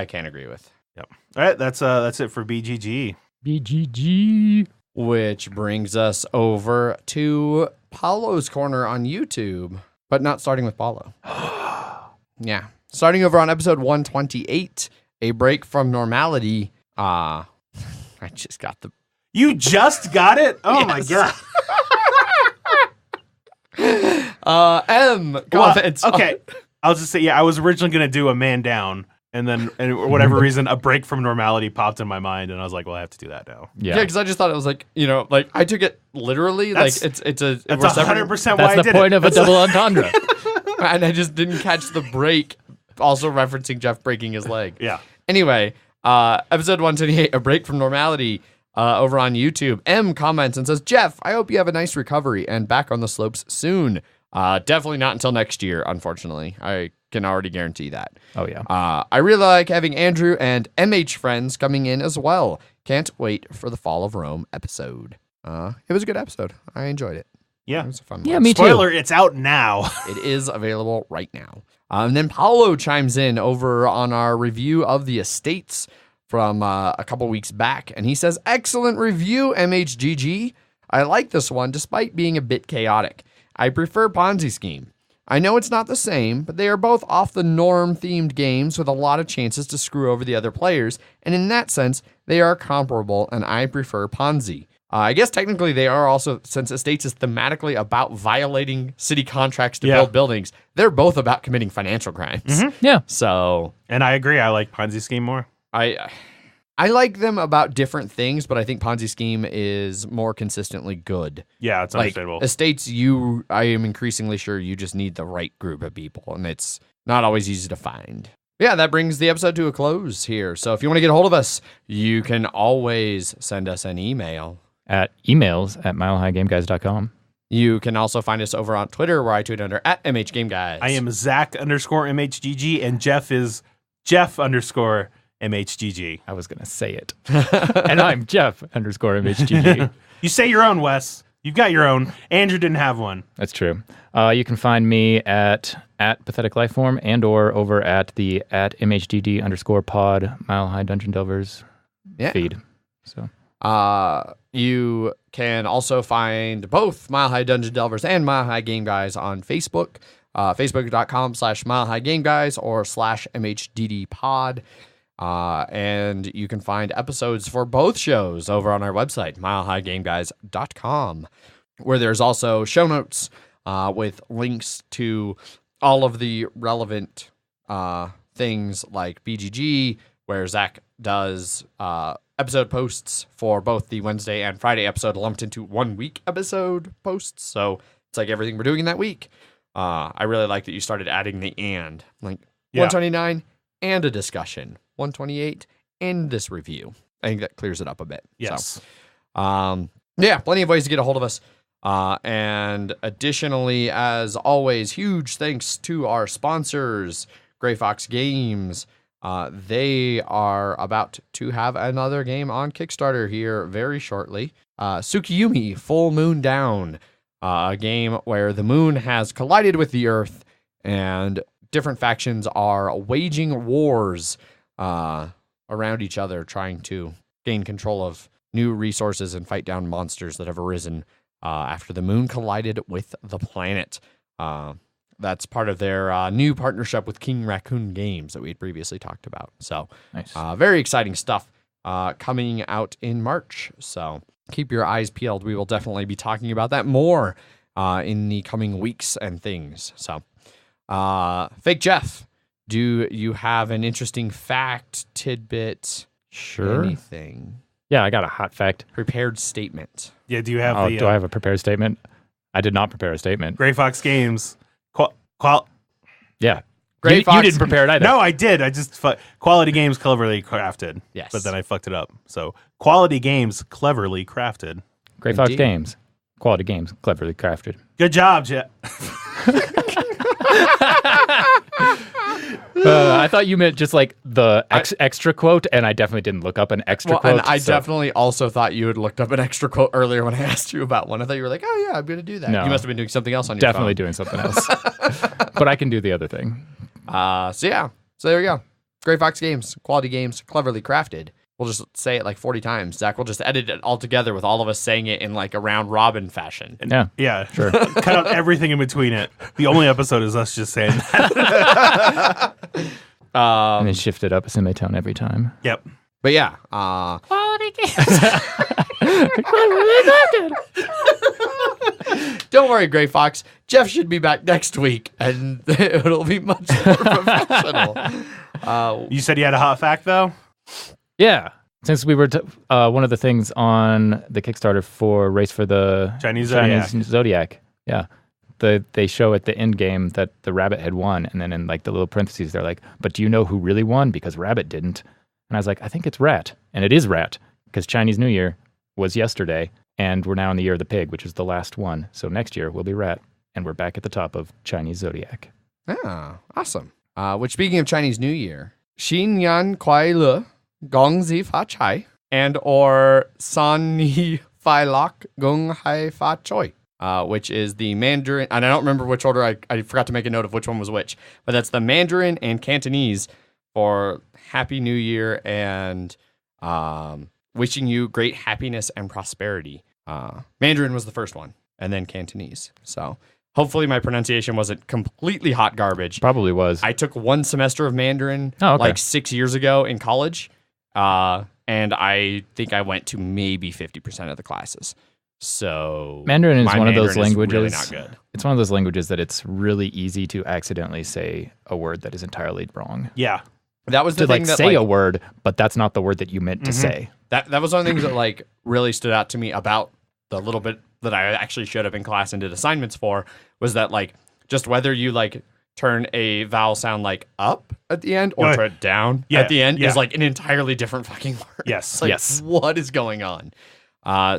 can't agree with. Yep. All right, that's it for BGG. BGG. Which brings us over to Paulo's Corner on YouTube, but not starting with Paulo. Yeah. Starting over on episode 128, A Break from Normality. I just got the... You just got it? Oh, my God. Comments. Well, okay. I'll just say, I was originally going to do a man down, and then, for whatever reason, A Break from Normality popped in my mind, and I was like, well, I have to do that now. Yeah, because I just thought it was like, I took it literally. That's 100% why I did That's the point of a double entendre. And I just didn't catch the break, also referencing Jeff breaking his leg. Yeah. Anyway, Episode 128, A Break from Normality, over on YouTube. M comments and says, Jeff, I hope you have a nice recovery and back on the slopes soon. Definitely not until next year, unfortunately. I can already guarantee that. Oh, yeah. I really like having Andrew and MH friends coming in as well. Can't wait for the Fall of Rome episode. It was a good episode. I enjoyed it. Yeah. It was a fun Yeah, one. me too. Spoiler, it's out now. It is available right now. And then Paulo chimes in over on our review of The Estates from a couple weeks back. And he says, excellent review, MHGG. I like this one despite being a bit chaotic. I prefer Ponzi Scheme. I know it's not the same, but they are both off the norm themed games with a lot of chances to screw over the other players. And in that sense, they are comparable and I prefer Ponzi. I guess technically they are also, since Estates is thematically about violating city contracts to build buildings, they're both about committing financial crimes. Yeah. So, And I agree. I like Ponzi Scheme more. I like them about different things, but I think Ponzi Scheme is more consistently good. Yeah, it's understandable. Estates, I am increasingly sure you just need the right group of people, and it's not always easy to find. Yeah, that brings the episode to a close here. So if you want to get a hold of us, you can always send us an email. At emails@milehighgameguys.com. You can also find us over on Twitter, where I tweet under @MHGameGuys. I am Zach_MHGG, and Jeff is Jeff_MHGG. I was going to say it. And I'm Jeff_MHGG. You say your own, Wes. You've got your own. Andrew didn't have one. That's true. You can find me at Pathetic Lifeform and or over at the @MHDD_pod Mile High Dungeon Delvers feed. So you can also find both Mile High Dungeon Delvers and Mile High Game Guys on Facebook, facebook.com/Mile High Game Guys or /MHDD pod. And you can find episodes for both shows over on our website, milehighgameguys.com, where there's also show notes with links to all of the relevant things like BGG, where Zach does episode posts for both the Wednesday and Friday episode lumped into 1 week episode posts. So it's like everything we're doing in that week. I really like that you started adding the and, like 129 and a discussion, 128 and this review. I think that clears it up a bit. Yes. So, plenty of ways to get a hold of us. And additionally, as always, huge thanks to our sponsors, Gray Fox Games. They are about to have another game on Kickstarter here very shortly. Tsukuyumi Full Moon Down, a game where the moon has collided with the Earth and different factions are waging wars around each other, trying to gain control of new resources and fight down monsters that have arisen after the moon collided with the planet. That's part of their new partnership with King Raccoon Games that we had previously talked about. So, nice. Very exciting stuff coming out in March. So keep your eyes peeled. We will definitely be talking about that more in the coming weeks and things. So, Fake Jeff, do you have an interesting fact, tidbit, Sure. anything? Yeah, I got a hot fact. Prepared statement. Yeah, do you have Do I have a prepared statement? I did not prepare a statement. Gray Fox Games? Yeah. Gray You Fox. didn't prepare it either. No, I did. I just quality games cleverly crafted. Yes. But then I fucked it up. So quality games cleverly crafted. Gray Fox Indeed. Games. Quality games, cleverly crafted. Good job, Jeff. I thought you meant just like the extra quote, and I definitely didn't look up an extra quote. And I definitely also thought you had looked up an extra quote earlier when I asked you about one. I thought you were like, oh yeah, I'm going to do that. No. You must have been doing something else on your Definitely phone. doing something else. But I can do the other thing. So there you go. Gray Fox Games, quality games, cleverly crafted. We'll just say it like 40 times. Zach will just edit it all together with all of us saying it in like a round robin fashion. Yeah. Yeah. Sure. Cut out everything in between it. The only episode is us just saying that. And then shift it up a semitone every time. Yep. But yeah, Quality games. don't worry, Gray Fox. Jeff should be back next week, and it'll be much more professional. You said you had a hot fact, though? Yeah. Since we were one of the things on the Kickstarter for Race for the Chinese Zodiac. Yeah. They show at the end game that the rabbit had won, and then in like the little parentheses they're like, but do you know who really won? Because rabbit didn't. And I was like, I think it's rat. And it is rat, because Chinese New Year was yesterday, and we're now in the year of the pig, which is the last one. So next year will be rat, and we're back at the top of Chinese Zodiac. Ah, awesome. Which, speaking of Chinese New Year, Xin Yan Kuai Le, Gong Zi Fa Chai, and or San Ni Fai Lok Gong Hai Fa Choi, which is the Mandarin, and I don't remember which order, I forgot to make a note of which one was which, but that's the Mandarin and Cantonese for Happy New Year and wishing you great happiness and prosperity. Mandarin was the first one, and then Cantonese. So hopefully my pronunciation wasn't completely hot garbage. Probably was. I took one semester of Mandarin okay. 6 years ago in college, and I think I went to maybe 50% of the classes. So Mandarin is one of those Mandarin is languages. really not good. It's one of those languages that it's really easy to accidentally say a word that is entirely wrong. Yeah. That was the To thing that say a word, but that's not the word that you meant to say. That was one of the things that really stood out to me about the little bit that I actually showed up in class and did assignments for, was that just whether you turn a vowel sound up at the end or turn it down at the end is an entirely different fucking word. Yes. Yes. What is going on?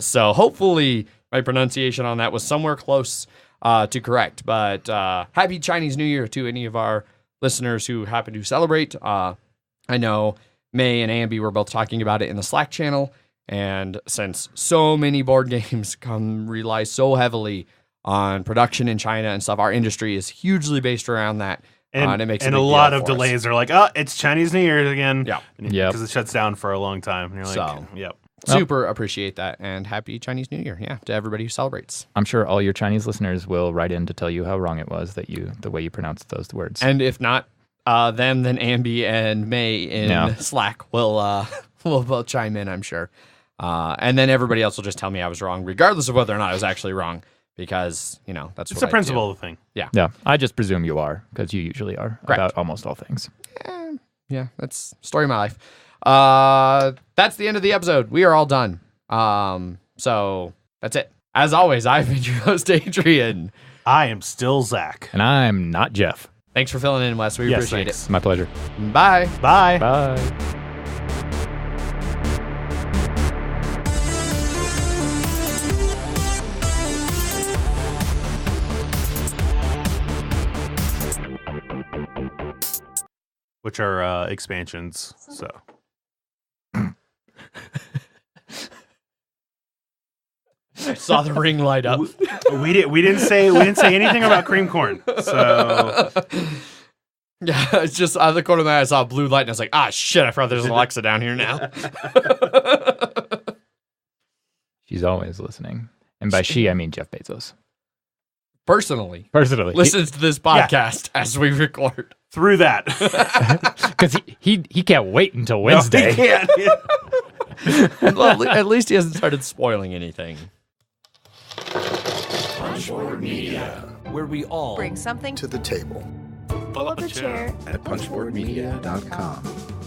So hopefully my pronunciation on that was somewhere close to correct. But happy Chinese New Year to any of our listeners who happen to celebrate. I know May and Ambi were both talking about it in the Slack channel. And since so many board games rely so heavily on production in China and stuff, our industry is hugely based around that. And it makes a lot of delays are it's Chinese New Year again. Yeah. Because it shuts down for a long time. And you're So, yep. Super appreciate that. And happy Chinese New Year. Yeah. To everybody who celebrates. I'm sure all your Chinese listeners will write in to tell you how wrong it was the way you pronounced those words. And if not them, then Ambi and May in Slack will both chime in, I'm sure. And then everybody else will just tell me I was wrong, regardless of whether or not I was actually wrong, because, that's it's what a principle of the thing. Yeah. Yeah. I just presume you are, because you usually are about almost all things. Yeah, that's the story of my life. That's the end of the episode. We are all done. So that's it. As always, I've been your host, Adrian. I am still Zach. And I'm not Jeff. Thanks for filling in, Wes. We appreciate thanks. My pleasure. it. Bye. Bye. Bye. Which are expansions. So I saw the ring light up. we didn't say anything about cream corn. So Yeah, it's just out of the corner of my eye, I saw a blue light, and I was like, shit, I forgot there's an Alexa down here now. She's always listening. And by she, I mean Jeff Bezos. Personally. Listens to this podcast as we record. Through that. Because he can't wait until Wednesday. No, he can't. Well, at least he hasn't started spoiling anything. Punchboard Media, where we all bring something to the table pull up a chair at punchboardmedia.com.